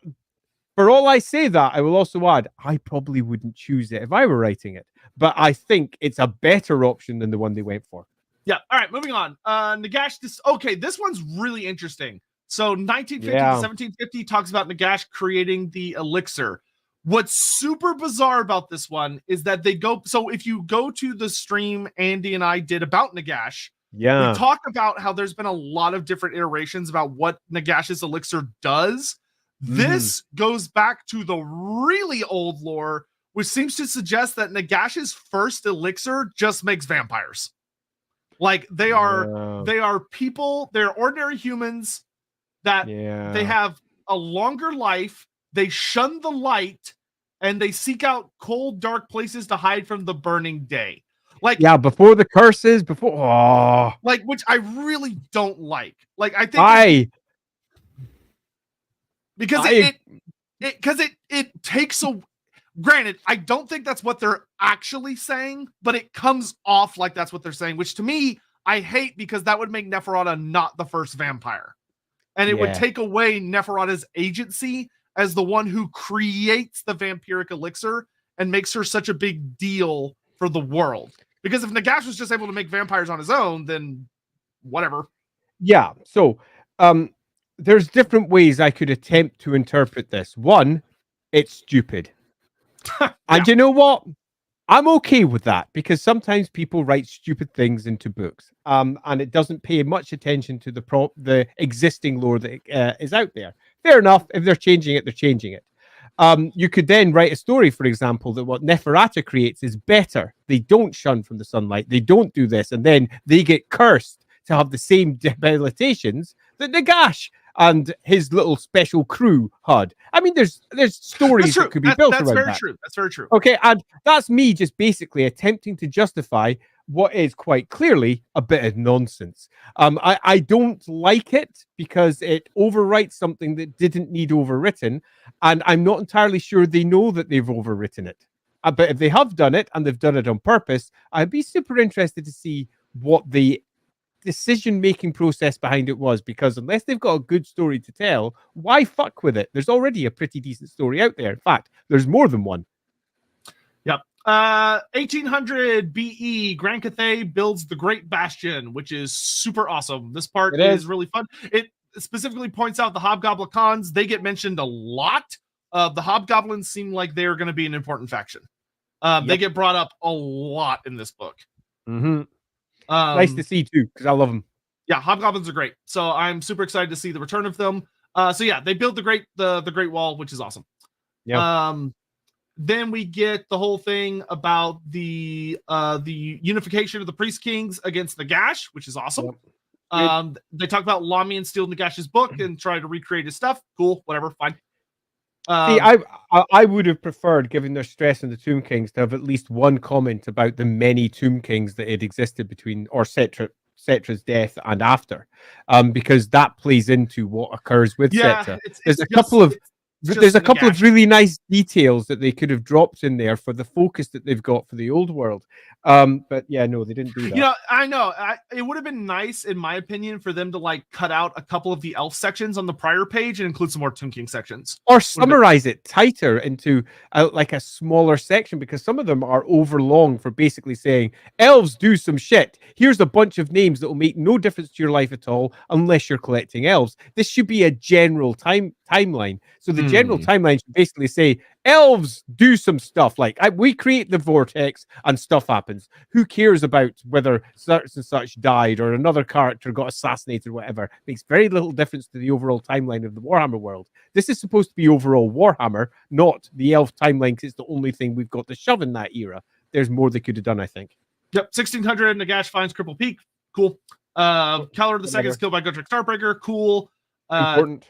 For all I say that, I will also add, I probably wouldn't choose it if I were writing it, but I think it's a better option than the one they went for. Yeah. All right, moving on. Nagash. This one's really interesting. So 1950 to 1750 talks about Nagash creating the elixir. What's super bizarre about this one is that they go. So if you go to the stream Andy and I did about Nagash, we talk about how there's been a lot of different iterations about what Nagash's elixir does. This goes back to the really old lore, which seems to suggest that Nagash's first elixir just makes vampires. Like they are people, they're ordinary humans that they have a longer life, they shun the light, and they seek out cold, dark places to hide from the burning day. Like before the curses, which I really don't like. Like I think because it takes a. Granted, I don't think that's what they're actually saying, but it comes off like that's what they're saying, which to me I hate because that would make Neferata not the first vampire, and it would take away Neferata's agency as the one who creates the vampiric elixir and makes her such a big deal for the world. Because if Nagash was just able to make vampires on his own, then whatever. Yeah. So there's different ways I could attempt to interpret this. One, it's stupid. And you know what? I'm okay with that because sometimes people write stupid things into books, and it doesn't pay much attention to the existing lore that is out there. Fair enough. If they're changing it, they're changing it. You could then write a story, for example, that what Neferata creates is better. They don't shun from the sunlight. They don't do this, and then they get cursed to have the same debilitations that Nagash and his little special crew had. I mean, there's stories that could be built that's around very that. true. That's very true. Okay, and that's me just basically attempting to justify what is quite clearly a bit of nonsense. I don't like it because it overwrites something that didn't need overwritten, and I'm not entirely sure they know that they've overwritten it. But if they have done it, and they've done it on purpose, I'd be super interested to see what the decision-making process behind it was, because unless they've got a good story to tell, why fuck with it? There's already a pretty decent story out there. In fact, there's more than one. Yep. 1800 BE, Grand Cathay builds the Great Bastion, which is super awesome. This part is really fun. It specifically points out the Hobgoblins. They get mentioned a lot. The Hobgoblins seem like they're going to be an important faction. They get brought up a lot in this book. Mm-hmm. Nice to see too, because I love them. Yeah, Hobgoblins are great. So I'm super excited to see the return of them. So yeah, they build the Great Wall, which is awesome. Yeah. Then we get the whole thing about the unification of the Priest Kings against Nagash, which is awesome. Yep. They talk about Lamian steal Nagash's book and try to recreate his stuff. Cool, whatever, fine. See, I would have preferred, given their stress on the Tomb Kings, to have at least one comment about the many Tomb Kings that had existed between Cetra's death and after, because that plays into what occurs with Cetra. There's a couple of really nice details that they could have dropped in there for the focus that they've got for the old world. But yeah, no, they didn't do that. You know, I know. It would have been nice, in my opinion, for them to like cut out a couple of the elf sections on the prior page and include some more Tomb King sections. Or summarize it tighter into like a smaller section, because some of them are overlong for basically saying, elves do some shit. Here's a bunch of names that will make no difference to your life at all unless you're collecting elves. This should be a general timeline. So the general timeline should basically say, elves do some stuff. Like, we create the vortex and stuff happens. Who cares about whether such and such died or another character got assassinated or whatever? Makes very little difference to the overall timeline of the Warhammer world. This is supposed to be overall Warhammer, not the elf timeline, because it's the only thing we've got to shove in that era. There's more they could have done, I think. Yep, 1600, Nagash finds Cripple Peak. Cool. Calor II is killed by Gotrek Starbreaker. Cool. Important.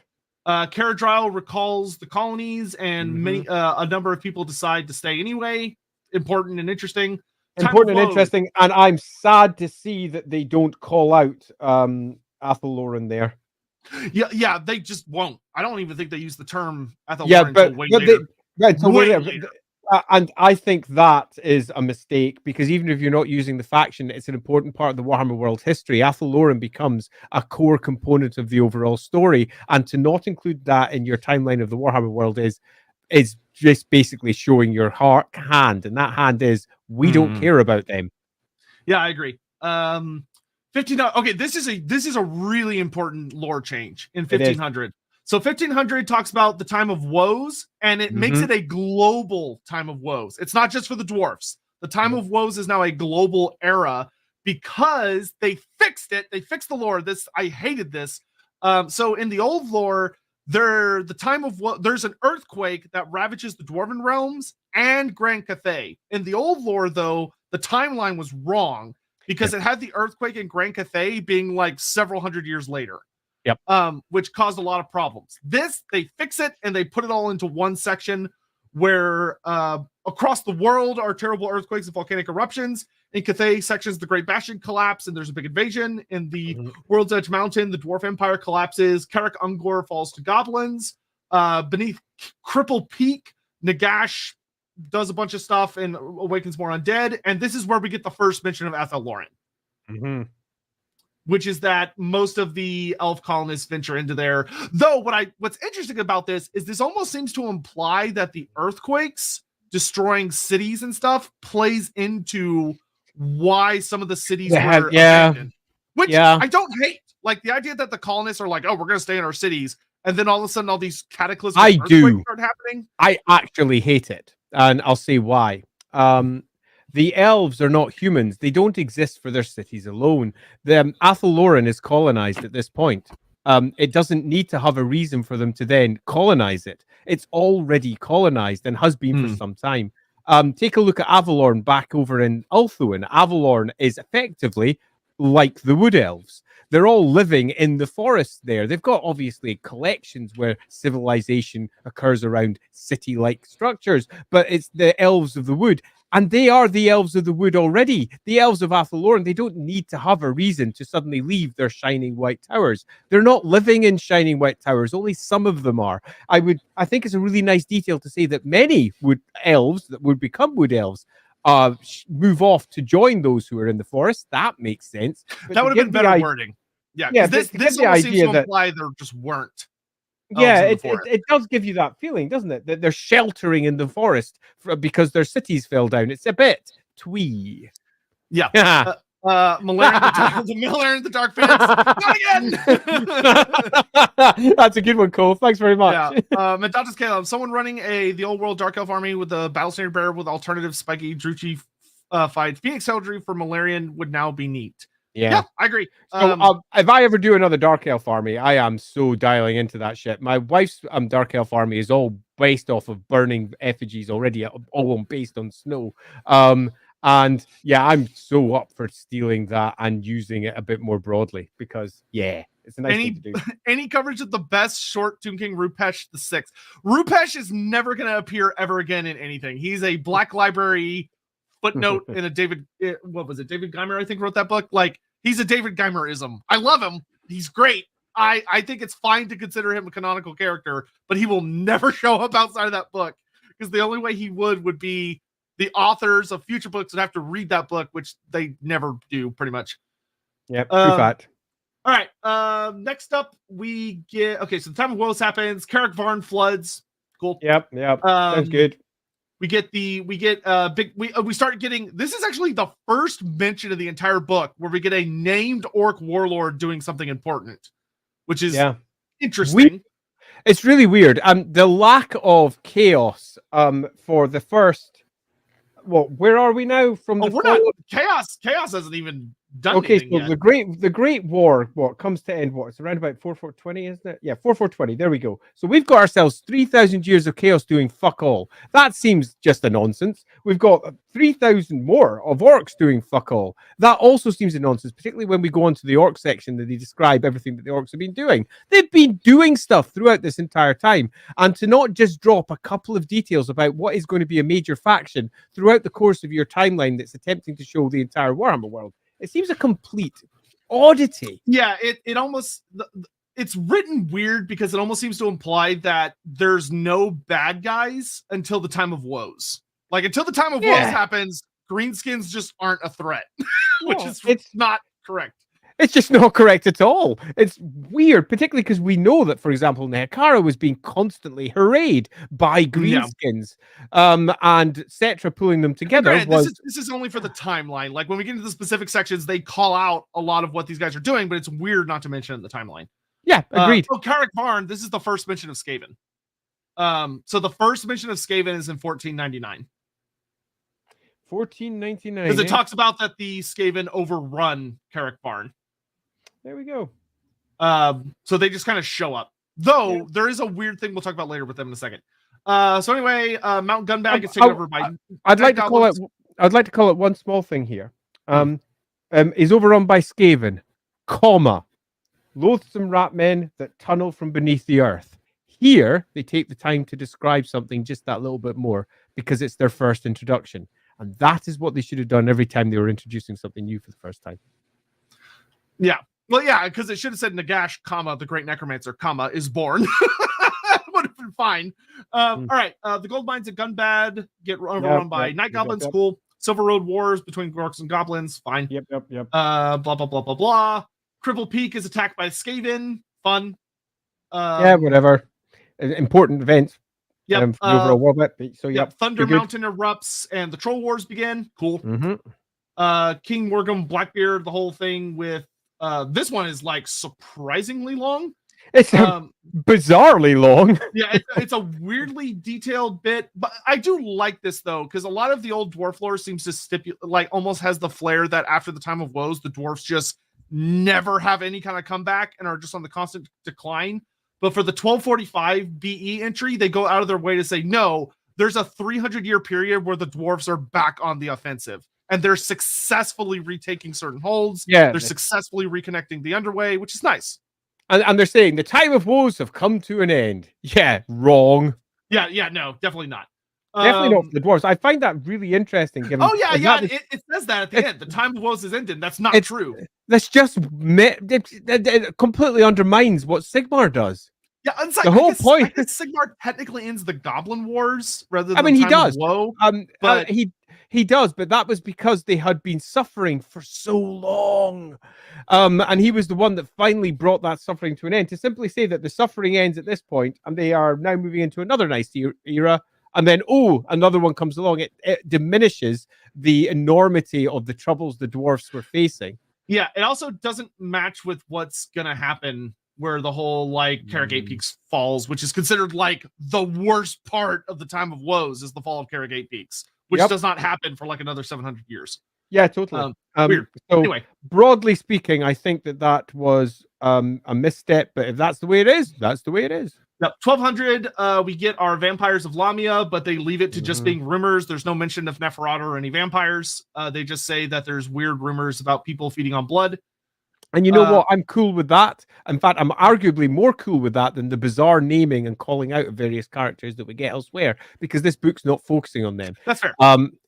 Caradryle recalls the colonies, and many a number of people decide to stay anyway. Important and interesting. Interesting. And I'm sad to see that they don't call out Athel Loren there. Yeah, they just won't. I don't even think they use the term Athel Loren until way later. And I think that is a mistake, because even if you're not using the faction, it's an important part of the Warhammer world history. Athel Loren becomes a core component of the overall story, and to not include that in your timeline of the Warhammer world is just basically showing your hand, and that hand is, we don't care about them. Yeah, I agree. 15. Okay, this is a really important lore change in 1500. So 1500 talks about the time of woes, and it makes it a global time of woes. It's not just for the dwarfs. The time of woes is now a global era because they fixed it. They fixed the lore. I hated this. So in the old lore, there's an earthquake that ravages the Dwarven realms and Grand Cathay. In the old lore, though, the timeline was wrong because it had the earthquake in Grand Cathay being like several hundred years later. Yep. Which caused a lot of problems. They fix it and they put it all into one section where across the world are terrible earthquakes and volcanic eruptions. In Cathay sections, the Great Bastion collapse and there's a big invasion. In the World's Edge Mountain, the Dwarf Empire collapses. Karak Ungor falls to goblins. Beneath Cripple Peak, Nagash does a bunch of stuff and awakens more undead. And this is where we get the first mention of Athel Loren. Which is that most of the elf colonists venture into there. Though what's interesting about this is this almost seems to imply that the earthquakes destroying cities and stuff plays into why some of the cities were abandoned. Which I don't hate. Like the idea that the colonists are like, oh, we're going to stay in our cities. And then all of a sudden all these cataclysmic earthquakes start happening. I actually hate it. And I'll say why. The elves are not humans. They don't exist for their cities alone. The Athel Loren is colonized at this point. It doesn't need to have a reason for them to then colonize it. It's already colonized and has been for some time. Take a look at Avalorn back over in Ulthuan. Avalorn is effectively like the Wood Elves. They're all living in the forest there. They've got obviously collections where civilization occurs around city-like structures, but it's the elves of the wood. And they are the elves of the wood already. The elves of Athaloran, they don't need to have a reason to suddenly leave their shining white towers. They're not living in shining white towers. Only some of them are. I think it's a really nice detail to say that many wood elves that would become wood elves move off to join those who are in the forest. That makes sense. But that would have been better wording. Yeah, yeah, this almost seems to imply there just weren't. Yeah, it does give you that feeling, doesn't it? That they're sheltering in the forest because their cities fell down. It's a bit twee. Yeah. Malarian the Dark Phoenix. Not again! That's a good one, Cole. Thanks very much. Yeah. Madatas Caleb, someone running the old world Dark Elf army with a battle standard bearer with alternative spiky Druchii fight Phoenix Heraldry for Malarian would now be neat. Yeah, I agree. So, if I ever do another Dark Elf army, I am so dialing into that shit. My wife's Dark Elf army is all based off of burning effigies already, all based on snow. And yeah, I'm so up for stealing that and using it a bit more broadly because, yeah, it's a nice thing to do. Any coverage of the best short Tomb King Rupesh the Sixth? Rupesh is never going to appear ever again in anything. He's a Black Library footnote in a David Geimer, I think, wrote that book. Like, he's a David Geimerism. I love him. He's great. I think it's fine to consider him a canonical character, but he will never show up outside of that book because the only way he would be the authors of future books would have to read that book, which they never do, pretty much. Yep, true fact. All right. Next up, we get so the Time of Woes happens. Carrick Varn floods. Cool. Yep. Sounds good. We start getting, this is actually the first mention of the entire book where we get a named orc warlord doing something important, which is interesting. It's really weird. The lack of chaos for the first, where are we now from we're not chaos hasn't even done anything so yet. the Great War comes to end it's around about 4420, isn't it? Yeah, 4420. There we go. So we've got ourselves 3,000 years of chaos doing fuck all. That seems just a nonsense. We've got 3,000 more of orcs doing fuck all. That also seems a nonsense, particularly when we go on to the orc section that they describe everything that the orcs have been doing. They've been doing stuff throughout this entire time, and to not just drop a couple of details about what is going to be a major faction throughout the course of your timeline that's attempting to show the entire Warhammer world. It seems a complete oddity. Yeah, it almost, it's written weird because it almost seems to imply that there's no bad guys until the Time of Woes. Like, until the Time of Woes happens, greenskins just aren't a threat, which it's not correct. It's just not correct at all. It's weird, particularly because we know that, for example, Nehekara was being constantly hurried by greenskins, and Cetra pulling them together. This is only for the timeline. Like, when we get into the specific sections, they call out a lot of what these guys are doing, but it's weird not to mention it in the timeline. Yeah, agreed. Carrick Varn, this is the first mention of Skaven. So the first mention of Skaven is in 1499. 1499. Because it talks about that the Skaven overrun Carrick Varn. There we go. So they just kind of show up. Though there is a weird thing we'll talk about later with them in a second. So anyway, Mount Gunbag is taken over by. I'd like to call it one small thing here. Is overrun by Skaven, loathsome rat men that tunnel from beneath the earth. Here they take the time to describe something just that little bit more because it's their first introduction. And that is what they should have done every time they were introducing something new for the first time. Yeah. Well, yeah, because it should have said Nagash, the great necromancer, is born. Would have been fine. All right. The gold mines at Gunbad get overrun by night goblins. Cool. Silver Road Wars between orcs and goblins. Fine. Yep. Blah, blah, blah, blah, blah. Cripple Peak is attacked by Skaven. Fun. Whatever. Important events. Yep. Overall war bit. So Thunder Mountain erupts and the Troll Wars begin. Cool. Mm-hmm. King Morgum, Blackbeard, the whole thing with this one is like surprisingly long. It's bizarrely long. Yeah, it's a weirdly detailed bit, but I do like this though because a lot of the old dwarf lore seems to almost has the flair that after the Time of Woes, the dwarfs just never have any kind of comeback and are just on the constant decline. But for the 1245 BE entry, they go out of their way to say, no, there's a 300-year period where the dwarves are back on the offensive. and they're successfully retaking certain holds. Yeah, They're successfully reconnecting the underway, which is nice. And they're saying the time of woes have come to an end. Yeah, wrong. Yeah, no, definitely not. Definitely not for the dwarves. I find that really interesting. Given It says that at the end. The time of woes is ended. That's not true. That's just it completely undermines what Sigmar does. Yeah, the whole point. I guess Sigmar technically ends the Goblin Wars rather than. I mean, he does. Woe, but he does, but that was because they had been suffering for so long. And he was the one that finally brought that suffering to an end. To simply say that the suffering ends at this point, and they are now moving into another nice era, and then another one comes along, it diminishes the enormity of the troubles the dwarfs were facing. Yeah, it also doesn't match with what's gonna happen, where the whole like Carragate Peaks falls, which is considered like the worst part of the time of woes, is the fall of Carragate Peaks, which does not happen for like another 700 years. Yeah, totally. Weird. So anyway, broadly speaking, I think that was a misstep, but if that's the way it is, that's the way it is. Yep. 1200, we get our vampires of Lamia, but they leave it to just being rumors. There's no mention of Neferata or any vampires. They just say that there's weird rumors about people feeding on blood. And you know what? I'm cool with that. In fact, I'm arguably more cool with that than the bizarre naming and calling out of various characters that we get elsewhere, because this book's not focusing on them. That's fair.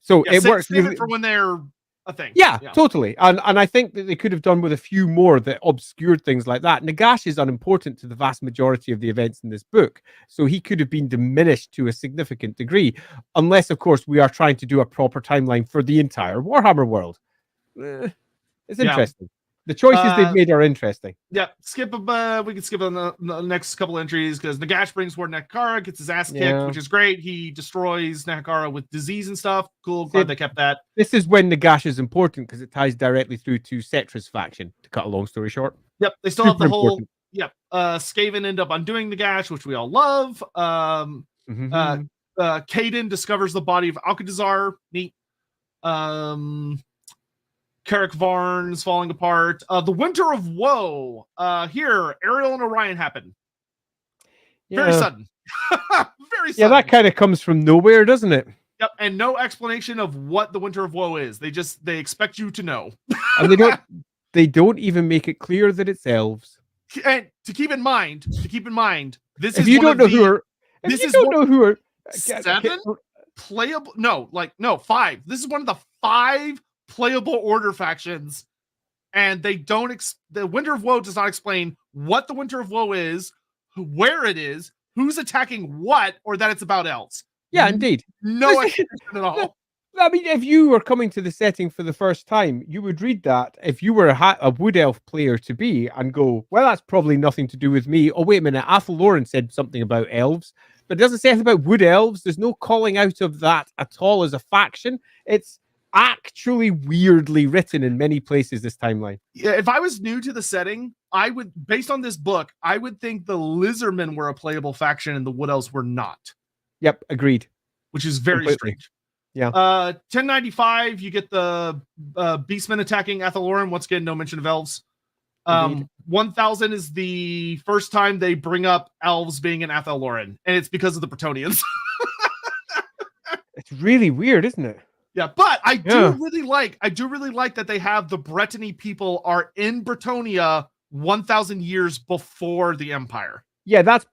So it works really for when they're a thing. Yeah, totally. And I think that they could have done with a few more that obscured things like that. Nagash is unimportant to the vast majority of the events in this book, so he could have been diminished to a significant degree, unless, of course, we are trying to do a proper timeline for the entire Warhammer world. It's interesting. The choices they've made are interesting. Yeah, we can skip on the next couple entries, because Nagash brings Ward Nakakara, gets his ass kicked, which is great. He destroys Nakakara with disease and stuff. Cool, glad they kept that. This is when Nagash is important, because it ties directly through to Cetra's faction, to cut a long story short. Yep, they still have the whole... Yep, Skaven end up undoing Nagash, which we all love. Caden discovers the body of Alcatazar. Neat. Carrick Varn's falling apart. The Winter of Woe. Here, Ariel and Orion happen. Very sudden. Very sudden. Yeah, that kind of comes from nowhere, doesn't it? Yep, and no explanation of what the Winter of Woe is. They expect you to know. And they don't even make it clear that it's elves. And to keep in mind, this if is you don't know who are, this is don't know who are 7 playable. No, 5. This is one of the 5 playable order factions, and they don't the Winter of Woe does not explain what the Winter of Woe is, where it is, who's attacking what, or that it's about elves. Yeah, indeed. No explanation at all. I mean, if you were coming to the setting for the first time, you would read that if you were a Wood Elf player to be and go, well, that's probably nothing to do with me. Oh, wait a minute, Athel Loren said something about elves, but it doesn't say anything about Wood Elves. There's no calling out of that at all as a faction. It's actually weirdly written in many places, this timeline. Yeah, if I was new to the setting, I would, based on this book, I would think the Lizardmen were a playable faction and the Wood Elves were not. Yep, agreed. Which is very strange. Yeah. 1095, you get the Beastmen attacking Athaloran. Once again, no mention of elves. 1000 is the first time they bring up elves being in Athaloran, and it's because of the Bretonnians. It's really weird, isn't it? Yeah, but I do really like that they have the Brittany people are in Bretonnia 1000 years before the Empire. Yeah, that's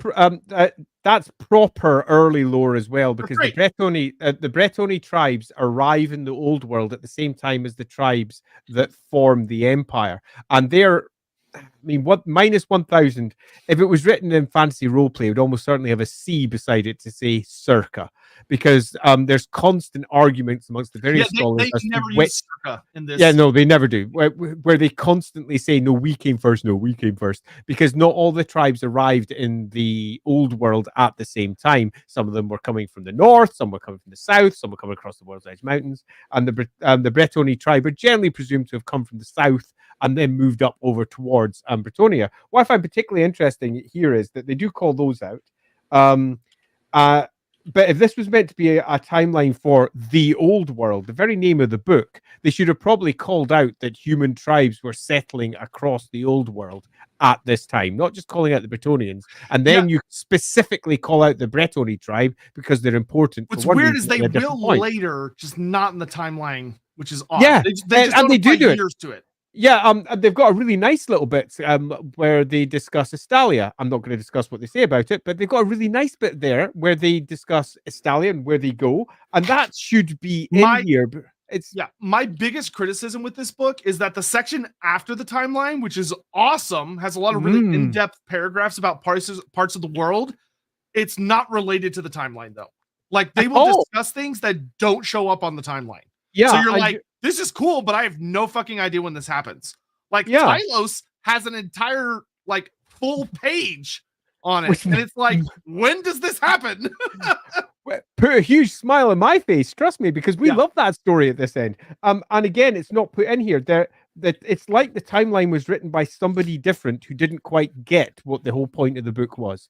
proper early lore as well, because the Bretonny tribes arrive in the old world at the same time as the tribes that form the Empire, and they're, I mean, what minus 1000? If it was written in fantasy roleplay, it would almost certainly have a C beside it to say circa, because there's constant arguments amongst the various scholars. They never use circa in this. Yeah, no, they never do. Where they constantly say, no, we came first, because not all the tribes arrived in the old world at the same time. Some of them were coming from the north, some were coming from the south, some were coming across the World's Edge Mountains, and the Bretonny tribe are generally presumed to have come from the south and then moved up over towards Bretonnia. What I find particularly interesting here is that they do call those out. But if this was meant to be a timeline for the old world, the very name of the book, they should have probably called out that human tribes were settling across the old world at this time, not just calling out the Bretonnians. And then you specifically call out the Bretonny tribe because they're important. What's weird is they will later, just not in the timeline. which is odd. Yeah, They just and don't they do apply it. years to it. Yeah, they've got a really nice little bit where they discuss Estalia. I'm not going to discuss what they say about it, but they've got a really nice bit there where they discuss Estalia and where they go, and that should be in here. But my biggest criticism with this book is that the section after the timeline, which is awesome, has a lot of really in-depth paragraphs about parts of the world. It's not related to the timeline though. Like they will discuss things that don't show up on the timeline. Yeah, so you're like, this is cool, but I have no fucking idea when this happens. Like Tylos has an entire like full page on it, and it's like, when does this happen? Put a huge smile on my face, trust me, because we love that story at this end. And again, it's not put in here. That it's like the timeline was written by somebody different who didn't quite get what the whole point of the book was.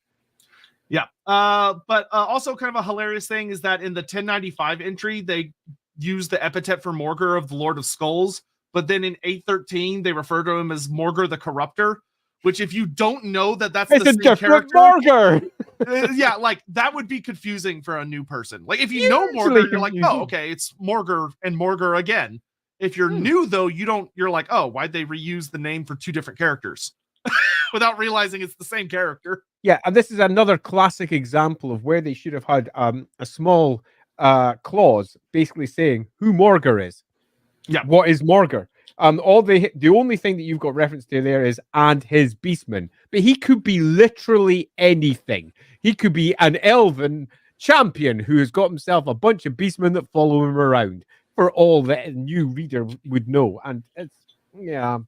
Yeah. But also kind of a hilarious thing is that in the 1095 entry, they use the epithet for Morgur of the Lord of Skulls, but then in 813 they refer to him as Morgur the Corruptor, which if you don't know that that's it's the a same different character, Morgur. Yeah, like that would be confusing for a new person. Like if you know Morgur, you're like, oh, okay, it's Morgur and Morgur again. If you're new though, you're like, oh, why'd they reuse the name for two different characters without realizing it's the same character? Yeah, and this is another classic example of where they should have had a small clause basically saying who Morgur is. Yeah, what is Morgur? The only thing that you've got reference to there is and his beastman, but he could be literally anything. He could be an elven champion who has got himself a bunch of beastmen that follow him around. For all that a new reader would know, and it's we are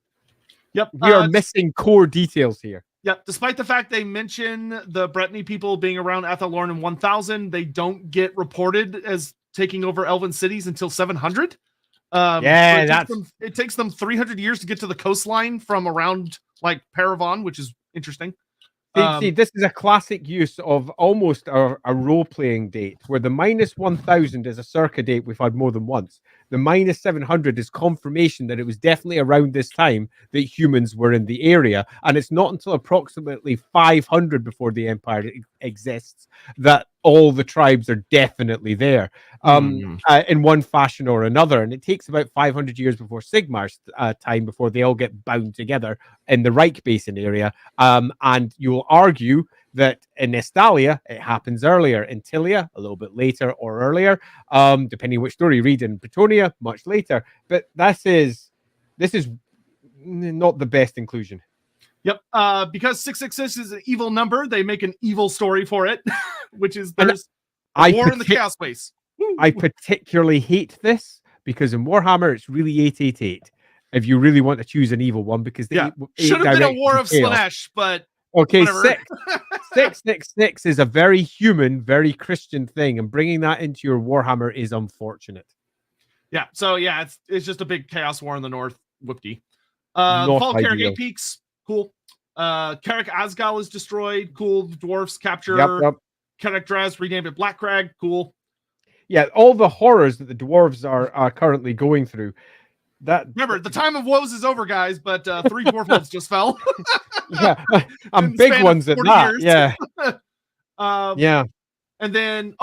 missing core details here. Yep. Despite the fact they mention the Brittany people being around Athalorn in 1000, they don't get reported as taking over elven cities until 700. It takes them 300 years to get to the coastline from around like Paravon, which is interesting. See, this is a classic use of almost a role-playing date, where the -1000 is a circa date we've had more than once. The -700 is confirmation that it was definitely around this time that humans were in the area, and it's not until approximately 500 before the Empire exists that all the tribes are definitely there in one fashion or another. And it takes about 500 years before Sigmar's time before they all get bound together in the Reich Basin area. And you will argue that in Estalia, it happens earlier. In Tilia, a little bit later or earlier, depending which story you read. In Bretonia, much later. But this is not the best inclusion. Yep. Because 666 is an evil number, they make an evil story for it, which is there's a war in the chaos space. I particularly hate this because in Warhammer it's really 888. If you really want to choose an evil one, because should have been a War of Slanesh, but okay, whatever. 666 is a very human, very Christian thing, and bringing that into your Warhammer is unfortunate. Yeah. So it's just a big chaos war in the north. Whoopty. The fall of Carrick Peaks. Cool. Carrick Asgal is destroyed. Cool. The dwarfs capture Carrick Draz, renamed it Black Crag. Cool. Yeah, all the horrors that the dwarves are currently going through. Remember, the time of woes is over, guys, but 3 dwarf heads just fell. Big ones at that. Years. Yeah. And then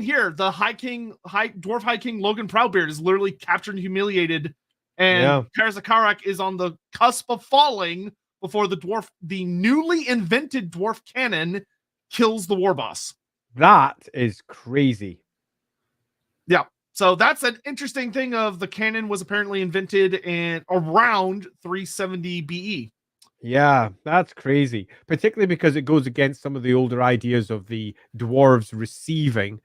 here, the dwarf High King Logan Proudbeard is literally captured and humiliated, and Karazakarak is on the cusp of falling before the newly invented dwarf cannon kills the war boss. That is crazy. Yeah. So that's an interesting thing of the cannon was apparently invented in around 370 BE. Yeah, that's crazy. Particularly because it goes against some of the older ideas of the dwarves receiving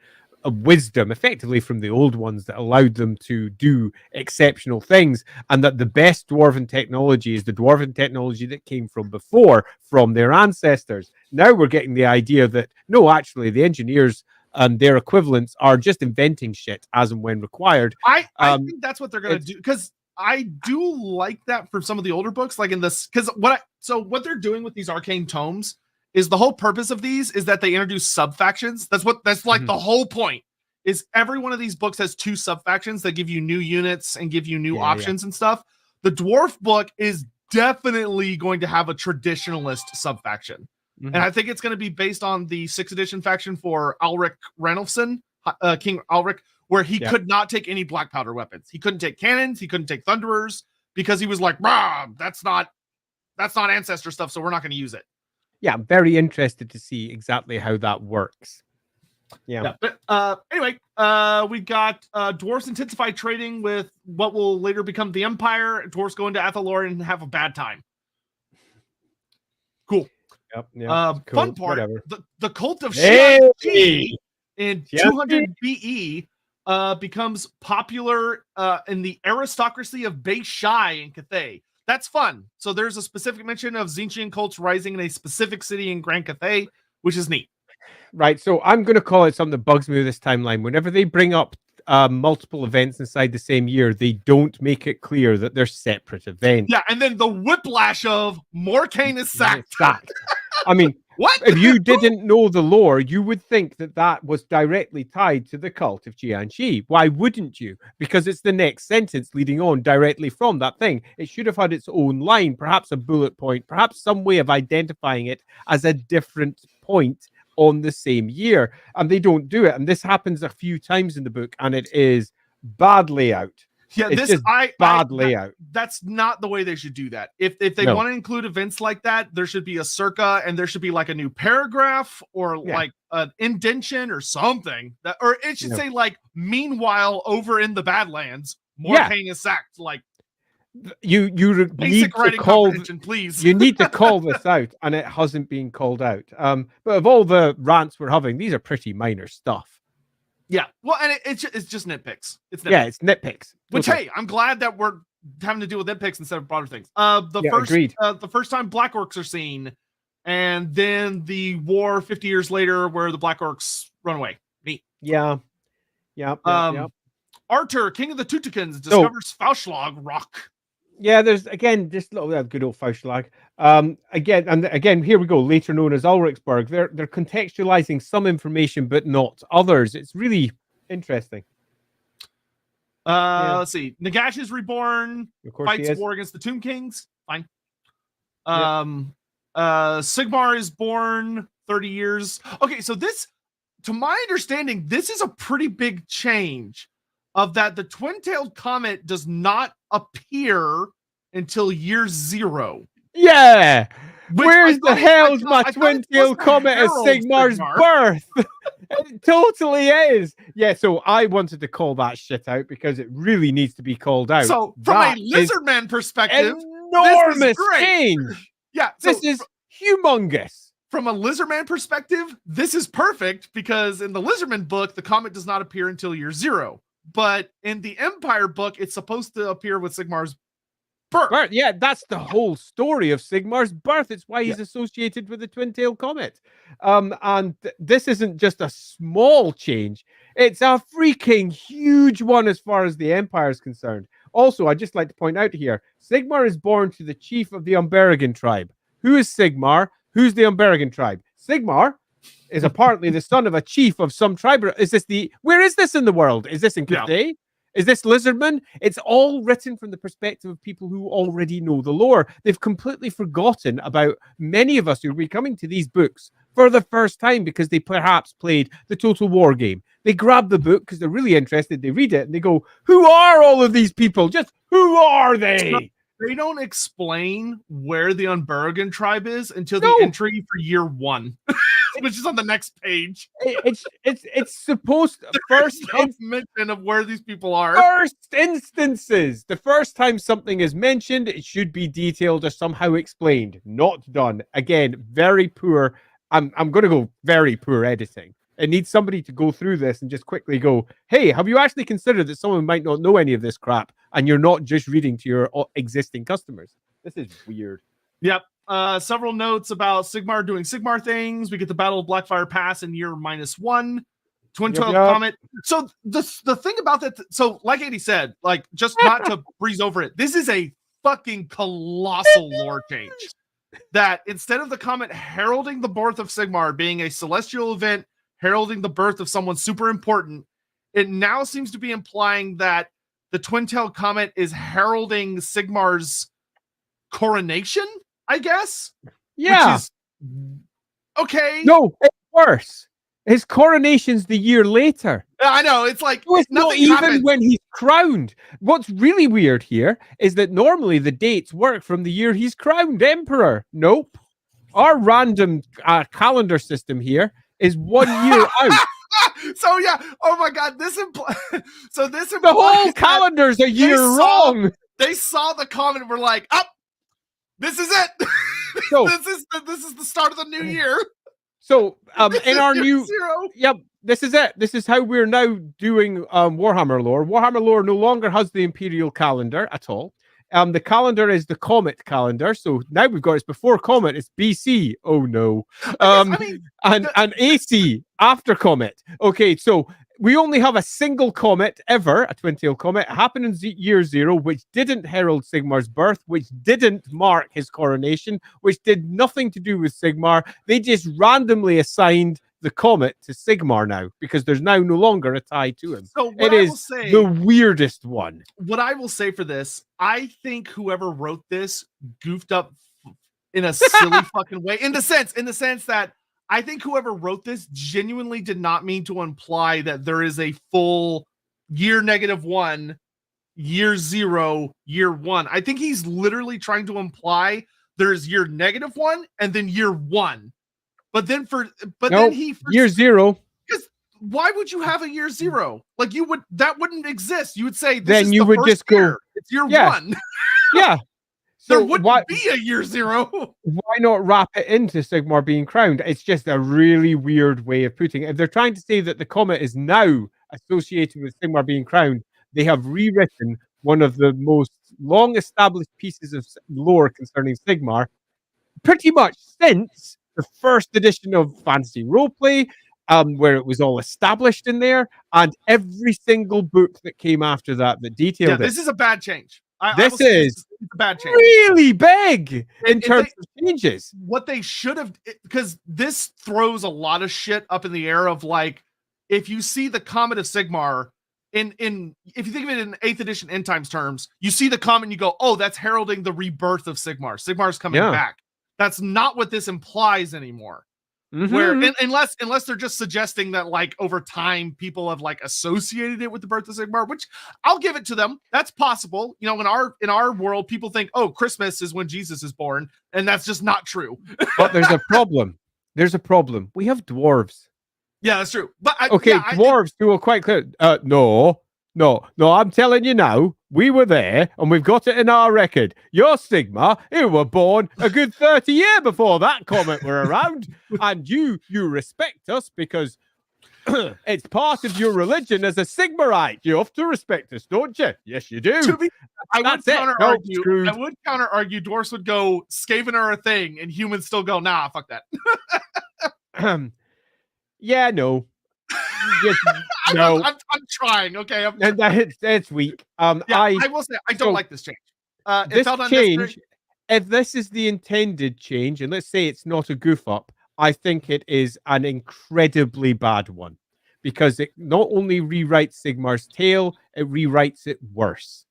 a wisdom effectively from the old ones that allowed them to do exceptional things, and that the best dwarven technology is the dwarven technology that came from before, from their ancestors. Now we're getting the idea that no, actually the engineers and their equivalents are just inventing shit as and when required. I think that's what they're going to do, because I do like that for some of the older books, like in this, because what they're doing with these arcane tomes is the whole purpose of these is that they introduce sub factions. That's like the whole point. Is every one of these books has 2 sub factions that give you new units and give you new options and stuff. The dwarf book is definitely going to have a traditionalist sub faction. And I think it's going to be based on the 6th edition faction for Alric Ranulfson, King Alric, where he could not take any black powder weapons. He couldn't take cannons. He couldn't take thunderers because he was like, that's not ancestor stuff, so we're not going to use it. Yeah, I'm very interested to see exactly how that works. Yeah. But anyway, we got dwarves intensify trading with what will later become the Empire. Dwarves go into Athalor and have a bad time. Cool. Yep. Cool. Fun part: the cult of Hey! Xianxi in 200 BE becomes popular in the aristocracy of Beishai in Cathay. That's fun. So there's a specific mention of Tzeentchian cults rising in a specific city in Grand Cathay, which is neat. Right. So I'm going to call it something that bugs me with this timeline. Whenever they bring up multiple events inside the same year, they don't make it clear that they're separate events. Yeah, and then the whiplash of Morcaine is sacked. I mean, what? If you didn't know the lore, you would think that that was directly tied to the cult of Qianxi. Why wouldn't you? Because it's the next sentence leading on directly from that thing. It should have had its own line, perhaps a bullet point, perhaps some way of identifying it as a different point on the same year. And they don't do it. And this happens a few times in the book, and it is bad layout. Yeah, it's bad layout. That's not the way they should do that. If they want to include events like that, there should be a circa, and there should be like a new paragraph or like an indentation or something. Or it should say like, meanwhile, over in the Badlands, Morcaine is sacked. Like you need to call, please. You need to call this out, and it hasn't been called out. But of all the rants we're having, these are pretty minor stuff. Yeah, well, and it's just nitpicks. It's nitpicks. Which, hey, I'm glad that we're having to deal with nitpicks instead of broader things. The first time Black Orcs are seen, and then the war 50 years later where the Black Orcs run away. Neat. Yeah. Artur, King of the Teutonicans, discovers Fauschlag rock. Yeah, there's again just little good old Fauschlag. Again, here we go. Later known as Ulrichsburg. They're contextualizing some information, but not others. It's really interesting. Let's see. Nagash is reborn. Fights war against the Tomb Kings. Fine. Sigmar is born. 30 years. Okay, so this, to my understanding, this is a pretty big change. Of that, the twin-tailed comet does not appear until year 0. Yeah! Where's the hell's my twin-tailed comet at Sigmar's birth? It totally is. Yeah, so I wanted to call that shit out because it really needs to be called out. So, from a Lizardman perspective, enormous change. Yeah, this is humongous. From a Lizardman perspective, this is perfect because in the Lizardman book, the comet does not appear until year 0. But in the Empire book, it's supposed to appear with Sigmar's birth. Yeah, that's the whole story of Sigmar's birth. It's why he's associated with the twin-tailed comet. And this isn't just a small change. It's a freaking huge one as far as the Empire is concerned. Also, I'd just like to point out here, Sigmar is born to the chief of the Umberrigan tribe. Who is Sigmar? Who's the Umberrigan tribe? Sigmar is apparently the son of a chief of some tribe. Where is this in the world? Is this in Cathay? Yeah. Is this Lizardman? It's all written from the perspective of people who already know the lore. They've completely forgotten about many of us who will be coming to these books for the first time because they perhaps played the Total War game. They grab the book because they're really interested. They read it and they go, who are all of these people? Just who are they? They don't explain where the Umberrigan tribe is until the entry for year 1. Which is on the next page. It's supposed to first mention of where these people are. First instances. The first time something is mentioned, it should be detailed or somehow explained. Not done. Again, very poor. I'm going to go very poor editing. It needs somebody to go through this and just quickly go, hey, have you actually considered that someone might not know any of this crap and you're not just reading to your existing customers? This is weird. Yep. Several notes about Sigmar doing Sigmar things. We get the Battle of Blackfire Pass in year -1. Twin-tailed comet. So the thing about that, so like Andy said, like just not to breeze over it, this is a fucking colossal lore change. That instead of the comet heralding the birth of Sigmar being a celestial event, heralding the birth of someone super important, it now seems to be implying that the twin-tailed comet is heralding Sigmar's coronation, I guess. Yeah. Which is, okay. No, it's worse. His coronation's the year later. I know, it's like So it's not nothing even happens. when he's crowned. What's really weird here is that normally the dates work from the year he's crowned emperor. Nope. Our random calendar system here is 1 year out. So yeah, oh my god, this implies The whole calendar's a year wrong. They saw the comment and were like, "Up, this is it. So this is the start of the new year." So in our new zero. Yep, this is it. This is how we're now doing Warhammer lore. Warhammer lore no longer has the imperial calendar at all. The calendar is the comet calendar. So now we've got it's before comet, it's BC. Oh no. And AC after comet. Okay, so we only have a single comet ever, a twin-tailed comet. It happened in year 0, which didn't herald Sigmar's birth, which didn't mark his coronation, which did nothing to do with Sigmar. They just randomly assigned the comet to Sigmar now because there's now no longer a tie to him. So it is the weirdest one. What I will say for this, I think whoever wrote this goofed up in a silly fucking way. In the sense that I think whoever wrote this genuinely did not mean to imply that there is a full year -1, year 0, year 1. I think he's literally trying to imply there's year -1 and then year 1. But then year 0. Because why would you have a year 0? Like that wouldn't exist. You would say then you would just go, it's year 1. Yeah. So there wouldn't be a year 0. Why not wrap it into Sigmar being crowned? It's just a really weird way of putting it. If they're trying to say that the comet is now associated with Sigmar being crowned, they have rewritten one of the most long-established pieces of lore concerning Sigmar, pretty much since the first edition of Fantasy Roleplay, where it was all established in there, and every single book that came after that detailed it. This is a bad change. This is a bad change. Really big in terms of changes. What they should have, because this throws a lot of shit up in the air of like, if you see the Comet of Sigmar if you think of it in 8th edition end times terms, you see the comet and you go, oh, that's heralding the rebirth of Sigmar. Sigmar's coming back. That's not what this implies anymore. Where unless they're just suggesting that like over time people have like associated it with the birth of Sigmar, which I'll give it to them. That's possible. You know, in our world, people think, oh, Christmas is when Jesus is born, and that's just not true. But there's a problem. There's a problem. We have dwarves. Yeah, that's true. But dwarves who are quite clear. No, I'm telling you now, we were there and we've got it in our record. You're Sigmar, you were born a good 30 years before that comet were around, and you respect us because it's part of your religion as a Sigmarite. You have to respect us, don't you? Yes, you do. I would counter argue dwarves would go, Skaven are a thing, and humans still go, nah, fuck that. Yeah, no. Yes, no. I'm trying. Okay, it's weak. I will say I don't like this change. This change, if this is the intended change, and let's say it's not a goof up, I think it is an incredibly bad one because it not only rewrites Sigmar's tale, it rewrites it worse.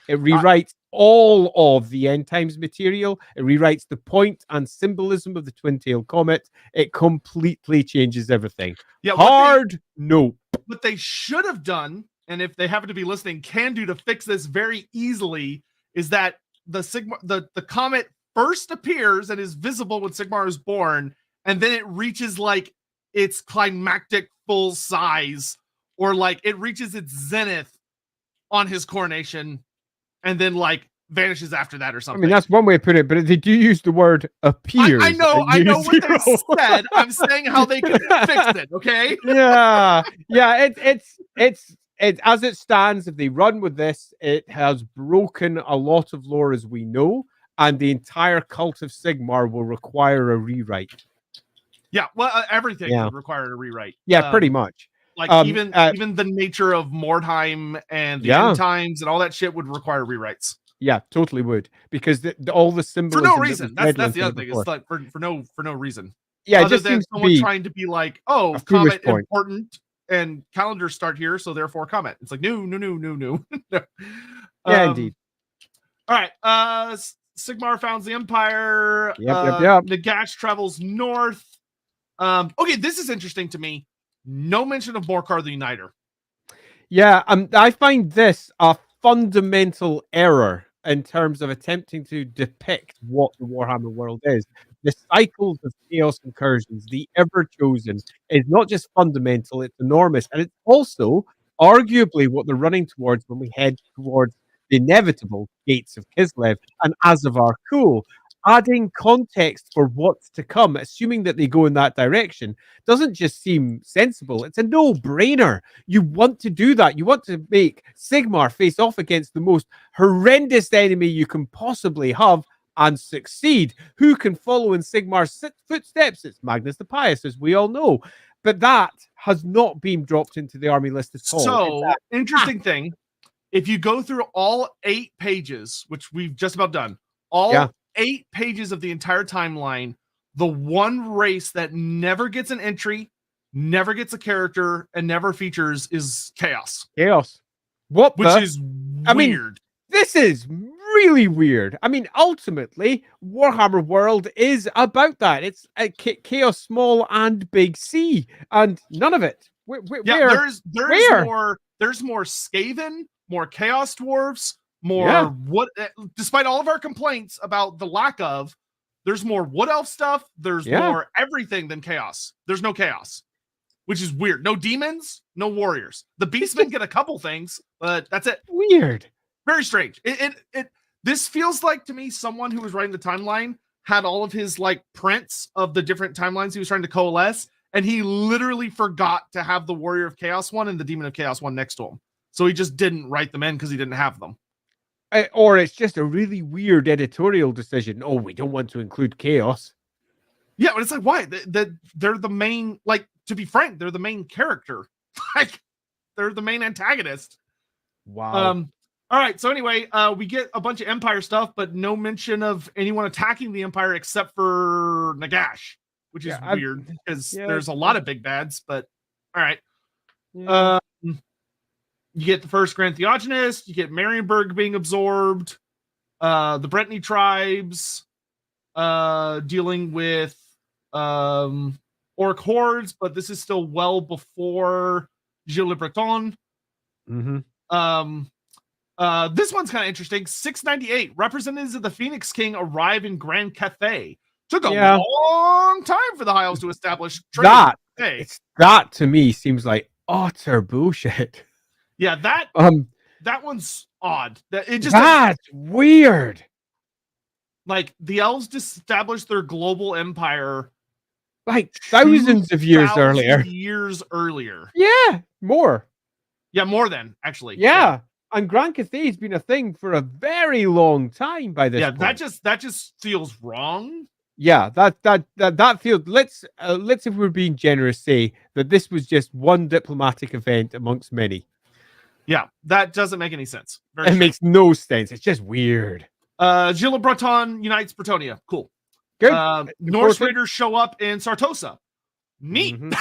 It rewrites all of the end times material. It rewrites the point and symbolism of the twin-tailed comet. It completely changes everything. Yeah, no. What they should have done, and if they happen to be listening, can do to fix this very easily, is that the comet first appears and is visible when Sigmar is born, and then it reaches like its climactic full size, or like it reaches its zenith on his coronation, and then like vanishes after that or something. I mean, that's one way to put it, but they do use the word appears. I know what they said. I'm saying how they could fix it, okay? Yeah. It's as it stands, if they run with this, it has broken a lot of lore as we know, and the entire cult of Sigmar will require a rewrite. Yeah, well, everything would require a rewrite. Yeah, pretty much. Like even the nature of Mordheim and the end times and all that shit would require rewrites. Yeah, totally would, because all the symbols for no reason. That's the other thing. It's like for no reason. Yeah, other it just than seems someone to be trying to be like, oh, comet important and calendars start here, so therefore comet. It's like no. Yeah, indeed. All right. Sigmar founds the Empire. Yep. Nagash travels north. Okay, this is interesting to me. No mention of Morkar the Uniter. Yeah, I find this a fundamental error in terms of attempting to depict what the Warhammer world is. The cycles of chaos incursions, the ever chosen, is not just fundamental, it's enormous. And it's also arguably what they're running towards when we head towards the inevitable gates of Kislev and Azavar Kul. Adding context for what's to come, assuming that they go in that direction, doesn't just seem sensible. It's a no brainer. You want to do that. You want to make Sigmar face off against the most horrendous enemy you can possibly have and succeed. Who can follow in Sigmar's footsteps? It's Magnus the Pious, as we all know. But that has not been dropped into the army list at all. So, interesting thing, if you go through all 8 pages, which we've just about done, all 8 pages of the entire timeline, the one race that never gets an entry, never gets a character, and never features is Chaos. Chaos. Which is weird. This is really weird. I mean, ultimately, Warhammer World is about that. It's a Chaos Small and Big C, and none of it. There's more Skaven, more Chaos Dwarfs, more what? Despite all of our complaints about the lack of, there's more Wood Elf stuff. There's more everything than Chaos. There's no Chaos, which is weird. No demons, no warriors. The Beastmen get a couple things, but that's it. Weird. Very strange. This feels like to me someone who was writing the timeline had all of his like prints of the different timelines he was trying to coalesce, and he literally forgot to have the Warrior of Chaos one and the Demon of Chaos one next to him. So he just didn't write them in because he didn't have them. Or it's just a really weird editorial decision. Oh, we don't want to include Chaos. Yeah, but it's like, why? They're the main, like, to be frank, they're the main character. Like, they're the main antagonist. Wow. All right, so anyway, we get a bunch of Empire stuff, but no mention of anyone attacking the Empire except for Nagash, which is weird because there's a lot of big bads, but all right. Yeah. You get the first Grand Theogenist, you get Marienburg being absorbed, the Brittany tribes dealing with Orc hordes, but this is still well before Gilles Le Breton. Mm-hmm. This one's kind of interesting. 698 representatives of the Phoenix King arrive in Grand Cathay. Took a long time for the Hiles to establish that. That to me seems like utter bullshit. Yeah, that one's odd. That's weird. Like the elves established their global empire like thousands of years earlier. Yeah, more. Yeah, more than actually. Yeah. And Grand Cathay's been a thing for a very long time by this point. that just feels wrong. Yeah, that feels. Let's if we're being generous, say that this was just one diplomatic event amongst many. Yeah, that doesn't make any sense. It makes no sense. It's just weird. Gilles Le Breton unites Bretonia. Cool. Good. Norse raiders show up in Sartosa. Neat. Mm-hmm.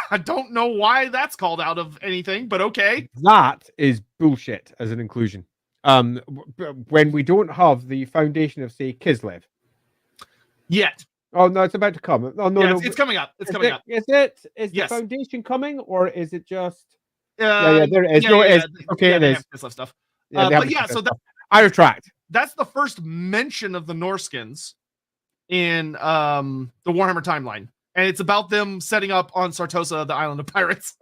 I don't know why that's called out of anything, but okay. That is bullshit as an inclusion. When we don't have the foundation of, say, Kislev. Yet. Oh, no, it's about to come. Oh, no, it's coming up. It's coming up. Is it? Is the foundation coming, or is it just... there it is. It is. Okay, it is. Kislev stuff. So I retract. That's the first mention of the Norskins in the Warhammer timeline. And it's about them setting up on Sartosa, the island of pirates.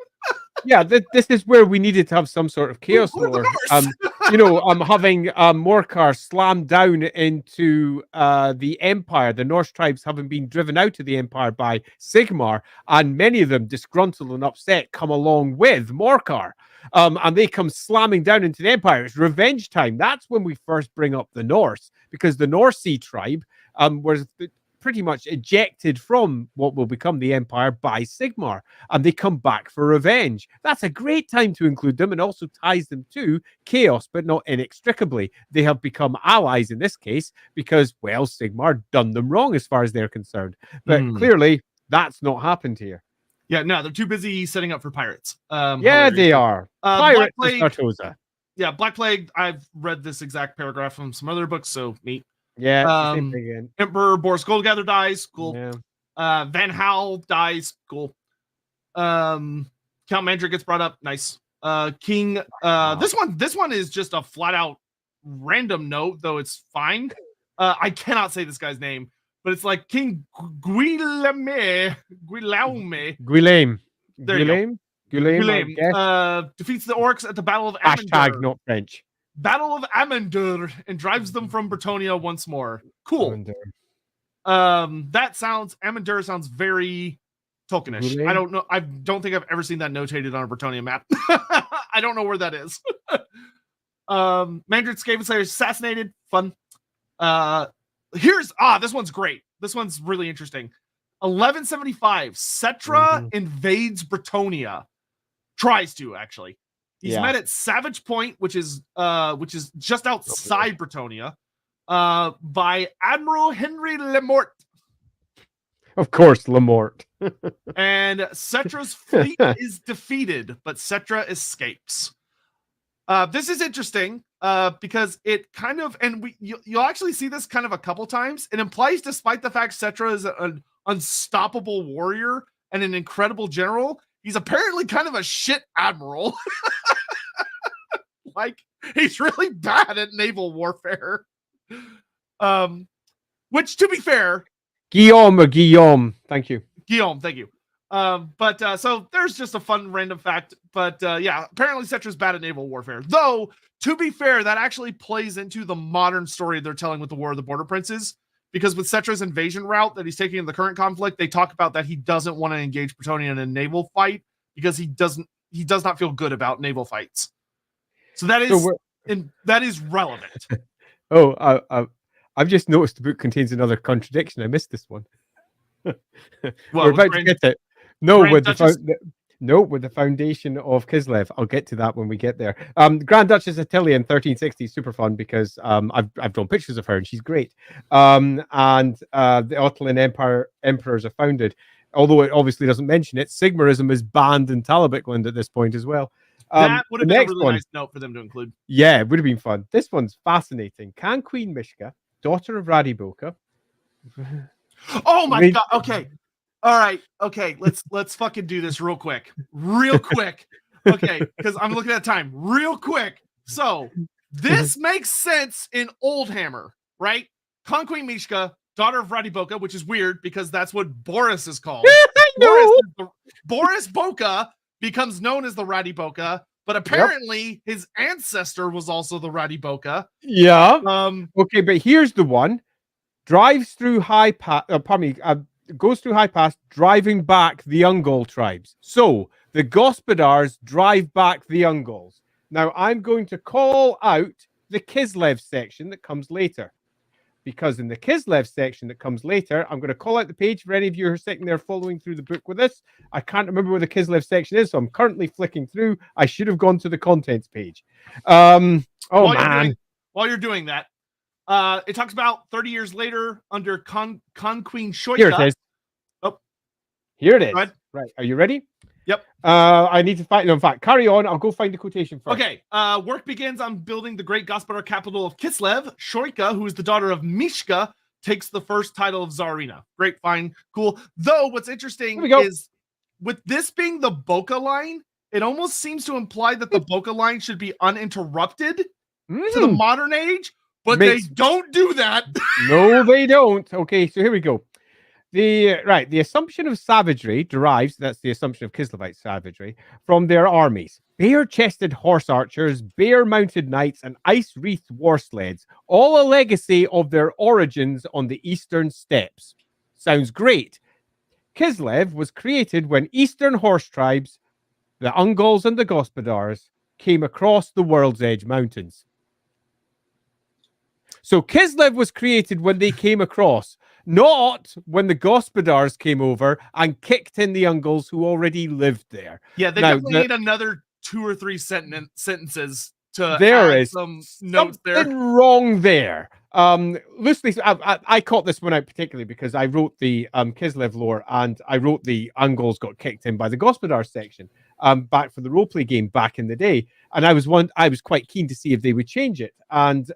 Yeah, this is where we needed to have some sort of chaos lore. Having Morcar slammed down into the Empire, the Norse tribes having been driven out of the Empire by Sigmar, and many of them, disgruntled and upset, come along with Morcar. And they come slamming down into the Empire. It's revenge time. That's when we first bring up the Norse, because the North Sea tribe was pretty much ejected from what will become the Empire by Sigmar, and they come back for revenge. That's a great time to include them, and also ties them to Chaos, but not inextricably. They have become allies in this case because, well, Sigmar done them wrong as far as they're concerned. But clearly, that's not happened here. Yeah, no, they're too busy setting up for pirates. They are. Pirates of Sartosa. Yeah, Black Plague. I've read this exact paragraph from some other books, so neat. Yeah, same thing again. Emperor Boris Goldgather dies. Cool. Yeah. Van Hal dies. Cool. Count Mandrick gets brought up. Nice. King. This one is just a flat out random note, though it's fine. I cannot say this guy's name, but it's like King Guillaume. There you go. Guillaume defeats the orcs at the Battle of Amandur. Hashtag not French. Battle of Amandur, and drives them from Bretonia once more. Cool. Amandur sounds very Tolkienish. Guillaume? I don't know. I don't think I've ever seen that notated on a Bretonia map. I don't know where that is. Mandrick Skaven Slayer is assassinated. Fun. This one's great. This one's really interesting. 1175, Cetra invades Bretonia. Tries to, actually. He's met at Savage Point, which is just outside Bretonia, by Admiral Henry Lemort. Of course, Lemort. And Cetra's fleet is defeated, but Cetra escapes. This is interesting because it kind of, and you'll actually see this kind of a couple times. It implies, despite the fact Cetra is an unstoppable warrior and an incredible general, he's apparently kind of a shit admiral. Like, he's really bad at naval warfare. Which, to be fair, Guillaume. Thank you. Guillaume, thank you. So there's just a fun random fact. But apparently Cetra's bad at naval warfare. Though, to be fair, that actually plays into the modern story they're telling with the War of the Border Princes. Because with Cetra's invasion route that he's taking in the current conflict, they talk about that he doesn't want to engage Bretonia in a naval fight because he does not feel good about naval fights. So that is relevant. I've just noticed the book contains another contradiction. I missed this one. Well, we're about to get it. With the foundation of Kislev. I'll get to that when we get there. Grand Duchess Attilia in 1360 super fun because I've drawn pictures of her and she's great. And the Ottoman emperors are founded. Although it obviously doesn't mention it, Sigmarism is banned in Talabecland at this point as well. That would have been a really nice note for them to include. Yeah, it would have been fun. This one's fascinating. Can Queen Mishka, daughter of Radiboka. Oh my god. Okay. All right. Okay. Let's fucking do this real quick. Okay. Because I'm looking at time. Real quick. So this makes sense in Oldhammer, right? Queen Mishka, daughter of Radiboka, which is weird because that's what Boris is called. Boris Boka becomes known as the Radiboka, but apparently his ancestor was also the Radiboka. Yeah. Okay, but here's the one. Drives through High Pass. Goes through High Pass, driving back the Ungol tribes. So the Gospodars drive back the Ungols. Now I'm going to call out the Kislev section that comes later. Because in the Kislev section that comes later, I'm going to call out the page for any of you who are sitting there following through the book with us. I can't remember where the Kislev section is, so I'm currently flicking through. I should have gone to the contents page. While you're doing that, it talks about 30 years later under Queen Shoika. Here it is. Oh, here it is. Right, are you ready? Yep. I need to find. No, in fact, carry on. I'll go find the quotation first. Okay. Work begins on building the great Gospodar capital of Kislev. Shoika, who is the daughter of Mishka, takes the first title of Tsarina. Great, fine, cool. Though what's interesting is with this being the Boka line, it almost seems to imply that the Boka line should be uninterrupted to the modern age, but they don't do that. No, they don't. Okay, so here we go. The assumption of savagery derives, that's the assumption of Kislevite savagery, from their armies. Bare-chested horse archers, bare-mounted knights, and ice-wreathed war sleds, all a legacy of their origins on the eastern steppes. Sounds great. Kislev was created when eastern horse tribes, the Ungols and the Gospodars, came across the World's Edge Mountains. So Kislev was created when they came across, not when the Gospodars came over and kicked in the Ungols who already lived there. Yeah, they definitely need another 2 or 3 sentences to there add is some notes there. Something wrong there. Loosely, I caught this one out particularly because I wrote the Kislev lore and I wrote the Ungols got kicked in by the Gospodar section back for the roleplay game back in the day, and I was quite keen to see if they would change it. And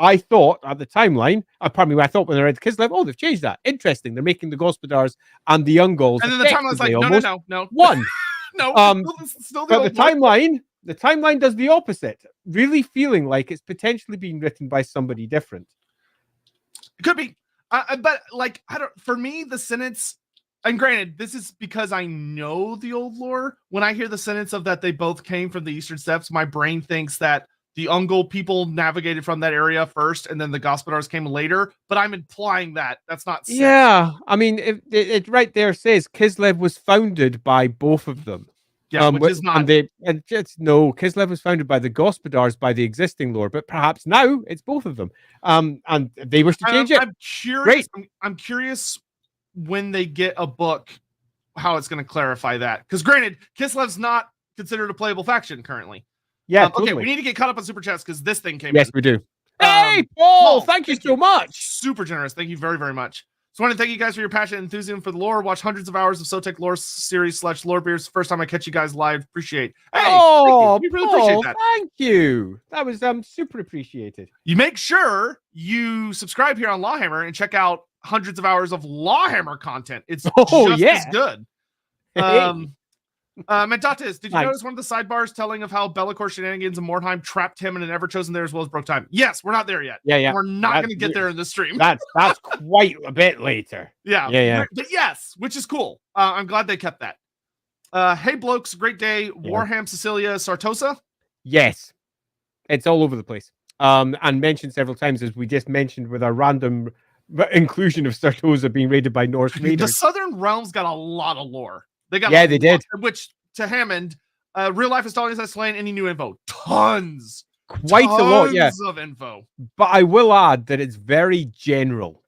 I thought at the timeline, I thought when I read Kislev, oh, they've changed that. Interesting. They're making the Gospodars and the Ungols. And then the timeline's like, no. one. No, Um, it's still the but old book. the timeline does the opposite, really feeling like it's potentially being written by somebody different. It could be, but like I don't. For me, the sentence, and granted, this is because I know the old lore. When I hear the sentence of that they both came from the Eastern Steppes, my brain thinks that the Ungol people navigated from that area first, and then the Gospodars came later. But I'm implying that that's not said. Yeah, I mean, it right there says Kislev was founded by both of them. Yeah, which is not. And just no, Kislev was founded by the Gospodars by the existing lore, but perhaps now it's both of them. And they wish to change it. I'm curious. I'm curious when they get a book, how it's going to clarify that. Because granted, Kislev's not considered a playable faction currently. Yeah, okay, we need to get caught up on super chats because this thing came. Yes, we do. Hey, Paul, thank you so much. Super generous. Thank you very, very much. So I want to thank you guys for your passion and enthusiasm for the lore. Watch hundreds of hours of Sotek lore series / Lorebeards. First time I catch you guys live. Appreciate. Hey, we really appreciate that. Thank you. That was super appreciated. You make sure you subscribe here on Lawhammer and check out hundreds of hours of Lawhammer content. It's just as good. Mentatis, did you notice one of the sidebars telling of how Bellicor shenanigans and Mordheim trapped him in an Everchosen there as well as broke time? Yes, we're not there yet. Yeah. We're not going to get there in this stream. That's quite a bit later. Yeah. But yes, which is cool. I'm glad they kept that. Hey, blokes, great day. Warham, Cecilia, Sartosa? Yes. It's all over the place. And mentioned several times, as we just mentioned with our random inclusion of Sartosa being raided by Norse raiders. The Southern Realms got a lot of lore. They got they did. Which to Hammond, real life Estonians has slain. Any new info? Tons a lot, yeah. Of info. But I will add that it's very general.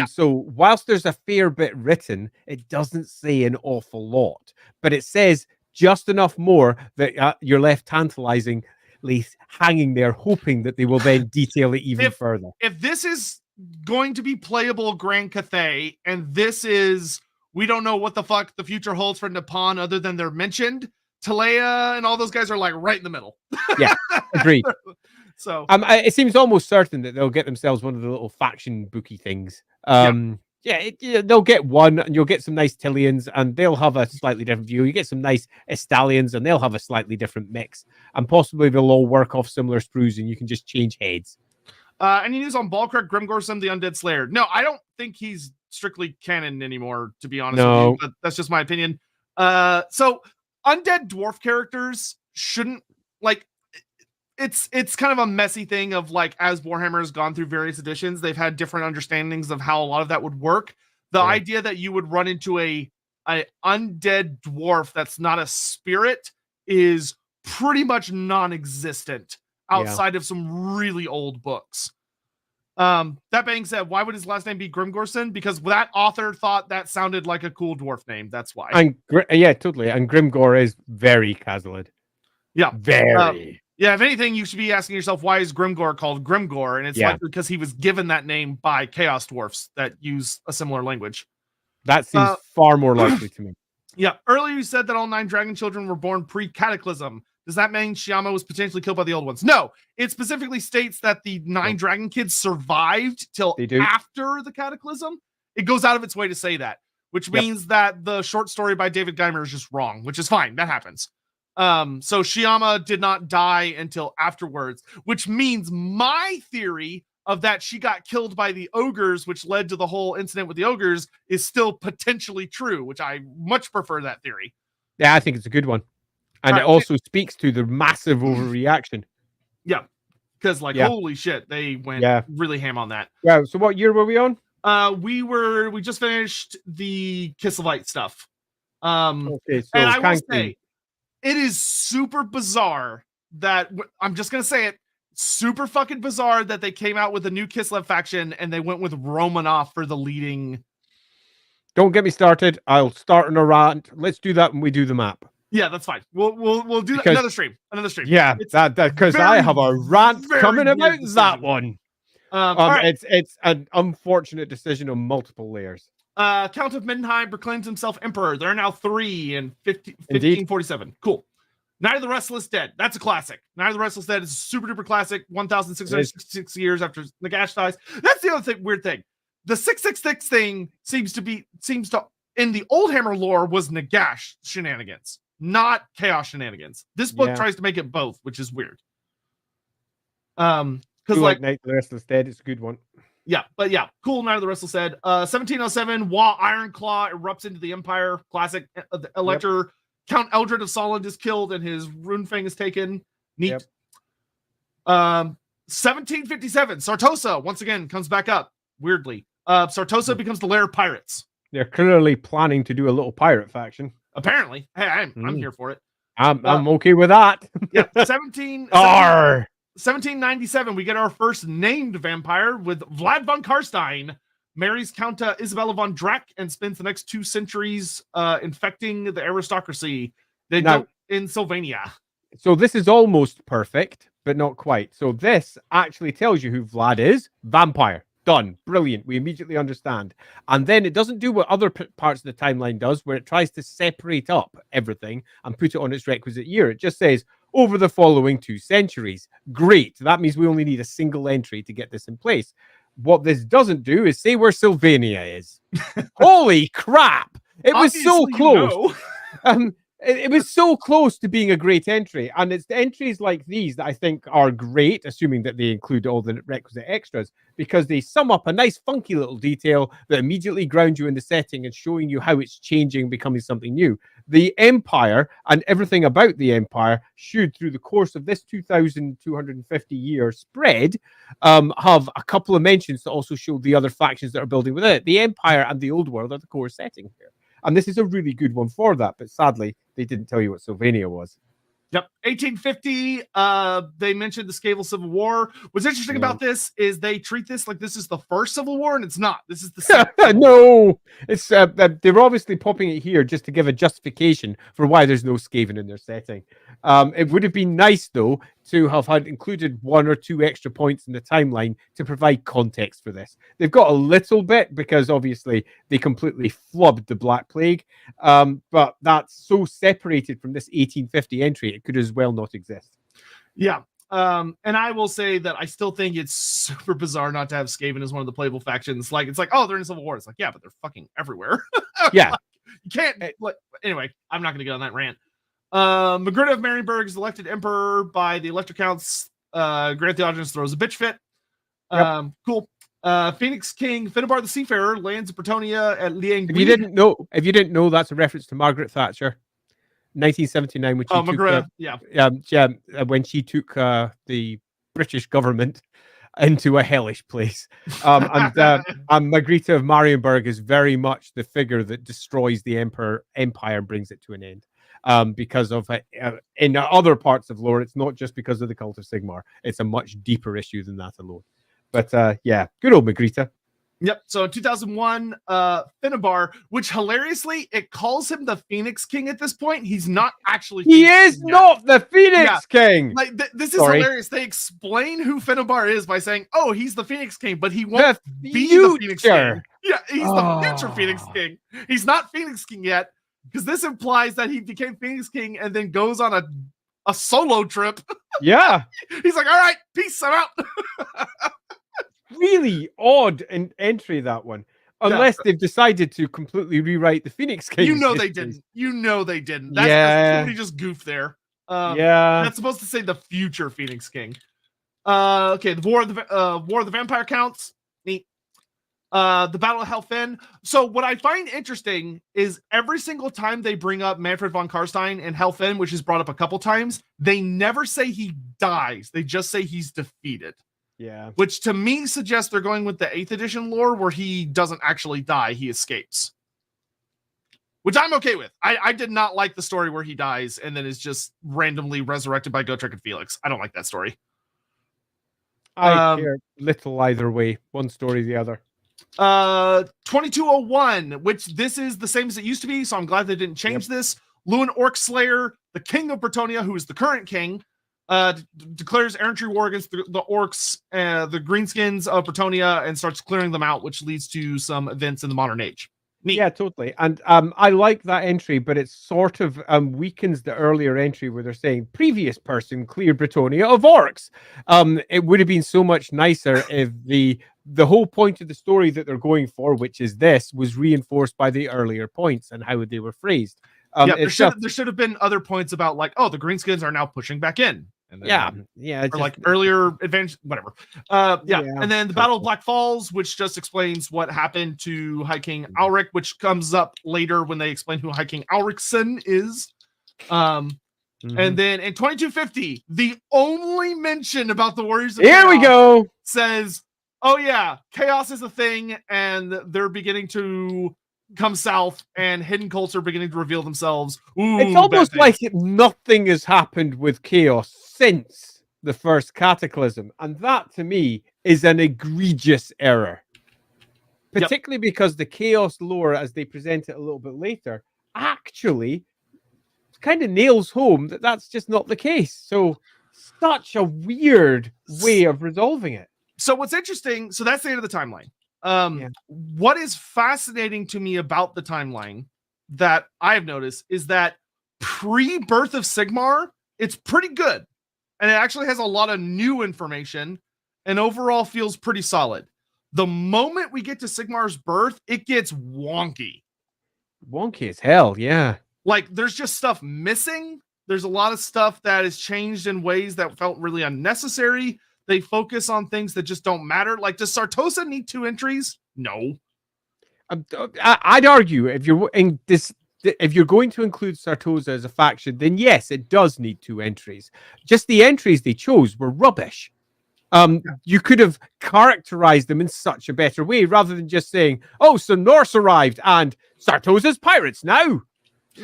So whilst there's a fair bit written, it doesn't say an awful lot. But it says just enough more that you're left tantalizingly hanging there, hoping that they will then detail it even further. If this is going to be playable Grand Cathay, and this is, we don't know what the fuck the future holds for Nippon other than they're mentioned, Talea and all those guys are like right in the middle. Yeah, agreed. So it seems almost certain that they'll get themselves one of the little faction booky things. They'll get one, and you'll get some nice Tillians, and they'll have a slightly different view. You get some nice Estalians, and they'll have a slightly different mix. And possibly they'll all work off similar sprues, and you can just change heads. Any news on Balkrek, Grimgorson, the Undead Slayer? No, I don't think he's strictly canon anymore, to be honest with you, but that's just my opinion. So undead dwarf characters shouldn't, like, it's kind of a messy thing of, like, as Warhammer has gone through various editions, they've had different understandings of how a lot of that would work. The idea that you would run into a undead dwarf that's not a spirit is pretty much non-existent outside of some really old books. That being said, why would his last name be Grimgorson? Because that author thought that sounded like a cool dwarf name. That's why. And totally. And Grimgor is very Casalid. Yeah, very. If anything, you should be asking yourself, why is Grimgor called Grimgor? And it's likely because he was given that name by Chaos Dwarfs that use a similar language. That seems far more likely to me. Yeah. Earlier you said that all 9 dragon children were born pre-cataclysm. Does that mean Shyama was potentially killed by the old ones? No. It specifically states that the 9 dragon kids survived till after the cataclysm. It goes out of its way to say that, which means that the short story by David Geimer is just wrong, which is fine. That happens. So Shyama did not die until afterwards, which means my theory of that she got killed by the ogres, which led to the whole incident with the ogres, is still potentially true, which I much prefer that theory. Yeah, I think it's a good one. And it also speaks to the massive overreaction. Yeah. Because, holy shit, they went really ham on that. Yeah. So what year were we on? We just finished the Kislevites stuff. Okay, so and I will say, it is super bizarre that, I'm just going to say it, super fucking bizarre that they came out with a new Kislev faction and they went with Romanov for the leading. Don't get me started. I'll start on a rant. Let's do that when we do the map. Yeah, that's fine. We'll do that another stream. Yeah, that because I have a rant coming about that one. It's an unfortunate decision on multiple layers. Count of Mindenheim proclaims himself emperor. There are now 3 in 1547. Cool. Night of the Restless Dead. That's a classic. Night of the Restless Dead is a super duper classic. 1,666 years after Nagash dies. That's the other weird thing. The 666 thing seems to in the Old Hammer lore was Nagash shenanigans. not chaos shenanigans. This book Yeah. tries to make it both, which is weird. Because like Night of the Restless Dead, it's a good one. Yeah, but yeah, cool. Night of the Restless Dead. 1707, Wa Ironclaw erupts into the Empire. Classic. The Elector, Count Eldred of Solent is killed and his Runefang is taken. Neat. 1757, Sartosa once again comes back up. Weirdly, Sartosa becomes the lair of pirates. They're clearly planning to do a little pirate faction. Apparently, hey, I'm here for it. I'm okay with that. Yeah, 1797, we get our first named vampire with Vlad von Karstein. Marries Count Isabella von Drac and spends the next 2 centuries infecting the aristocracy. They go in Sylvania. So this is almost perfect, but not quite. So this actually tells you who Vlad is. Vampire. Done. Brilliant. We immediately understand. And then it doesn't do what other parts of the timeline does, where it tries to separate up everything and put it on its requisite year. It just says, over the following 2 centuries. Great. That means we only need a single entry to get this in place. What this doesn't do is say where Sylvania is. Holy crap. It was so close. It was so close to being a great entry. And it's the entries like these that I think are great, assuming that they include all the requisite extras, because they sum up a nice, funky little detail that immediately ground you in the setting and showing you how it's changing, becoming something new. The Empire and everything about the Empire should, through the course of this 2,250-year spread, have a couple of mentions to also show the other factions that are building within it. The Empire and the Old World are the core setting here. And this is a really good one for that. But sadly, they didn't tell you what Sylvania was. Yep. 1850, they mentioned the Scable Civil War. What's interesting about this is they treat this like this is the first Civil War, and it's not. This is the second. No, it's they're obviously popping it here just to give a justification for why there's no Skaven in their setting. It would have been nice, though, to have had included 1 or 2 extra points in the timeline to provide context for this. They've got a little bit because obviously they completely flubbed the Black Plague, but that's so separated from this 1850 entry, it could as well not exist. Yeah. And I will say that I still think it's super bizarre not to have Skaven as one of the playable factions. Like, it's like, oh, they're in Civil War. It's like, yeah, but they're fucking everywhere. Yeah. You can't, like, anyway, I'm not going to get on that rant. Magruder of Marienburg is elected emperor by the Elector Counts. Grant Theogenes throws a bitch fit. Cool. Phoenix King Finnebar the Seafarer lands in Bretonia at Liang. If you didn't know, that's a reference to Margaret Thatcher, 1979, when she when she took the British government into a hellish place. And Margarita of Marienburg is very much the figure that destroys the empire and brings it to an end. Because of in other parts of lore, it's not just because of the cult of Sigmar. It's a much deeper issue than that alone. But yeah, good old Margarita. Yep. So in 2001, Finnebar, which hilariously, it calls him the Phoenix King at this point. He's not actually. He is not the Phoenix King. Like this is hilarious. They explain who Finnebar is by saying, "Oh, he's the Phoenix King," but he won't be the Phoenix King. Yeah, he's the future Phoenix King. He's not Phoenix King yet, because this implies that he became Phoenix King and then goes on a solo trip. Yeah. He's like, all right, peace, I'm out. Really odd entry, that one. Unless they've decided to completely rewrite the Phoenix King. You know they didn't. Somebody just goofed there. That's supposed to say the future Phoenix King. Okay, the War of the Vampire Counts. Neat. The Battle of Helfen. So what I find interesting is every single time they bring up Manfred von Karstein and Helfen, which is brought up a couple times, they never say he dies. They just say he's defeated. Yeah. Which to me suggests they're going with the 8th edition lore where he doesn't actually die, he escapes. Which I'm okay with. I did not like the story where he dies and then is just randomly resurrected by Gotrek and Felix. I don't like that story. I care little either way. One story, the other. 2201, which this is the same as it used to be, so I'm glad they didn't change this. Lewin Orc Slayer, the king of Bretonia, who is the current king, declares errantry war against the orcs, the greenskins of Bretonia, and starts clearing them out, which leads to some events in the modern age. Neat. Yeah, totally. And I like that entry, but it sort of weakens the earlier entry where they're saying previous person cleared Bretonia of orcs. It would have been so much nicer if the whole point of the story that they're going for, which is this, was reinforced by the earlier points and how they were phrased. It's just there should have been other points about like, oh, the greenskins are now pushing back in. And then, yeah, or like earlier advantage, whatever. Yeah, And then the Battle of Black Falls, which just explains what happened to High King Alric, which comes up later when they explain who High King Alricson is. And then in 2250, the only mention about the Warriors of Here we go. says, oh yeah, chaos is a thing, and they're beginning to come south, and hidden cults are beginning to reveal themselves. Ooh, it's almost like nothing has happened with chaos since the first cataclysm, and that to me is an egregious error, particularly because the chaos lore, as they present it a little bit later, actually kind of nails home that that's just not the case. So such a weird way of resolving it. So what's interesting, so that's the end of the timeline. What is fascinating to me about the timeline that I've noticed is that pre-birth of Sigmar, it's pretty good. And it actually has a lot of new information and overall feels pretty solid. The moment we get to Sigmar's birth, it gets wonky. Wonky as hell, yeah. Like, there's just stuff missing. There's a lot of stuff that is changed in ways that felt really unnecessary. They focus on things that just don't matter. Like, does Sartosa need 2 entries? No. I'd argue if you're going to include Sartosa as a faction, then yes, it does need 2 entries. Just the entries they chose were rubbish. You could have characterized them in such a better way rather than just saying, "Oh, so Norse arrived and Sartosa's pirates now."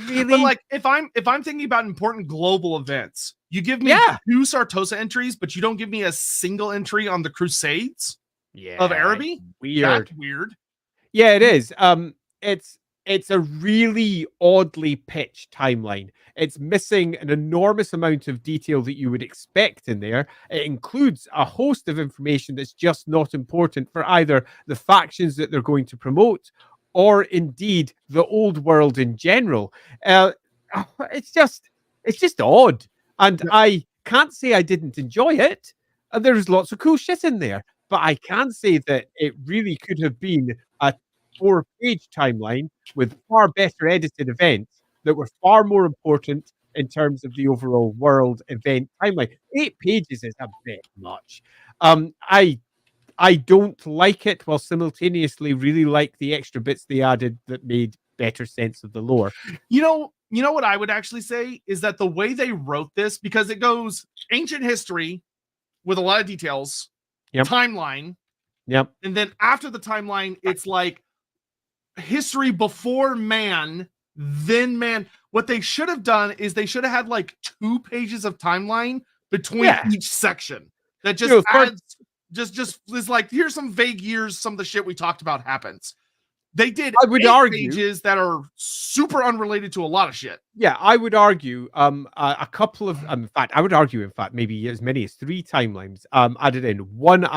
Really? But like, if I'm thinking about important global events, you give me 2 Sartosa entries, but you don't give me a single entry on the Crusades of Araby. Weird. That's weird. Yeah, it is. It's a really oddly pitched timeline. It's missing an enormous amount of detail that you would expect in there. It includes a host of information that's just not important for either the factions that they're going to promote or indeed the old world in general. It's just odd. And I can't say I didn't enjoy it. There's lots of cool shit in there. But I can say that it really could have been a 4-page timeline with far better edited events that were far more important in terms of the overall world event timeline. 8 pages is a bit much. I don't like it, while simultaneously really like the extra bits they added that made better sense of the lore. You know what I would actually say is that the way they wrote this, because it goes ancient history with a lot of details, timeline, and then after the timeline, it's like history before man, then man. What they should have done is they should have had like 2 pages of timeline between each section. That just adds. Just is like, here's some vague years, some of the shit we talked about happens. They did 8 pages that are super unrelated to a lot of shit. Yeah, I would argue a couple of in fact, I would argue maybe as many as 3 timelines added in. One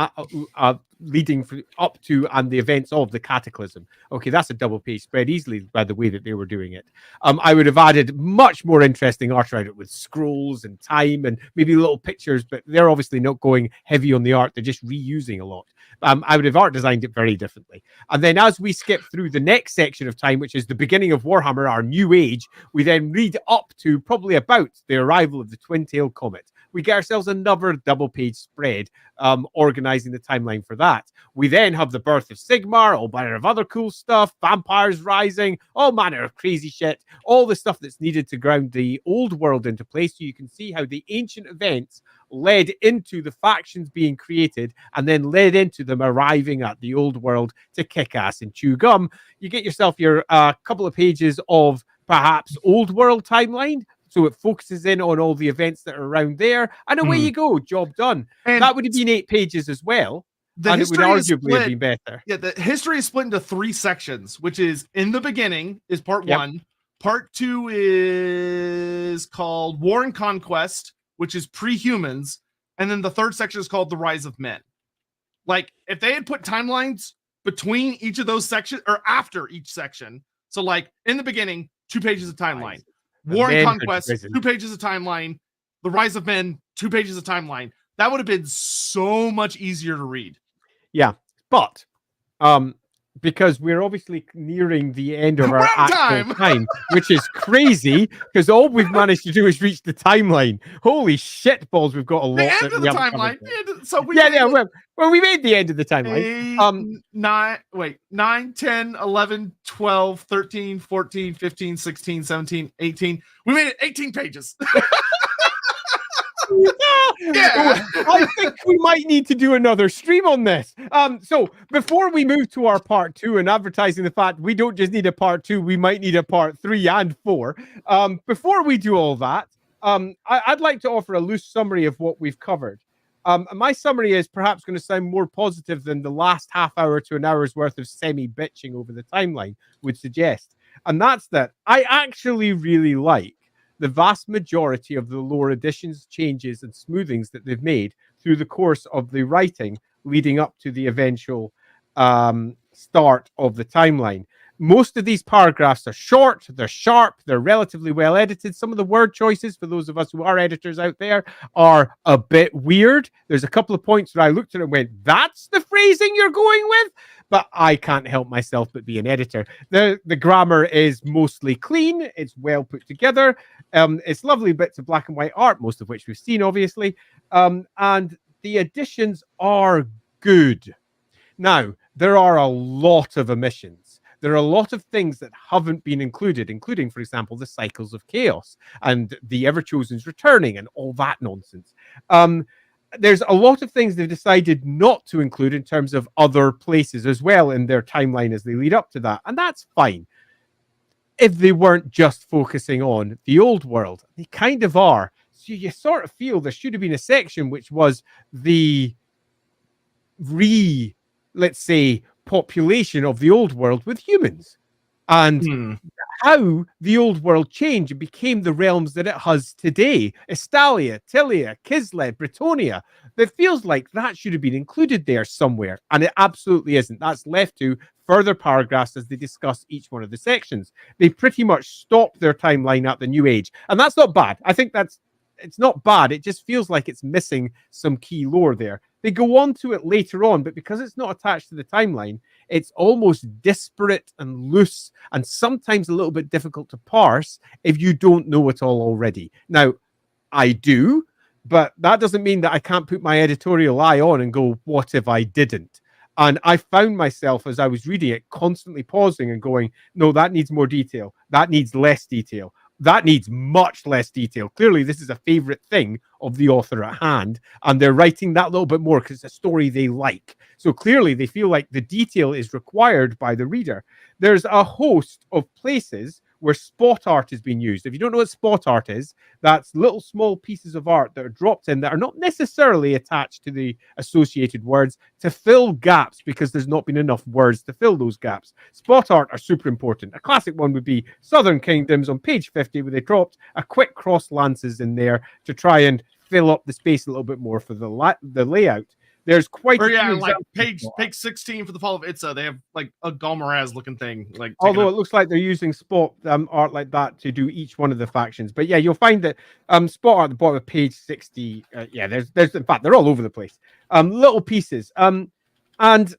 leading up to and the events of the Cataclysm. Okay, that's a double page spread easily by the way that they were doing it. I would have added much more interesting art around it with scrolls and time and maybe little pictures, but they're obviously not going heavy on the art. They're just reusing a lot. I would have art designed it very differently. And then as we skip through the next section of time, which is the beginning of Warhammer, our new age, we then read up to probably about the arrival of the Twin-Tailed Comet. We get ourselves another double-page spread organizing the timeline for that. We then have the birth of Sigmar, all manner of other cool stuff, vampires rising, all manner of crazy shit, all the stuff that's needed to ground the old world into place so you can see how the ancient events led into the factions being created and then led into them arriving at the old world to kick ass and chew gum. You get yourself your couple of pages of perhaps old world timeline. So it focuses in on all the events that are around there. And away you go. Job done. And that would have been 8 pages as well. And it would arguably have been better. Yeah, the history is split into 3 sections, which is in the beginning is part 1. Part 2 is called War and Conquest, which is pre-humans. And then the 3rd section is called The Rise of Men. Like, if they had put timelines between each of those sections or after each section. So like in the beginning, 2 pages of timeline. War and Conquest, 2 pages of timeline. The Rise of Men, 2 pages of timeline. That would have been so much easier to read. Yeah, but because we're obviously nearing the end of our We're out of actual time. time, which is crazy because all we've managed to do is reach the timeline. Holy shit balls, we've got a lot The end that of we the haven't covered timeline. yet. So we Yeah, made yeah, like well, we made the end of the timeline. 9, 10, 11, 12, 13, 14, 15, 16, 17, 18. We made it 18 pages. Yeah. I think we might need to do another stream on this. So before we move to our part 2 and advertising the fact we don't just need a part 2, we might need a part 3 and 4. Before we do all that, I'd like to offer a loose summary of what we've covered. My summary is perhaps going to sound more positive than the last half hour to an hour's worth of semi-bitching over the timeline would suggest. And that's that I actually really like the vast majority of the lore additions, changes, and smoothings that they've made through the course of the writing leading up to the eventual start of the timeline. Most of these paragraphs are short, they're sharp, they're relatively well edited. Some of the word choices, for those of us who are editors out there, are a bit weird. There's a couple of points where I looked at it and went, that's the phrasing you're going with? But I can't help myself but be an editor. The grammar is mostly clean, it's well put together. It's lovely bits of black and white art, most of which we've seen, obviously. And the additions are good. Now, there are a lot of omissions. There are a lot of things that haven't been included, including, for example, the cycles of chaos and the Everchosen's returning and all that nonsense. There's a lot of things they've decided not to include in terms of other places as well in their timeline as they lead up to that. And that's fine if they weren't just focusing on the old world. They kind of are. So you sort of feel there should have been a section which was the let's say, population of the old world with humans. And how the old world changed and became the realms that it has today. Estalia, Tilia, Kislev, Britonia. It feels like that should have been included there somewhere, and it absolutely isn't. That's left to further paragraphs as they discuss each one of the sections. They pretty much stop their timeline at the New Age, and that's not bad. I think it's not bad. It just feels like it's missing some key lore there. They go on to it later on, but because it's not attached to the timeline, it's almost disparate and loose and sometimes a little bit difficult to parse if you don't know it all already. Now, I do, but that doesn't mean that I can't put my editorial eye on and go, what if I didn't? And I found myself, as I was reading it, constantly pausing and going, no, that needs more detail. That needs less detail. That needs much less detail. Clearly, this is a favorite thing of the author at hand, and they're writing that little bit more because it's a story they like. So clearly, they feel like the detail is required by the reader. There's a host of places where spot art is being used. If you don't know what spot art is, that's little small pieces of art that are dropped in that are not necessarily attached to the associated words to fill gaps because there's not been enough words to fill those gaps. Spot art are super important. A classic one would be Southern Kingdoms on page 50, where they dropped a quick cross lances in there to try and fill up the space a little bit more for the layout. There's quite a few like page 16 for the fall of Itza. They have like a Galmaraz looking thing. Like, although it looks like they're using spot art like that to do each one of the factions. But yeah, you'll find that spot art at the bottom of page 60. Yeah, there's in fact they're all over the place. Little pieces. And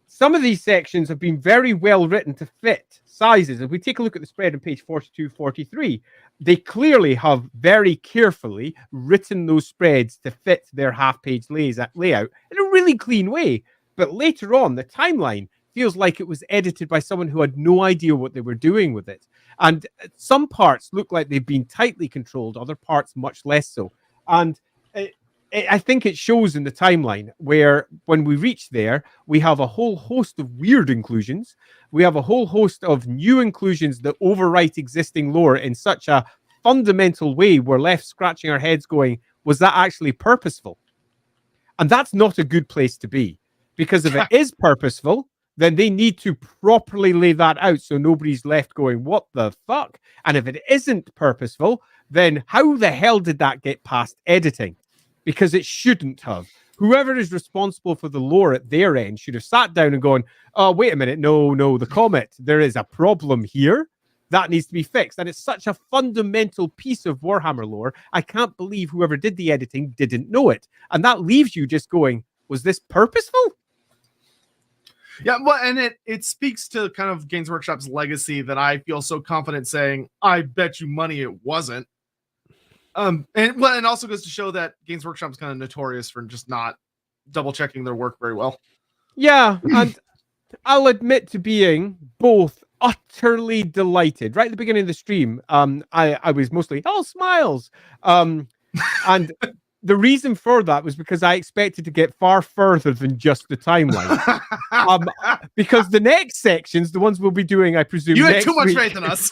some of these sections have been very well written to fit sizes. If we take a look at the spread on page 42, 43, they clearly have very carefully written those spreads to fit their half-page layout in a really clean way. But later on, the timeline feels like it was edited by someone who had no idea what they were doing with it. And some parts look like they've been tightly controlled, other parts much less so. And I think it shows in the timeline where when we reach there, we have a whole host of weird inclusions. We have a whole host of new inclusions that overwrite existing lore in such a fundamental way. We're left scratching our heads going, was that actually purposeful? And that's not a good place to be, because if it is purposeful, then they need to properly lay that out so nobody's left going, what the fuck? And if it isn't purposeful, then how the hell did that get past editing? Because it shouldn't have. Whoever is responsible for the lore at their end should have sat down and gone, oh, wait a minute, no, the comet, there is a problem here. That needs to be fixed. And it's such a fundamental piece of Warhammer lore. I can't believe whoever did the editing didn't know it. And that leaves you just going, was this purposeful? Yeah, well, and it speaks to kind of Games Workshop's legacy that I feel so confident saying, I bet you money it wasn't. And also goes to show that Games Workshop is kind of notorious for just not double checking their work very well. Yeah, and I'll admit to being both utterly delighted. Right at the beginning of the stream, I was mostly all smiles. And the reason for that was because I expected to get far further than just the timeline. Because the next sections, the ones we'll be doing, I presume, you had next too much week, faith in us.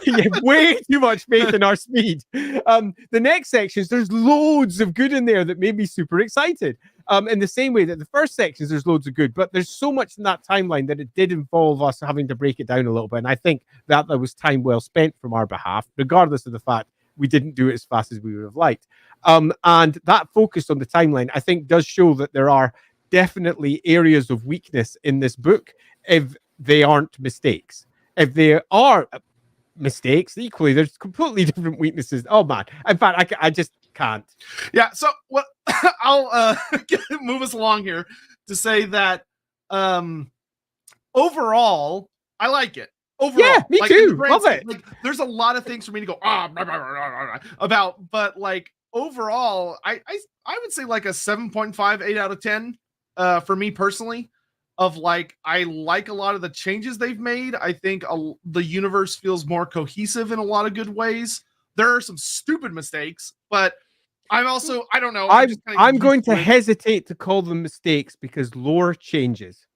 yeah, way too much faith in our speed. The next sections, there's loads of good in there that made me super excited. In the same way that the first sections, there's loads of good, but there's so much in that timeline that it did involve us having to break it down a little bit. And I think that was time well spent from our behalf, regardless of the fact we didn't do it as fast as we would have liked. And that focus on the timeline, I think, does show that there are definitely areas of weakness in this book if they aren't mistakes. If they are mistakes, equally, there's completely different weaknesses. Oh, man. In fact, I just can't. Yeah, so well, I'll move us along here to say that overall, I like it. Overall, yeah, me like, too. Love it. Like, there's a lot of things for me to go about, but like overall, I would say like a 7.5, 8 out of 10 for me personally. Of like, I like a lot of the changes they've made. I think the universe feels more cohesive in a lot of good ways. There are some stupid mistakes, but I'm also, I don't know. I'm going to hesitate to call them mistakes because lore changes.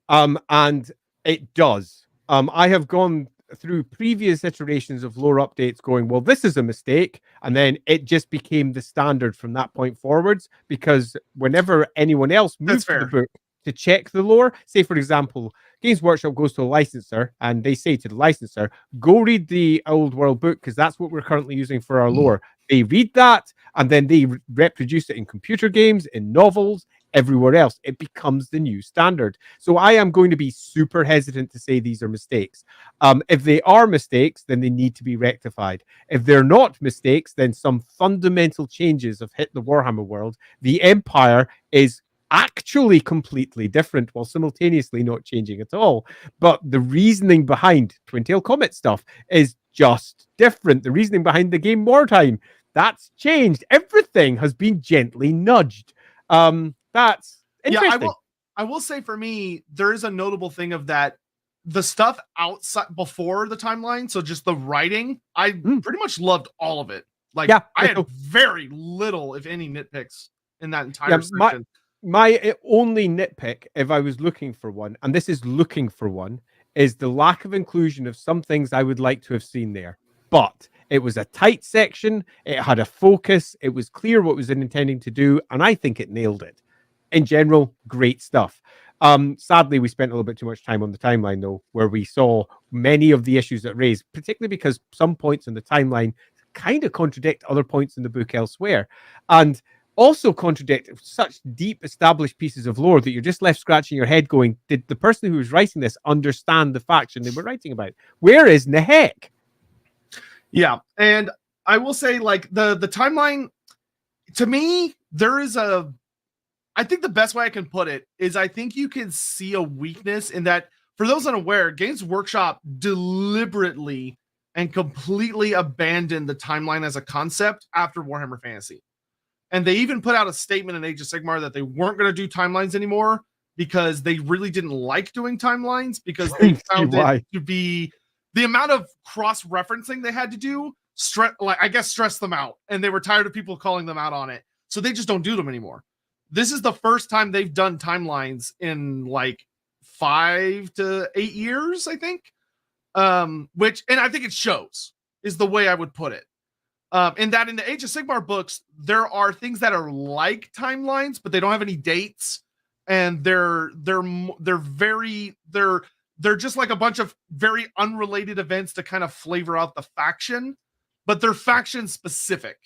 And it does. I have gone through previous iterations of lore updates going, well, this is a mistake. And then it just became the standard from that point forwards, because whenever anyone else moves to the book to check the lore, say, for example, Games Workshop goes to a licensor and they say to the licensor, go read the Old World book because that's what we're currently using for our lore. They read that and then they reproduce it in computer games, in novels, everywhere else. It becomes the new standard. So I am going to be super hesitant to say these are mistakes. If they are mistakes, then they need to be rectified. If they're not mistakes, then some fundamental changes have hit the Warhammer world. The Empire is actually completely different while simultaneously not changing at all. But the reasoning behind Twin Tail Comet stuff is just different. The reasoning behind the game Wartime, that's changed. Everything has been gently nudged. That's interesting. Yeah, I will say for me, there is a notable thing of that. The stuff outside before the timeline, so just the writing, I pretty much loved all of it. Like, yeah, I had very little, if any, nitpicks in that entire section. My only nitpick, if I was looking for one, and this is looking for one, is the lack of inclusion of some things I would like to have seen there. But it was a tight section, it had a focus, it was clear what it was intending to do, and I think it nailed it. In general, great stuff. Sadly, we spent a little bit too much time on the timeline, though, where we saw many of the issues that raised, particularly because some points in the timeline kind of contradict other points in the book elsewhere. And also contradict such deep established pieces of lore that you're just left scratching your head going, did the person who was writing this understand the faction they were writing about? Where is Nehek? Yeah, and I will say, like, the timeline, to me, I think the best way I can put it is I think you can see a weakness in that, for those unaware, Games Workshop deliberately and completely abandoned the timeline as a concept after Warhammer Fantasy. And they even put out a statement in Age of Sigmar that they weren't going to do timelines anymore because they really didn't like doing timelines, because they found it to be the amount of cross-referencing they had to do, stress them out. And they were tired of people calling them out on it. So they just don't do them anymore. This is the first time they've done timelines in like 5 to 8 years, I think. And I think it shows, is the way I would put it. In that in the Age of Sigmar books, there are things that are like timelines, but they don't have any dates, and they're just like a bunch of very unrelated events to kind of flavor out the faction, but they're faction specific.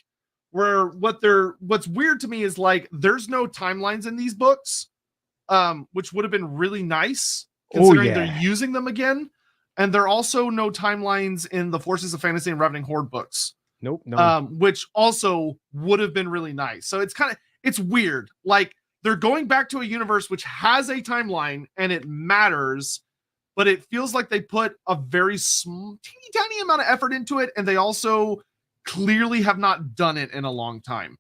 Where what's weird to me is, like, there's no timelines in these books, which would have been really nice considering they're using them again, and there are also no timelines in the Forces of Fantasy and Ravening Horde books. Nope. No. Which also would have been really nice. So it's weird. Like, they're going back to a universe which has a timeline and it matters, but it feels like they put a very teeny tiny amount of effort into it, and they also clearly have not done it in a long time.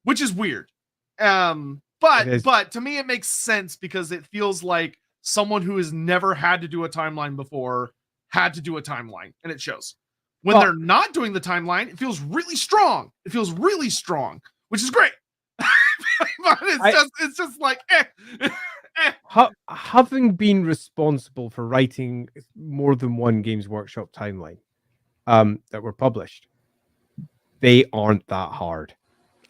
Which is weird. But to me it makes sense because it feels like someone who has never had to do a timeline before had to do a timeline, and it shows. When they're not doing the timeline, it feels really strong. It feels really strong, which is great. But it's just like having been responsible for writing more than one Games Workshop timeline that were published, they aren't that hard.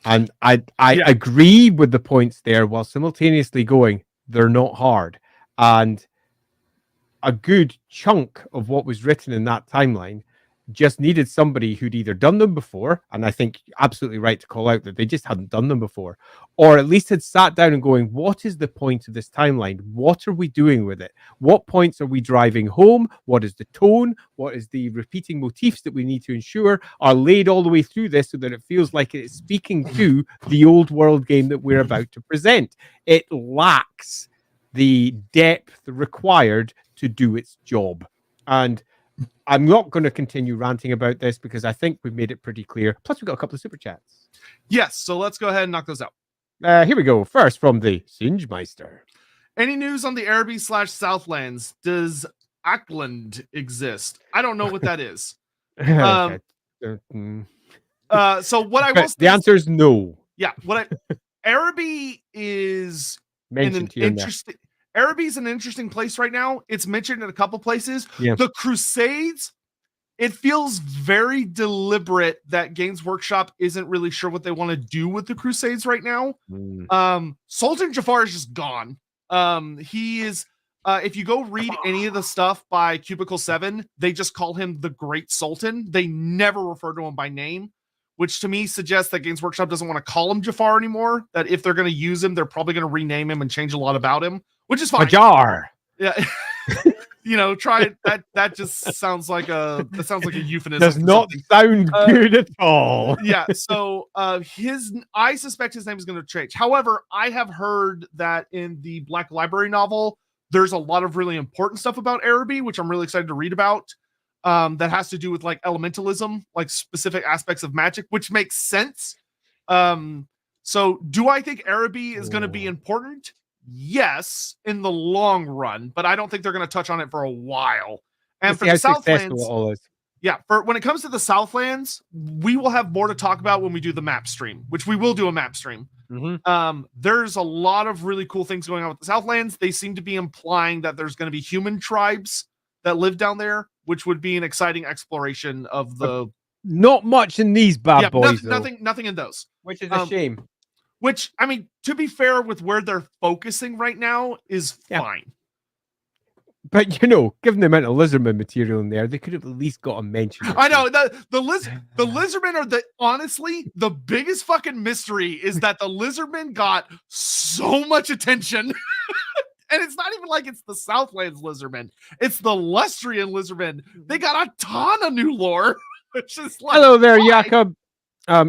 And I agree with the points there, while simultaneously going, they're not hard. And a good chunk of what was written in that timeline just needed somebody who'd either done them before, and I think absolutely right to call out that they just hadn't done them before, or at least had sat down and going, what is the point of this timeline? What are we doing with it? What points are we driving home? What is the tone? What is the repeating motifs that we need to ensure are laid all the way through this so that it feels like it is speaking to the old world game that we're about to present? It lacks the depth required to do its job. And I'm not going to continue ranting about this because I think we've made it pretty clear. Plus, we've got a couple of super chats. Yes, so let's go ahead and knock those out. Here we go. First from the Singemeister. Any news on the Araby/Southlands? Does Auckland exist? I don't know what that is. So what I will say, the answer is no. Yeah, Araby is mentioned here. Araby's an interesting place right now. It's mentioned in a couple places. Yeah. The Crusades, it feels very deliberate that Games Workshop isn't really sure what they want to do with the Crusades right now. Sultan Jafar is just gone. He is, if you go read any of the stuff by Cubicle 7, they just call him the Great Sultan. They never refer to him by name, which to me suggests that Games Workshop doesn't want to call him Jafar anymore, that if they're going to use him, they're probably going to rename him and change a lot about him, which is fine. Hajar. Yeah. Try it. That just sounds like a euphemism. Does not sound good at all. Yeah. So I suspect his name is going to change. However, I have heard that in the Black Library novel, there's a lot of really important stuff about Araby, which I'm really excited to read about. That has to do with like elementalism, like specific aspects of magic, which makes sense. So do I think Araby is going to be important? Yes, in the long run, but I don't think they're going to touch on it for a while. And for the Southlands, when it comes to the Southlands, we will have more to talk about when we do the map stream, which we will do a map stream. There's a lot of really cool things going on with the Southlands. They seem to be implying that there's going to be human tribes that live down there, which would be an exciting exploration of the. Not much in these bad boys. Nothing in those, which is a shame. Which, I mean, to be fair, with where they're focusing right now is fine. But, given the amount of lizardman material in there, they could have at least got a mention. I know. The lizardmen are honestly, the biggest fucking mystery is that the lizardmen got so much attention. And it's not even like it's the Southlands lizardmen. It's the Lustrian lizardmen. They got a ton of new lore. Which is like, hello there, Jakob.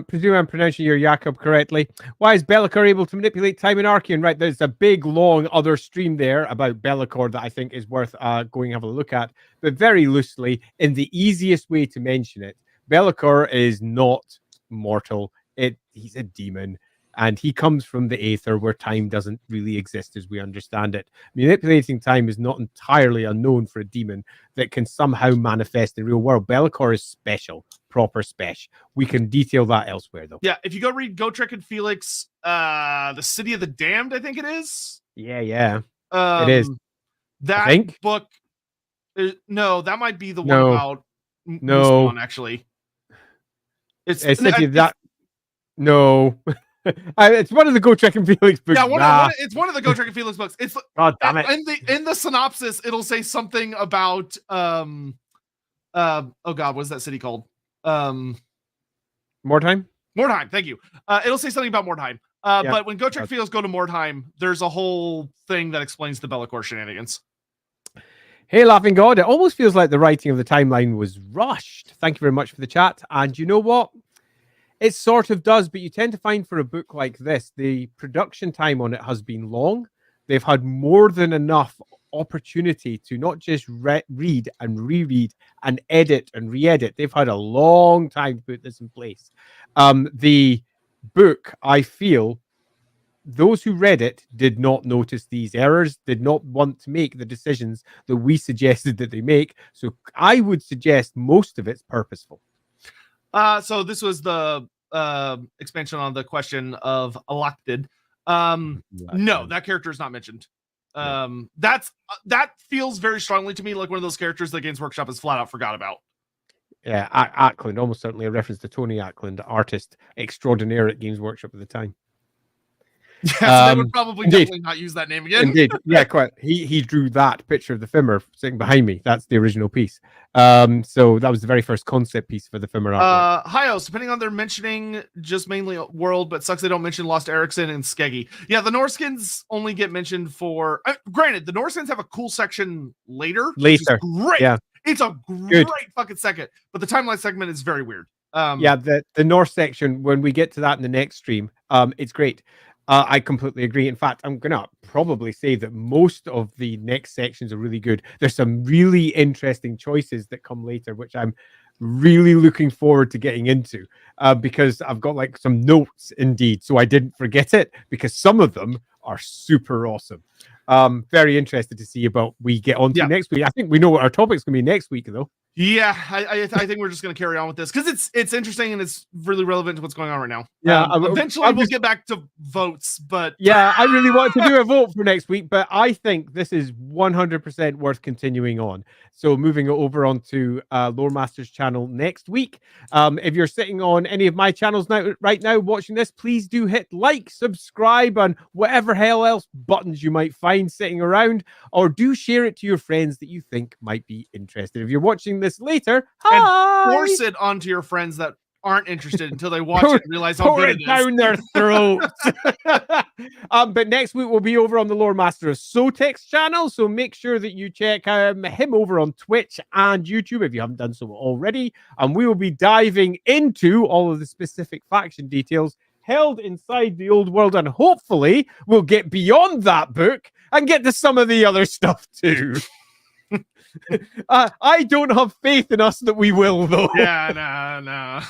Presume I'm pronouncing your Jakob correctly. Why is Be'lakor able to manipulate time in Archean? Right, there's a big, long other stream there about Be'lakor that I think is worth going and have a look at. But very loosely, in the easiest way to mention it, Be'lakor is not mortal. He's a demon. And he comes from the Aether, where time doesn't really exist as we understand it. Manipulating time is not entirely unknown for a demon that can somehow manifest in the real world. Be'lakor is special, proper special. We can detail that elsewhere, though. Yeah, if you go read Gotrek and Felix, The City of the Damned, I think it is. Yeah. It is. That book. No, that might be the one about. No, actually. It's no. It's one of the Gotrek and Felix books. Yeah, it's one of the Gotrek and Felix books. It's God damn it. In the synopsis, it'll say something about oh god, what's that city called? Mordheim? Mordheim, thank you. It'll say something about Mordheim. But when Gotrek and Felix go to Mordheim, there's a whole thing that explains the Be'lakor shenanigans. Hey, Laughing God, it almost feels like the writing of the timeline was rushed. Thank you very much for the chat. And you know what? It sort of does, but you tend to find for a book like this, the production time on it has been long. They've had more than enough opportunity to not just read and reread and edit and re-edit. They've had a long time to put this in place. The book, I feel, those who read it did not notice these errors, did not want to make the decisions that we suggested that they make. So I would suggest most of it's purposeful. So this was the expansion on the question of elected. No, that character is not mentioned. That feels very strongly to me like one of those characters that Games Workshop has flat out forgot about. Yeah, Ackland, almost certainly a reference to Tony Ackland, artist extraordinaire at Games Workshop at the time. Yeah, so they would probably definitely not use that name again. Indeed, yeah, quite. He drew that picture of the Fimmer sitting behind me. That's the original piece. So that was the very first concept piece for the Fimmer art. Hyos, depending on their mentioning, just mainly world, but sucks they don't mention Lost Ericsson and Skeggy. Yeah, the Norskins only get mentioned for. Granted, the Norskins have a cool section later. Great. Yeah, it's a great fucking second, but the timeline segment is very weird. Yeah, the Norse section, when we get to that in the next stream, it's great. I completely agree. In fact, I'm going to probably say that most of the next sections are really good. There's some really interesting choices that come later, which I'm really looking forward to getting into because I've got like some notes indeed. So I didn't forget it because some of them are super awesome. Very interested to see about we get on to next week. I think we know what our topic's going to be next week, though. Yeah, I think we're just going to carry on with this because it's interesting and it's really relevant to what's going on right now. Yeah, eventually we'll get back to votes, but yeah, I really wanted to do a vote for next week, but I think this is 100% worth continuing on. So moving over on to Loremaster's channel next week. If you're sitting on any of my channels right now watching this, please do hit like, subscribe, and whatever hell else buttons you might find sitting around, or do share it to your friends that you think might be interested. If you're watching this later, and force it onto your friends that aren't interested until they watch it and realize how good it is. Down their throats. But next week we'll be over on the Loremaster of Sotek's channel, so make sure that you check him over on Twitch and YouTube if you haven't done so already, and we will be diving into all of the specific faction details held inside the old world, and hopefully we'll get beyond that book and get to some of the other stuff too. I don't have faith in us that we will, though. Yeah, no.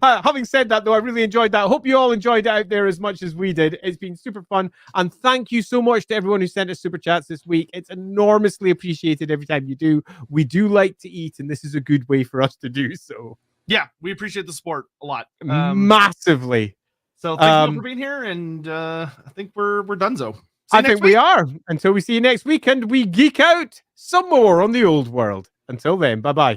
Having said that, though, I really enjoyed that. I hope you all enjoyed it out there as much as we did. It's been super fun. And thank you so much to everyone who sent us super chats this week. It's enormously appreciated every time you do. We do like to eat, and this is a good way for us to do so. Yeah, we appreciate the support a lot. Massively. So thank you for being here, and I think we're donezo. I think we are. Until we see you next week and we geek out some more on the old world. Until then, bye-bye.